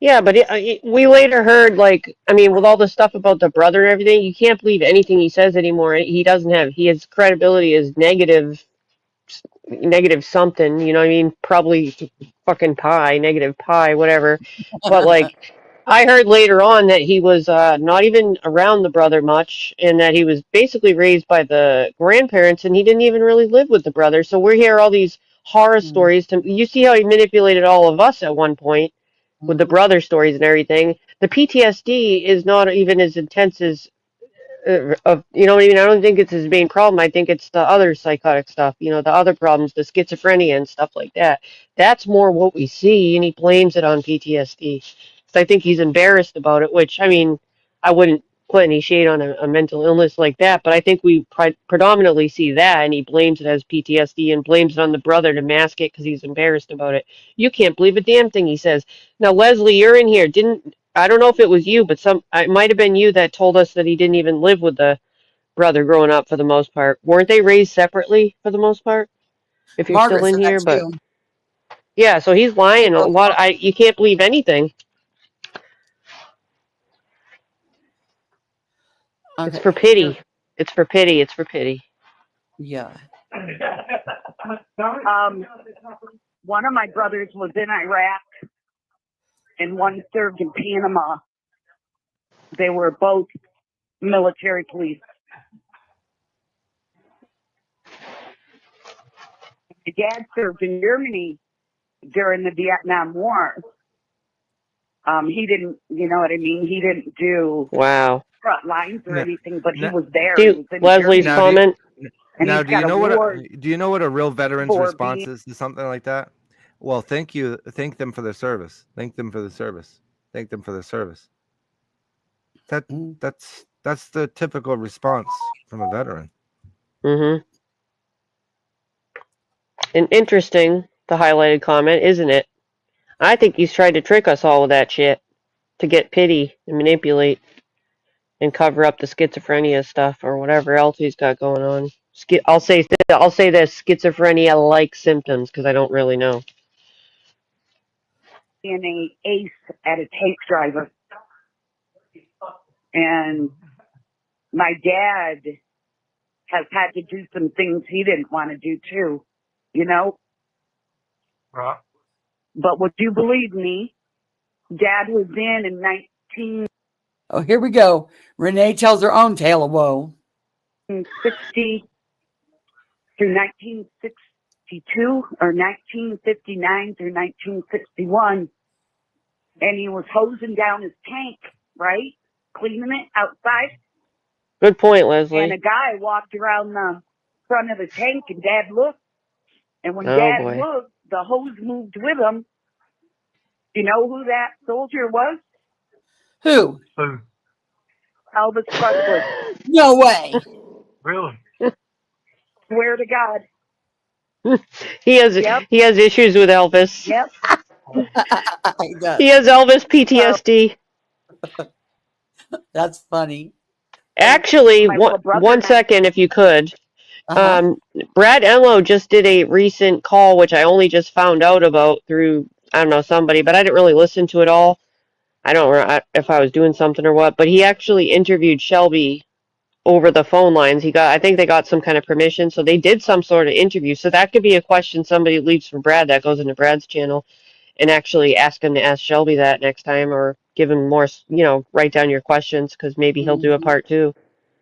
Yeah, but we later heard, like, I mean, with all the stuff about the brother and everything, you can't believe anything he says anymore. His credibility is negative something, you know what I mean? Probably fucking negative pi, whatever. But, like, I heard later on that he was not even around the brother much, and that he was basically raised by the grandparents, and he didn't even really live with the brother. So we hear all these horror stories. You see how he manipulated all of us at one point with the brother stories and everything. The PTSD is not even as intense as you know what I mean? I don't think it's his main problem. I think it's the other psychotic stuff, you know, the other problems, the schizophrenia and stuff like that. That's more what we see, and he blames it on PTSD. So I think he's embarrassed about it, which, I mean, I wouldn't put any shade on a mental illness like that, but I think we predominantly see that, and he blames it as PTSD and blames it on the brother to mask it because he's embarrassed about it. You can't believe a damn thing he says. Now, Leslie, you're in here. I don't know if it was you, but it might have been you that told us that he didn't even live with the brother growing up for the most part. Weren't they raised separately for the most part? If you're Margaret still in said here, that but too. yeah, so he's lying a lot. You can't believe anything. Okay. It's for pity. It's for pity. Yeah. One of my brothers was in Iraq and one served in Panama. They were both military police. My dad served in Germany during the Vietnam War. He didn't, you know what I mean? He didn't do Wow. front lines or No, anything, but he no. was there. Do He you- was in Leslie's Germany. comment. And Now, he's got do you know what a real veteran's for response being- is to something like that? Well, thank you. Thank them for their service. Thank them for the service. Thank them for their service. That's the typical response from a veteran. Mm-hmm. And interesting, the highlighted comment, isn't it? I think he's tried to trick us all with that shit to get pity and manipulate and cover up the schizophrenia stuff or whatever else he's got going on. I'll say this, schizophrenia-like symptoms, because I don't really know. being a ace at a tank driver. And my dad has had to do some things he didn't want to do too, you know? Right. But would you believe me? Dad was in 1960 Oh, here we go. Renee tells her own tale of woe. through 1962 or 1959 through 1961. And he was hosing down his tank, right? Cleaning it outside. Good point, And a Leslie. guy walked around the front of the tank, and Dad looked. And when Oh, Dad boy. looked, the hose moved with him. You know who that soldier was? Who? Who? Elvis Presley. No way. Really? Swear to God. He has issues with Elvis. Yep. He has Elvis PTSD. That's funny. Actually, My little brother one and I- second, if you could. Uh-huh. Brad Enlow just did a recent call, which I only just found out about through, I don't know, somebody, but I didn't really listen to it all. I don't know if I was doing something or what, but he actually interviewed Shelby over the phone lines. I think they got some kind of permission, so they did some sort of interview. So that could be a question somebody leaves for Brad that goes into Brad's channel, and actually ask him to ask Shelby that next time, or give him more, write down your questions, because maybe he'll do a part two.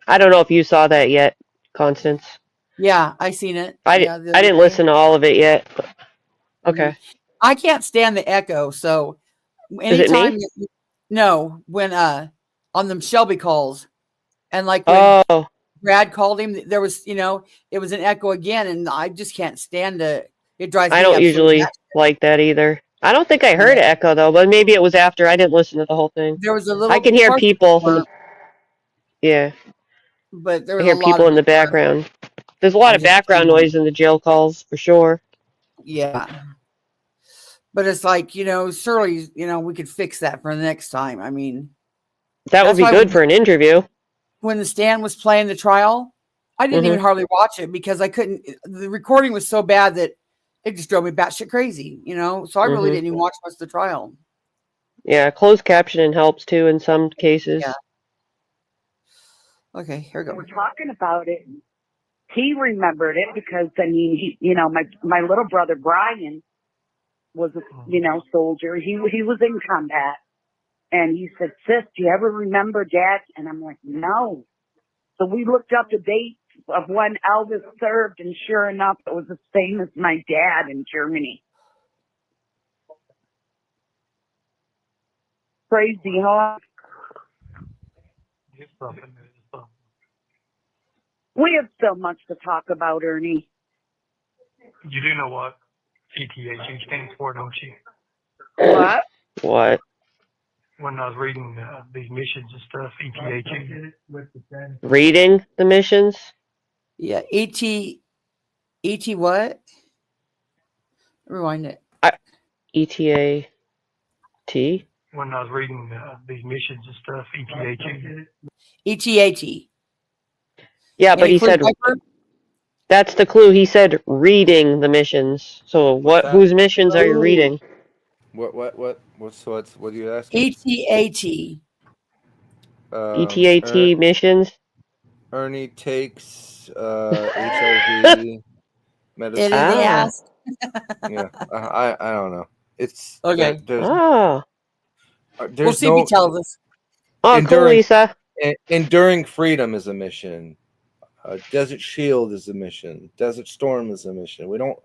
I don't know if you saw that yet, Constance. Yeah, I seen it. I Yeah, the I other didn't day. listen to all of it yet. But, okay. I can't stand the echo, so Is it me? anytime no, when on them Shelby calls, and like when Brad called him, there was it was an echo again, and I just can't stand it. It drives me I don't absolutely usually nuts. like that either. I don't think I heard echo though, but maybe it was after. I didn't listen to the whole thing. There was a little. I can hear part people. where- Yeah, but there I was hear a lot people of in the it where- background. There's a lot I of just background couldn't- noise in the jail calls for sure. Yeah. But it's like, surely, we could fix that for the next time. I mean, That would that's be why good for an interview. when the Stan was playing the trial, I didn't even Mhm. hardly watch it because I couldn't. The recording was so bad that it just drove me batshit crazy, So I really Mhm. didn't even watch much of the trial. Yeah, closed captioning helps too in some cases. Yeah. Okay, here we go. We're talking about it. He remembered it because, my little brother Brian was a, soldier. He was in combat. And he said, "Sis, do you ever remember Dad?" And I'm like, "No." So we looked up the date of when Elvis served, and sure enough, it was the same as my dad in Germany. Crazy, huh? It's something. We have so much to talk about, Ernie. You do know what ETHU stands for, don't you? What? What? When I was reading these missions and stuff, ETHU. Reading the missions? Yeah, ET what? Rewind it. ETAT? When I was reading these missions and stuff, ETHU. ETAT. Yeah, but Any he clue, said Piper? that's the clue. He said reading the missions. So What's that? whose missions are you reading? What are you asking? ETAT. ETAT missions? Ernie takes HIV medicine. Anything Ah. asked? Yeah, I don't know. It's Okay. there's Oh. there's We'll see if he tells us. Oh, cool, enduring Lisa. enduring freedom is a mission. Desert Shield is a mission. Desert Storm is a mission. We don't.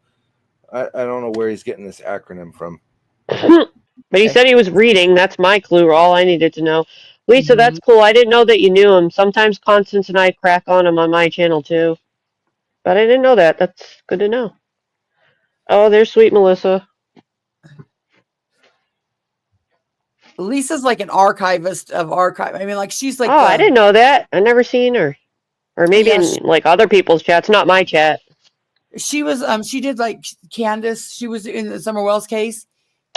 I don't know where he's getting this acronym from. But he said he was reading. That's my clue. All I needed to know. Lisa, that's cool. I didn't know that you knew him. Sometimes Constance and I crack on him on my channel too. But I didn't know that. That's good to know. Oh, there's sweet Melissa. Lisa's like an archivist of archive. I mean, like she's like Oh, I didn't know that. I never seen her. Or maybe Yeah, in like other people's chats, not my chat. she was she did like Candace. She was in the Summer Wells case,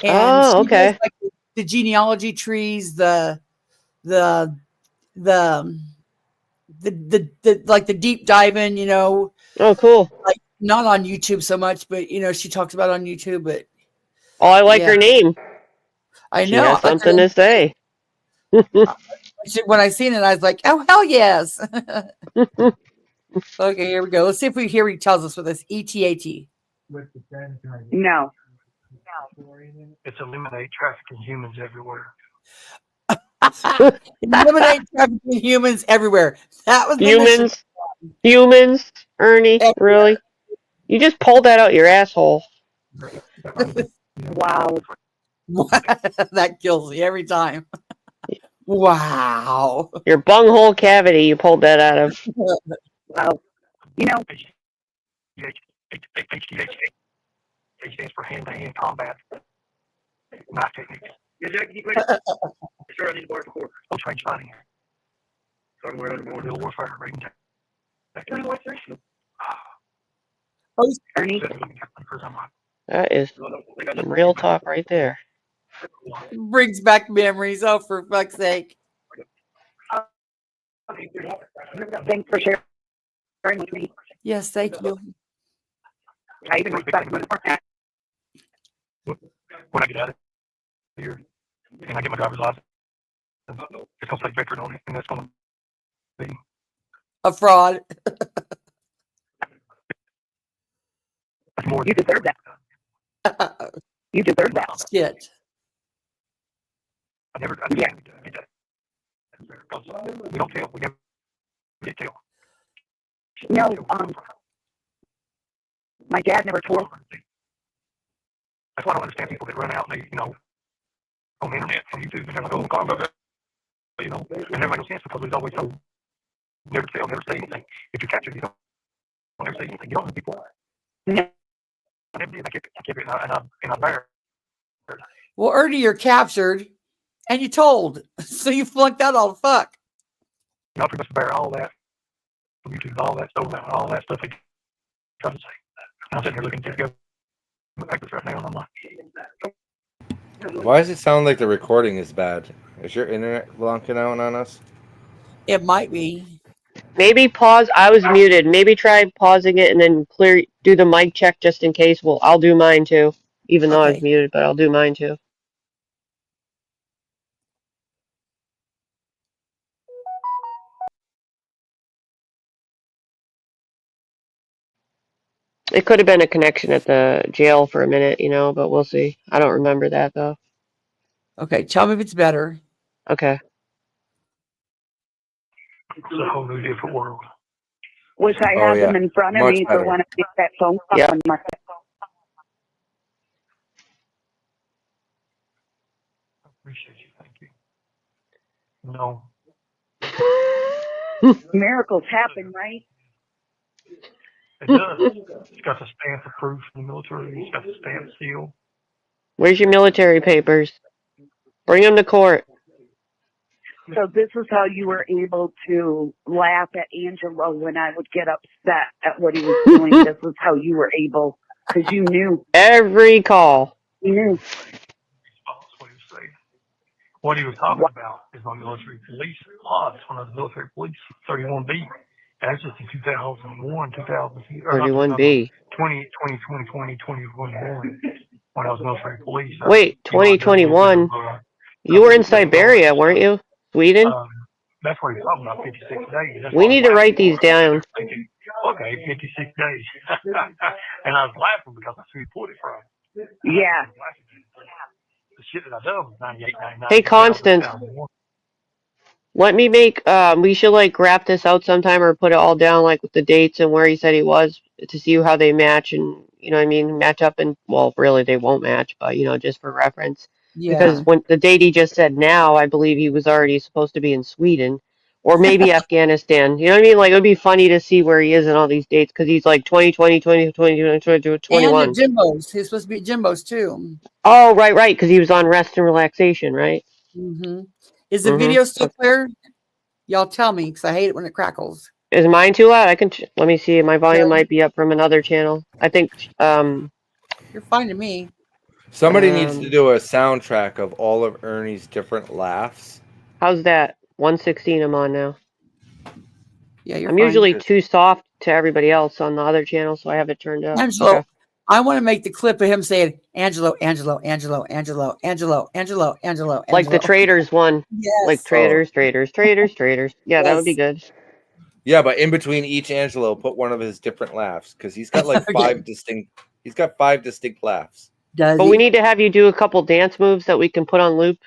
and Oh, she does okay. like the genealogy trees, the like the deep diving, you know. Oh, cool. Like not on YouTube so much, but you know she talks about it on YouTube. But Oh, I like yeah. her name. I She know. has something to say. When I seen it, I was like, "Oh hell yes!" Okay, here we go. Let's see if we hear what he tells us with this ETAT. No. It's eliminate trafficking humans everywhere. Eliminate trafficking humans everywhere. That was the mission. Humans, Ernie, really? You just pulled that out your asshole. Wow. That kills me every time. Wow. Your bunghole cavity, you pulled that out of. Wow. You know, HDH stands for hand-to-hand combat knife techniques. Yeah, Jack, can you put it? Sure, I need to borrow for I'm trying to find here. So we're under more warfare right now. Oh, Ernie. That is some real talk right there. Brings back memories. Oh, for fuck's sake. Thanks for sharing with me. Yes, thank you. I even respect you. When I get out of here and I get my driver's license, it's going to say veteran on it, and that's going to be A fraud. You deserve that. You deserve that. Shit. I never Yeah. get that. We don't tell. We never get tell. No, my dad never told. That's why I don't understand people that run out and they, you know, on the internet, on YouTube, and never go and call about that. You know, it never makes no sense because we've always told never tell, never say anything. If you're captured, you don't never say anything. You don't know people. No. I never did. I kept it and I buried. Well, Ernie, you're captured and you told. So you flunked out all the fuck. Y'all pretty much bear all that from YouTube, all that stolen out, all that stuff they try to say. And I'm sitting here looking to go back this right now, and I'm like, Why does it sound like the recording is bad? Is your internet blonking out on us? It might be. Maybe pause. I was muted. Maybe try pausing it and then do the mic check just in case. Well, I'll do mine too, even though I was muted, but I'll do mine too. It could have been a connection at the jail for a minute, you know, but we'll see. I don't remember that though. Okay, tell me if it's better. Okay. it's a whole new different world. Wish I had them in front of me for when I get that phone call on my I appreciate you. Thank you. No. Miracles happen, right? It does. It's got the stamp of proof from the military. It's got the stamp seal. Where's your military papers? Bring them to court. So this is how you were able to laugh at Angelo when I would get upset at what he was doing. This is how you were able, because you knew. Every call. You knew. What he was talking about is my military police laws when I was military police, 31B. That's just in 2001, 2000, 31B. 2021, when I was military police. Wait, 2021. You were in Siberia, weren't you? Sweden? That's what he's talking about, 56 days. We need to write these down. Okay, 56 days. And I was laughing because that's who he pulled it from. Yeah. The shit that I done was 98, 99. Hey, Constance. Let me make, we should like graph this out sometime or put it all down like with the dates and where he said he was to see how they match and, you know what I mean, match up and, well, really they won't match, but, you know, just for reference. Because Yeah. when the date he just said now, I believe he was already supposed to be in Sweden or maybe Afghanistan. You know what I mean? Like, it would be funny to see where he is in all these dates because he's like 2020, 2020, 2021. And at Jimbo's. He's supposed to be at Jimbo's too. Oh, right, because he was on rest and relaxation, right? Mm-hmm. Is the video still clear? Y'all tell me, because I hate it when it crackles. Is mine too loud? I can let me see. My volume might be up from another channel. I think. You're fine to me. Somebody needs to do a soundtrack of all of Ernie's different laughs. How's that? 116. I'm on now. Yeah, you're I'm fine. usually too soft to everybody else on the other channel, so I have it turned up. Angelo, Okay. I want to make the clip of him saying Angelo, Angelo, Angelo, Angelo, Angelo, Angelo, Angelo, Like the traders one. Yes. Like traders. Yeah, that would be Yes. good. Yeah, but in between each Angelo, put one of his different laughs because he's got like five distinct. He's got 5 distinct laughs. Does But we need to have you do a couple dance moves that we can put on loop.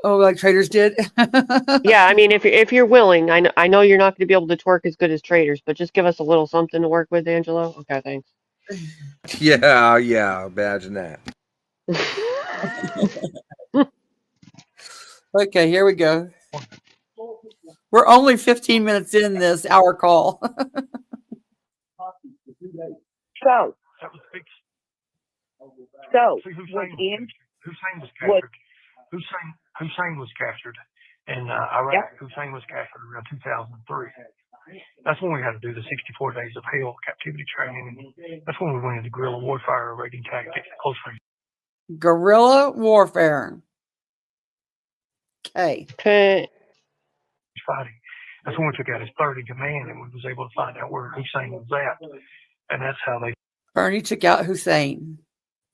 Oh, like traders did. Yeah, I mean, if you're willing, I know you're not going to be able to twerk as good as traders, but just give us a little something to work with, Angelo. Okay, thanks. Yeah, imagine that. Okay, here we go. We're only 15 minutes in this hour call. So Hussein was captured in Iraq. Yep. Hussein was captured around 2003. That's when we had to do the 64 days of hell captivity training. That's when we went into guerrilla warfare, raiding tactics, close range. Guerrilla warfare. Okay. Fighting. That's when we took out his third in command, and we was able to find out where Hussein was at, and that's how they. Ernie took out Hussein.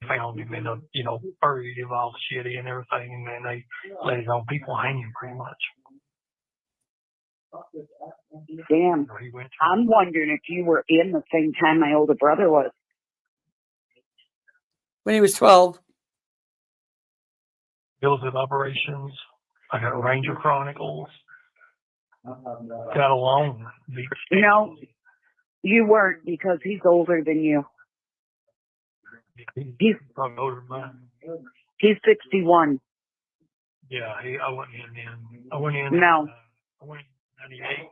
Found him in a, buried him all shitty and everything, and then they let his own people hang him pretty much. Damn. I'm wondering if you were in the same time my older brother was. When he was 12. Militant operations. I got Ranger Chronicles. Got along. No, you weren't because he's older than you. He's probably older than mine. He's 61. Yeah, I went in. I went in. No. I went in 98.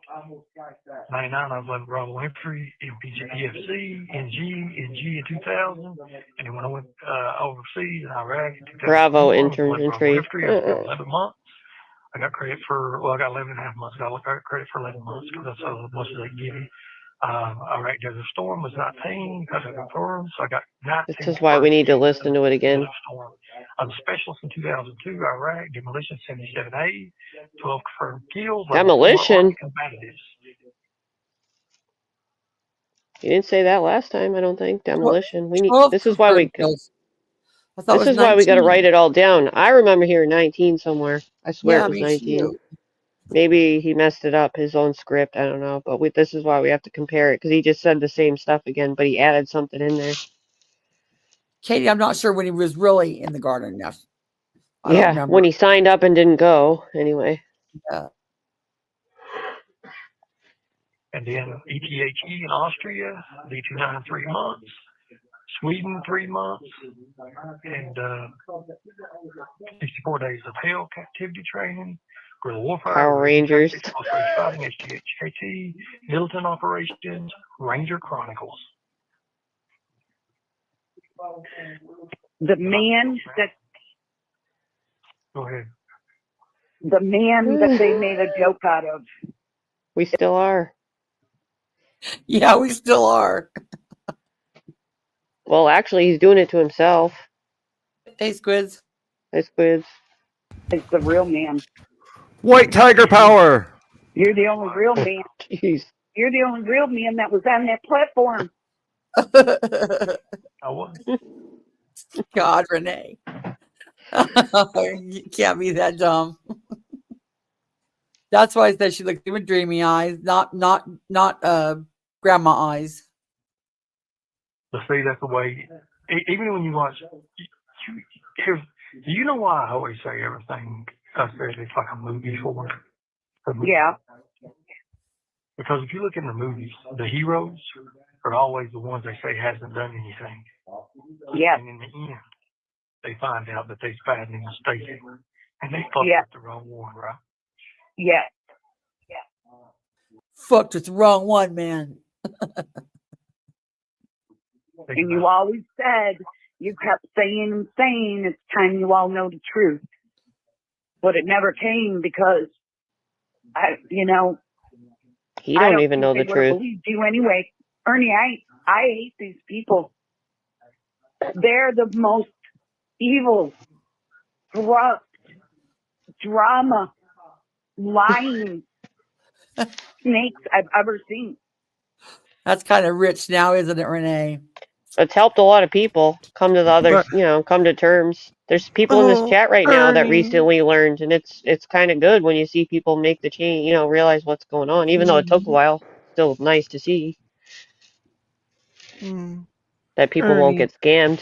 99, I was like Bravo Entry, MPGPFC, NG in 2000. And then when I went overseas in Iraq in 2001, Bravo Entry. Infantry. I got 11 months. I got credit for, I got 11 and a half months. I got credit for 11 months because that's how much they give you. Iraq Desert Storm was 19 because I confirmed, so I got 19. This is why we need to listen to it again. I was a specialist in 2002, Iraq, demolition 77A, 12 confirmed kills. Demolition? You didn't say that last time, I don't think. Demolition. We need. This is why we. This is why we got to write it all down. I remember hearing 19 somewhere. I swear it was 19. Too. Maybe he messed it up, his own script. I don't know. But this is why we have to compare it because he just said the same stuff again, but he added something in there. Katie, I'm not sure when he was really in the garden. Now, I don't remember. When he signed up and didn't go, anyway. Yeah. And then ETHE in Austria, D29 3 months. Sweden 3 months, and 64 days of hell captivity training, guerrilla warfare, Power Rangers, fighting, HGHKT, militant operations, Ranger Chronicles. The man that. Go ahead. The man that they made a joke out of. We still are. Yeah, we still are. Well, actually, he's doing it to himself. Hey, Squids. Hey, Squids. It's the real man. White Tiger Power. You're the only real man. Jeez. You're the only real man that was on that platform. I was. God, Renee. You can't be that dumb. That's why I said she looked with dreamy eyes, not grandma eyes. But see, that's the way. Even when you watch, here's, do you know why I always say everything I said it's like a movie for us? Yeah. Because if you look in the movies, the heroes are always the ones they say hasn't done anything. Yeah. And in the end, they find out that they're bad and mistaken. And they fucked Yeah. with the wrong one, right? Yeah. Fucked with the wrong one, man. And you always said, you kept saying and saying, it's time you all know the truth. But it never came because, He I don't don't even think know they the would have truth. believed you anyway. Ernie, I hate these people. They're the most evil, corrupt, drama, lying snakes I've ever seen. That's kind of rich now, isn't it, Renee? It's helped a lot of people come to the other, But- come to terms. There's people in this chat right now that Ernie. recently learned, and it's kind of good when you see people make the change, realize what's going on, even though it took a while. Still nice to see that people won't Ernie. get scammed.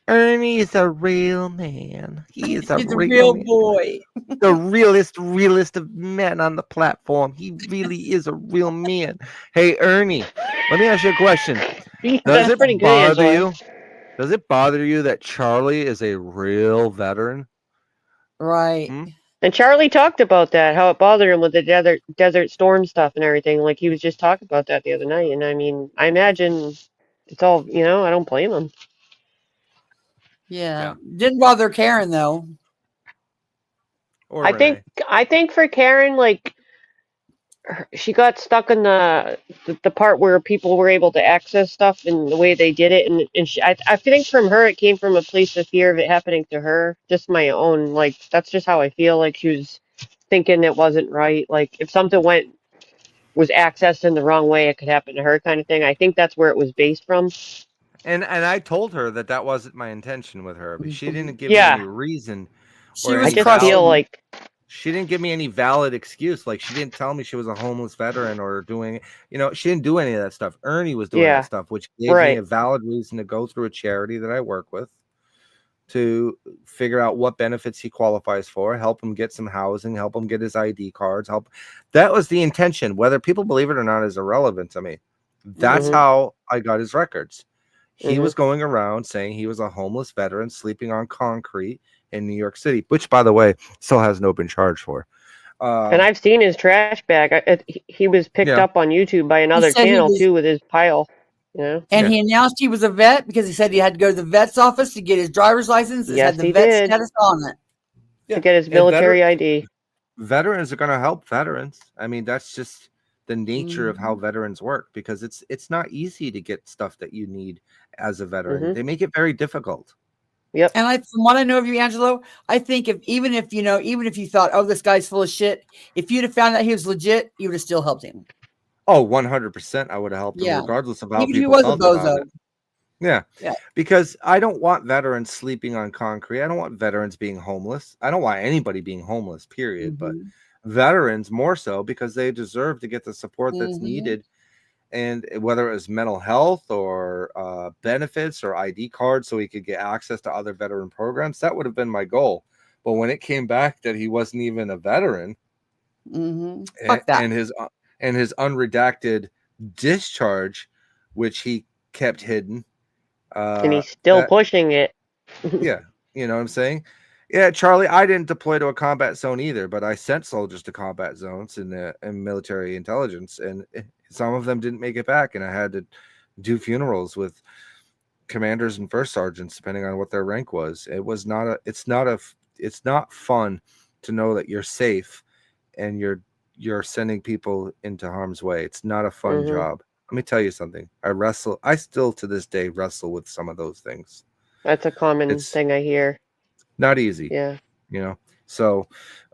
Ernie is a real man. He is a He's a real real man. boy. The realest of men on the platform. He really is a real man. Hey, Ernie, let me ask you a question. Does That's it pretty good, bother Angela. you? Does it bother you that Charlie is a real veteran? Right. And Charlie talked about that, how it bothered him with the desert storm stuff and everything. Like he was just talking about that the other night. And I mean, I imagine it's all, I don't blame him. Yeah. Didn't bother Karen though. Or I Renee. think for Karen, like she got stuck in the part where people were able to access stuff and the way they did it, and I think from her it came from a place of fear of it happening to her. Just my own, like that's just how I feel. Like she was thinking it wasn't right. Like if something was accessed in the wrong way, it could happen to her, kind of thing. I think that's where it was based from. And I told her that wasn't my intention with her, but she didn't give me Yeah. any reason She or was any just valid. feel like She didn't give me any valid excuse. Like she didn't tell me she was a homeless veteran or doing, she didn't do any of that stuff. Ernie was doing Yeah. that stuff, which gave me Right. a valid reason to go through a charity that I work with to figure out what benefits he qualifies for, help him get some housing, help him get his ID cards, help. That was the intention. Whether people believe it or not is irrelevant to me. That's Mhm. how I got his records. He Mhm. was going around saying he was a homeless veteran sleeping on concrete in New York City, which, by the way, still has no been charged for. And I've seen his trash bag. He was picked Yeah. up on YouTube by another said he channel was- too with his pile. And Yeah. he announced he was a vet because he said he had to go to the vet's office to get his driver's license. It Yes, had the he vet did. status on it. To get his And military ID. Veterans are going to help veterans. I mean, that's just the nature of how Mhm. veterans work, because it's not easy to get stuff that you need as a veteran. Mhm. They make it very difficult. Yep. And from what I know of you, Angelo, I think even if you thought, oh, this guy's full of shit, if you'd have found out he was legit, you would have still helped him. Oh, 100%. I would have helped him Yeah. regardless of how Even if he people was a felt about bozo. it. Yeah. Yeah. Because I don't want veterans sleeping on concrete. I don't want veterans being homeless. I don't want anybody being homeless, period. But Mhm. veterans more so, because they deserve to get the support that's Mhm. needed. And whether it was mental health or benefits or ID cards so he could get access to other veteran programs, that would have been my goal. But when it came back that he wasn't even a veteran, Mhm. Fuck that. and his unredacted discharge, which he kept hidden, And he's still pushing it. yeah, you know what I'm saying? Yeah, Charlie, I didn't deploy to a combat zone either, but I sent soldiers to combat zones in military intelligence, and some of them didn't make it back, and I had to do funerals with commanders and first sergeants depending on what their rank was. It's not fun to know that you're safe and you're sending people into harm's way. It's not a fun Mhm. job. Let me tell you something. I still to this day wrestle with some of those things. That's a common It's thing I hear. not easy. Yeah. So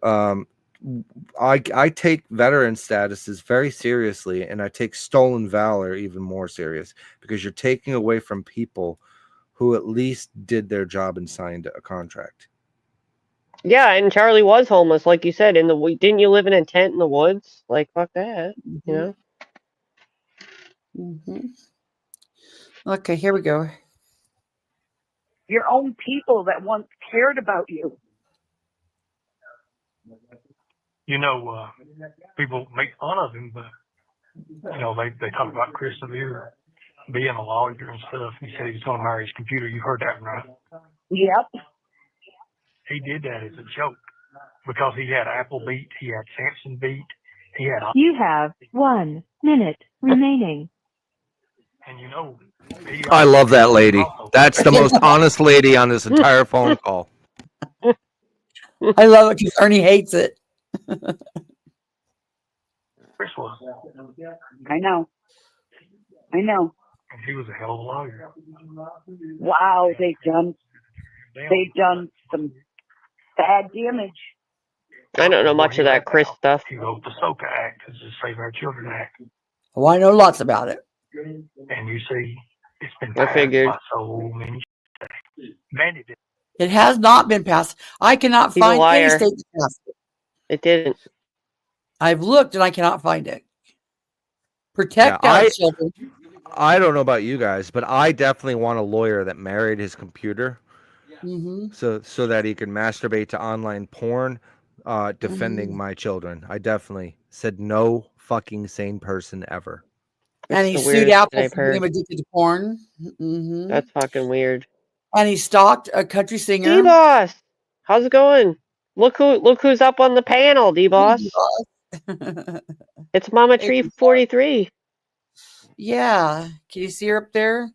I take veteran statuses very seriously, and I take stolen valor even more serious, because you're taking away from people who at least did their job and signed a contract. Yeah, and Charlie was homeless, like you said. Didn't you live in a tent in the woods? Like fuck that, you know. Mm-hmm. Okay, here we go. Your own people that once cared about you. You know, people make fun of him, but, you know, they talk about Chris Severe being a lawyer and stuff. He said he was going to marry his computer. You heard that, right? Yep. He did that as a joke because he had Apple beat, he had Samson beat, he had. You have 1 minute remaining. And you know, I love that lady. That's the most honest lady on this entire phone call. I love it because Ernie hates it. Chris was. I know. And he was a hell of a lawyer. Wow, they've done some bad damage. I don't know much of that Chris stuff. He wrote the SOCA Act, it's the Save Our Children Act. Oh, I know lots about it. And you see, it's been I passed figured. by so many states. Mandy did. It has not been passed. I cannot He's a find any liar. state that passed it. It didn't. I've looked and I cannot find it. Protect our children. I don't know about you guys, but I definitely want a lawyer that married his computer, so that he can masturbate to online porn, defending my children. I definitely said no fucking sane person ever. And he sued Apple for being addicted to porn. Mm-hmm. That's fucking weird. And he stalked a country singer. D-Boss, how's it going? Look who's up on the panel, D-Boss. It's Mama Tree 43. Yeah. Can you see her up there?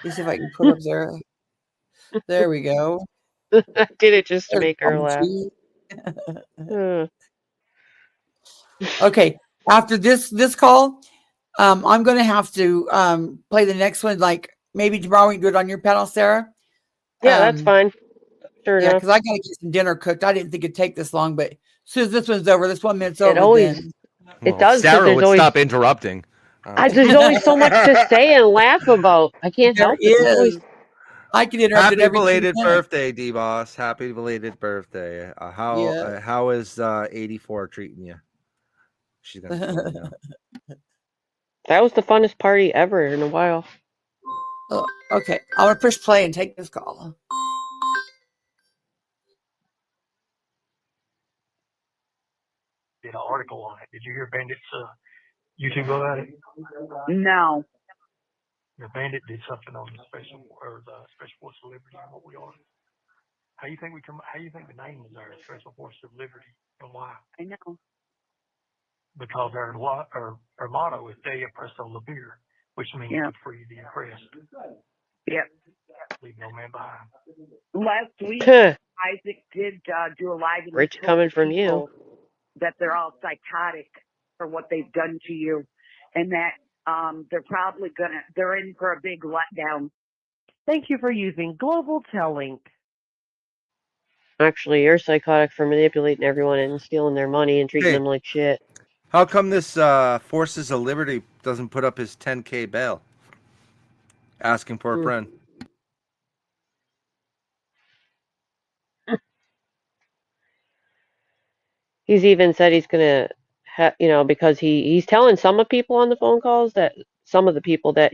Let's see if I can put her up there. There we go. I did it just to There's make her Mama laugh. Okay. After this call, I'm going to have to play the next one. Like maybe tomorrow we can do it on your panel, Sarah. Yeah, that's fine. Sure Yeah, enough. because I got to get some dinner cooked. I didn't think it'd take this long, but as soon as this one's over, this 1 minute's over, always- then It does. 'Cause Sarah there's would always, stop interrupting. there's always so much to say and laugh about. I can't there help it. There's always- is. I can interrupt Happy it every 2 belated minutes. birthday, D-Boss. Happy belated birthday. How is 84 treating you? She's gonna tell me now. That was the funnest party ever in a while. Oh, okay, I want to push play and take this call. Did an article on it. Did you hear Bandit's YouTube about it? No. The Bandit did something on the Special Force of Liberty and what we are. How you think the name is there, Special Force of Liberty, and why? I know. Because our motto is De Oppresso Libere, which means to free the oppressed. Yep. Leave no man behind. Last week, Isaac did do a live. And Rich he told coming from people you. that they're all psychotic for what they've done to you, and that they're in for a big letdown. Thank you for using Global Tellink. Actually, you're psychotic for manipulating everyone and stealing their money and treating them like shit. How come this Forces of Liberty doesn't put up his 10K bail? Asking for a friend. He's even said he's gonna, because he's telling some of people on the phone calls that some of the people that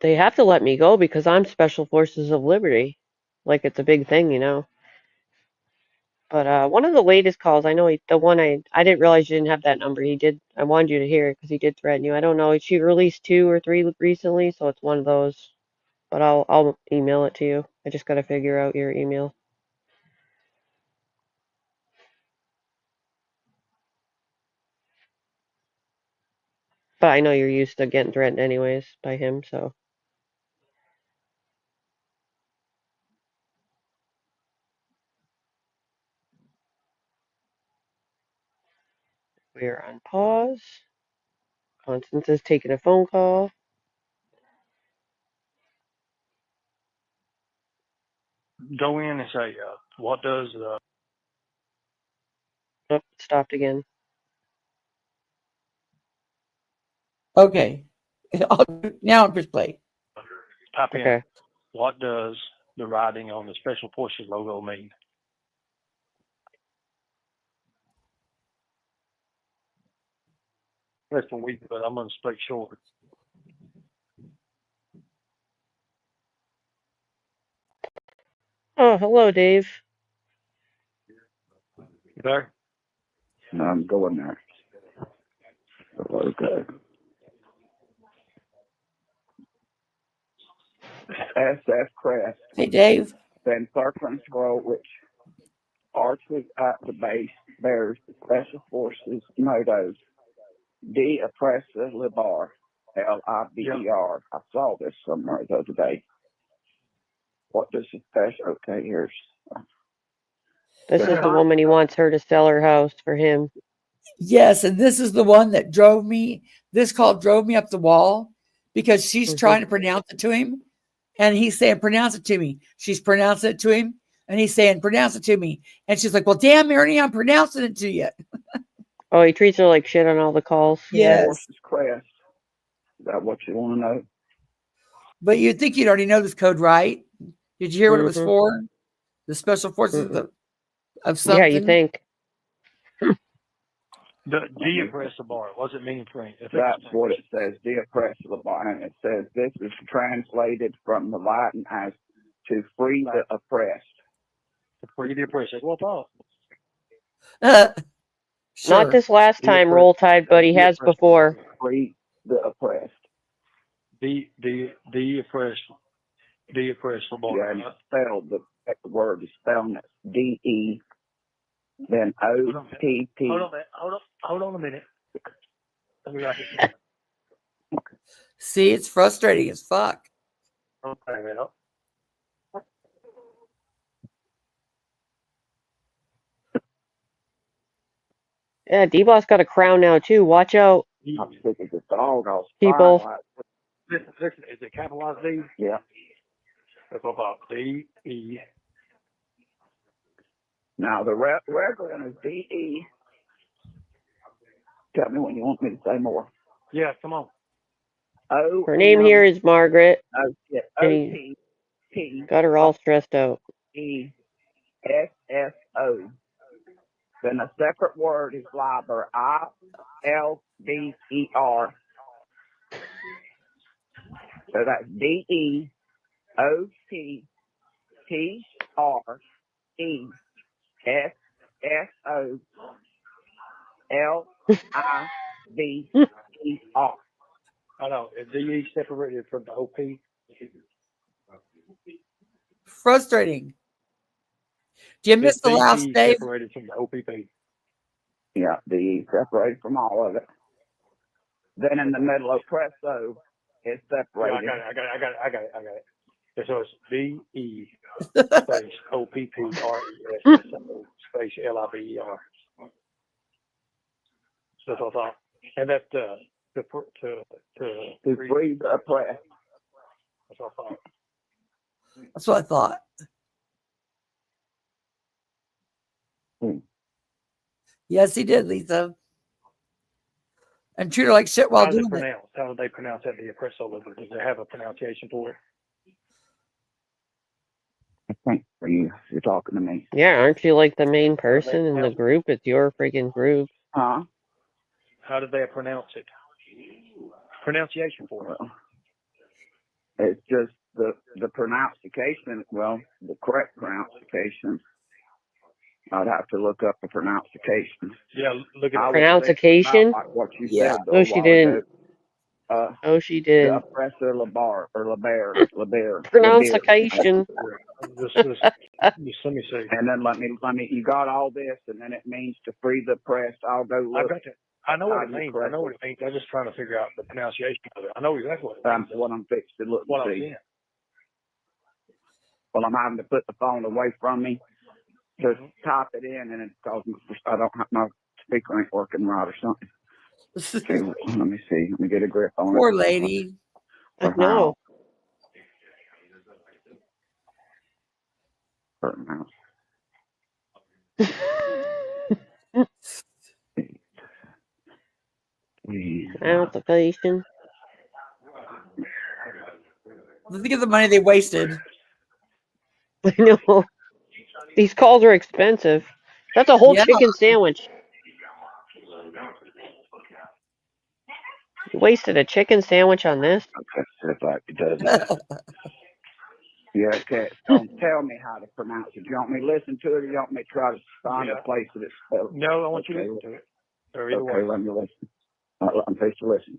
they have to let me go because I'm Special Forces of Liberty, like it's a big thing. But one of the latest calls, I know the one I didn't realize you didn't have that number. He did. I wanted you to hear it because he did threaten you. I don't know. She released 2 or 3 recently, so it's one of those. But I'll email it to you. I just got to figure out your email. But I know you're used to getting threatened anyways by him, so. We are on pause. Constance is taking a phone call. Go in and say, what does Oh, stopped again. Okay, now push play. type in? Okay. What does the writing on the Special Forces logo mean? rest of the week, but I'm gonna speak short. Oh, hello, Dave. You there? No, I'm going there. Okay. SF Crest. Hey, Dave. Then circling scroll, which arches at the base, bears the Special Forces mottos. D. Oppresso Liber. Liber. I saw this somewhere the other day. What does the special? Okay, here's. This is the woman he wants her to sell her house for him. Yes, and this is the one that drove me. This call drove me up the wall because she's trying to pronounce it to him, and he's saying, "Pronounce it to me." She's pronouncing it to him, and he's saying, "Pronounce it to me." And she's like, "Well, damn, Ernie, I'm pronouncing it to you." Oh, he treats her like shit on all the calls. Yes. Forces Crest. Is that what you want to know? But you'd think you'd already know this code, right? Did you hear what it was for? The Special Forces of something? Yeah, you think. The oppresso bar. What's it mean for me? That's what it says, the oppresso bar. And it says this is translated from the Latin as to free the oppressed. To free the oppressed. What thought? Sure. Not this last time, Roll Tide, but he has before. Free the oppressed. The oppressed. The oppresso bar. Yeah, and it's spelled, the word is spelled D-E, then O-P-P. Hold on a minute. Let me write it down. See, it's frustrating as fuck. Okay, man. Yeah, D-Boss got a crown now, too. Watch out. I'm sick of this dog. I'll People. Listen, is it capitalized D? Yeah. That's what I thought. D-E. Now, the regular one is D-E. Tell me when you want me to say more. Yeah, come on. Her name here is Margaret. O-P-P. Got her all stressed out. E-S-S-O. Then a separate word is liber. I-L-B-E-R. So that's D-E-O-P-T-R-E-S-S-O-L-I-B-E-R. I know. Is D-E separated from the O-P? Frustrating. Do you miss the last day? Separated from the O-P-P. Yeah, D-E separated from all of it. Then in the middle, oppresso is separated. Yeah, I got it. So it's D-E space O-P-P-R-E-S-S-O space L-I-B-E-R. That's what I thought. And that's to free the oppressed. That's what I thought. That's what I thought. Yes, he did, Lisa. And treat her like shit while doing it. How do they pronounce that? The oppresso liver? Does they have a pronunciation for it? I think for you, you're talking to me. Yeah, aren't you like the main person in the group? It's your freaking group. Huh? How do they pronounce it? Pronunciation for it. Well, it's just the pronunciation. Well, the correct pronunciation. I'd have to look up the pronunciation. Yeah, look at pronunciation. Like what you Yeah. said. Oh, she didn't. Oh, she did. The oppressor Liber or Liber. Pronunciation. Just let me see. And then let me. You got all this, and then it means to free the oppressed. I'll go look. I got that. I know what it means. I know what it means. I'm just trying to figure out the pronunciation of it. I know exactly what it means. That's what I'm fixing to look What and I'm see. seeing. Well, I'm having to put the phone away from me to type it in, and it's because I don't have my speaker ain't working right or something. Okay, let me see. Let me get a grip on it. Poor lady. No. Pronunciation. Think of the money they wasted. I know. These calls are expensive. That's a whole chicken sandwich. You wasted a chicken sandwich on this? Okay, looks like it doesn't. Yeah, okay. Don't tell me how to pronounce it. Do you want me to listen to it, or you want me to try to find a place that it's spelled? No, I want you to listen to it. Or either Okay, way. let me listen. I'm supposed to listen.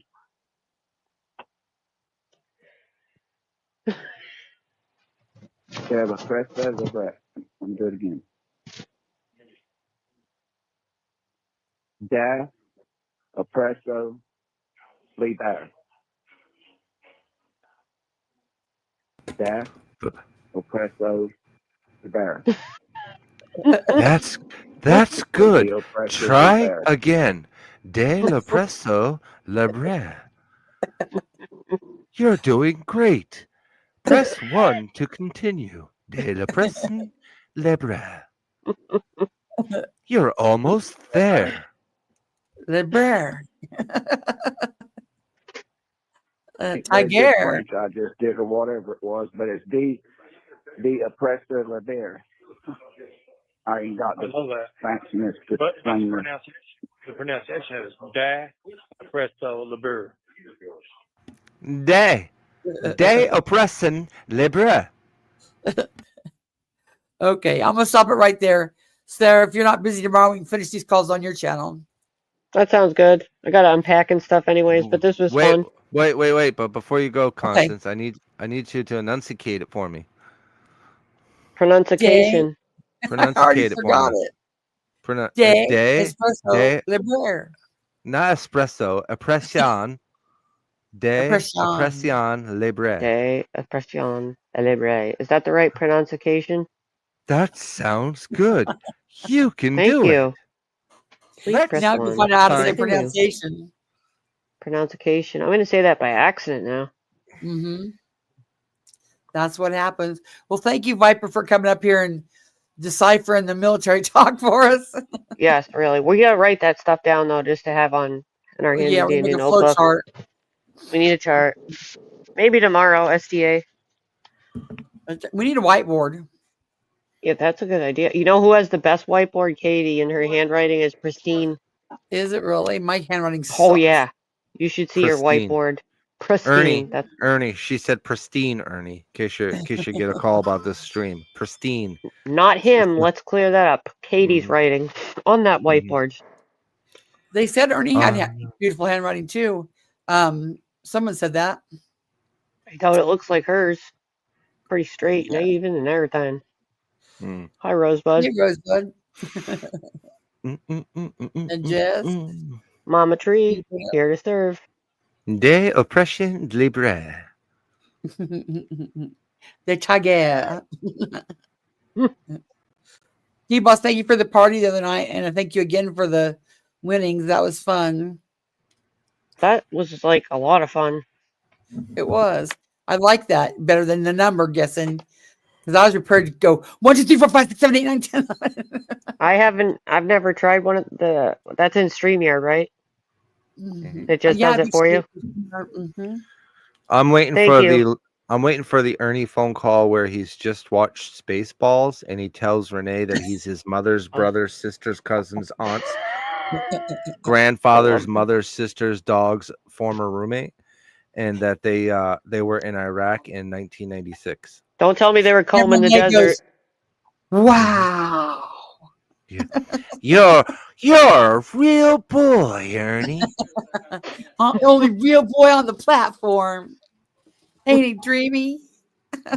Yeah, but press that or that. Let me do it again. Da, oppresso, liber. Da, oppresso, liber. That's good. The oppressor Try liber. again. De l'oppresso libre. You're doing great. Press 1 to continue. De l'oppression libre. You're almost there. The bear. It says Tiger. French, I just did or whatever it was, but it's the oppressor liber. I ain't got the fanciness to But explain the pronunciation is da presto liber. De oppression libre. Okay, I'm gonna stop it right there. Sarah, if you're not busy tomorrow, we can finish these calls on your channel. That sounds good. I gotta unpack and stuff anyways, but this was fun. Wait. But before you go, Constance, I need you to enunciate it for me. Pronunciation. I already Pronunciate it for forgot me. it. De espresso libre. Not espresso. Oppression. De Oppression. oppression libre. De oppression libre. Is that the right pronunciation? That sounds good. You can Thank do you. it. Please press Now you 1. find out how to say Continue. pronunciation. Pronunciation. I'm going to say that by accident now. Mm-hmm. That's what happens. Well, thank you, Viper, for coming up here and deciphering the military talk for us. Yes, really. We got to write that stuff down, though, just to have on in our handy Yeah, we're dandy gonna make a flow notebook. chart. We need a chart. Maybe tomorrow, SDA. We need a whiteboard. Yeah, that's a good idea. You know who has the best whiteboard? Katie, and her handwriting is pristine. Is it really? My handwriting sucks. Oh, yeah. You should see your Pristine. whiteboard. Pristine. Ernie, she said pristine, Ernie, in case you get a call about this stream. Pristine. Not him. Let's clear that up. Katie's writing on that whiteboard. They said Ernie had beautiful handwriting too. Someone said that. I doubt it looks like hers. Pretty straight and even and everything. Hi, Rosebud. Hey, Rosebud. And Jess. Mama Tree, here to serve. De oppression libre. The Tiger. D-Boss, thank you for the party the other night, and I thank you again for the winnings. That was fun. That was like a lot of fun. It was. I like that better than the number guessing, because I was prepared to go 1, 2, 3, 4, 5, 6, 7, 8, 9, 10. I've never tried one of the. That's in StreamYard, right? Mm-hmm. It just does it for you. Mm-hmm. I'm waiting for the Ernie phone call where he's just watched Spaceballs and he tells Renee that he's his mother's brother's sister's cousin's aunt's grandfather's mother's sister's dog's former roommate, and that they were in Iraq in 1996. Don't tell me they were combing the desert. Wow. You're a real boy, Ernie. Only real boy on the platform. Ain't he dreamy?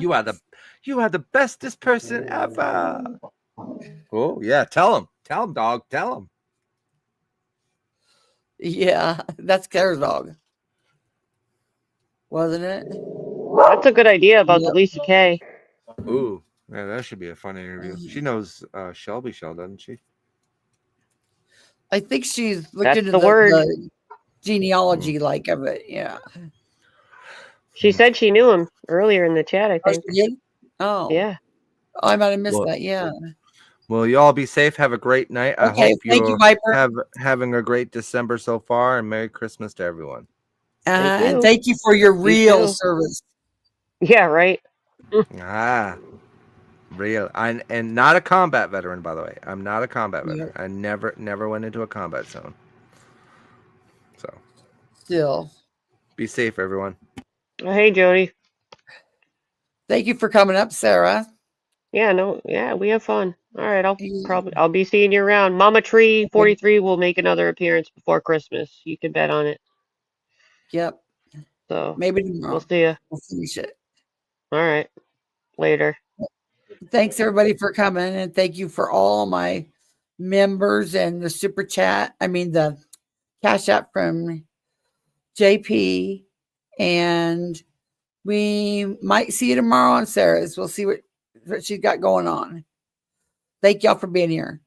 You are the bestest person ever. Oh yeah, tell him, dog, tell him. Yeah, that's Claire's dog, wasn't it? That's a good idea about the Lisa K. Ooh, yeah, that should be a fun interview. She knows Shelby Shell, doesn't she? I think she's looked That's into the word. the genealogy like of it. Yeah. She said she knew him earlier in the chat, I think. Oh, she did? Oh. Yeah. Oh, I might have missed that. Yeah. Well, you all be safe. Have a great night. I hope thank you, Viper. having a great December so far, and Merry Christmas to everyone. And thank you for your real service. Yeah, right. Real. And not a combat veteran, by the way. I'm not a combat veteran. I never went into a combat zone. So. Still. Be safe, everyone. Hey, Jody. Thank you for coming up, Sarah. Yeah, no, yeah, we have fun. All right, I'll be seeing you around. Mama Tree 43 will make another appearance before Christmas. You can bet on it. Yep. So Maybe tomorrow. we'll see you. We'll finish it. All right. Later. Thanks everybody for coming, and thank you for all my members and the super chat. I mean the cash app from JP, and we might see you tomorrow on Sarah's. We'll see what she's got going on. Thank y'all for being here.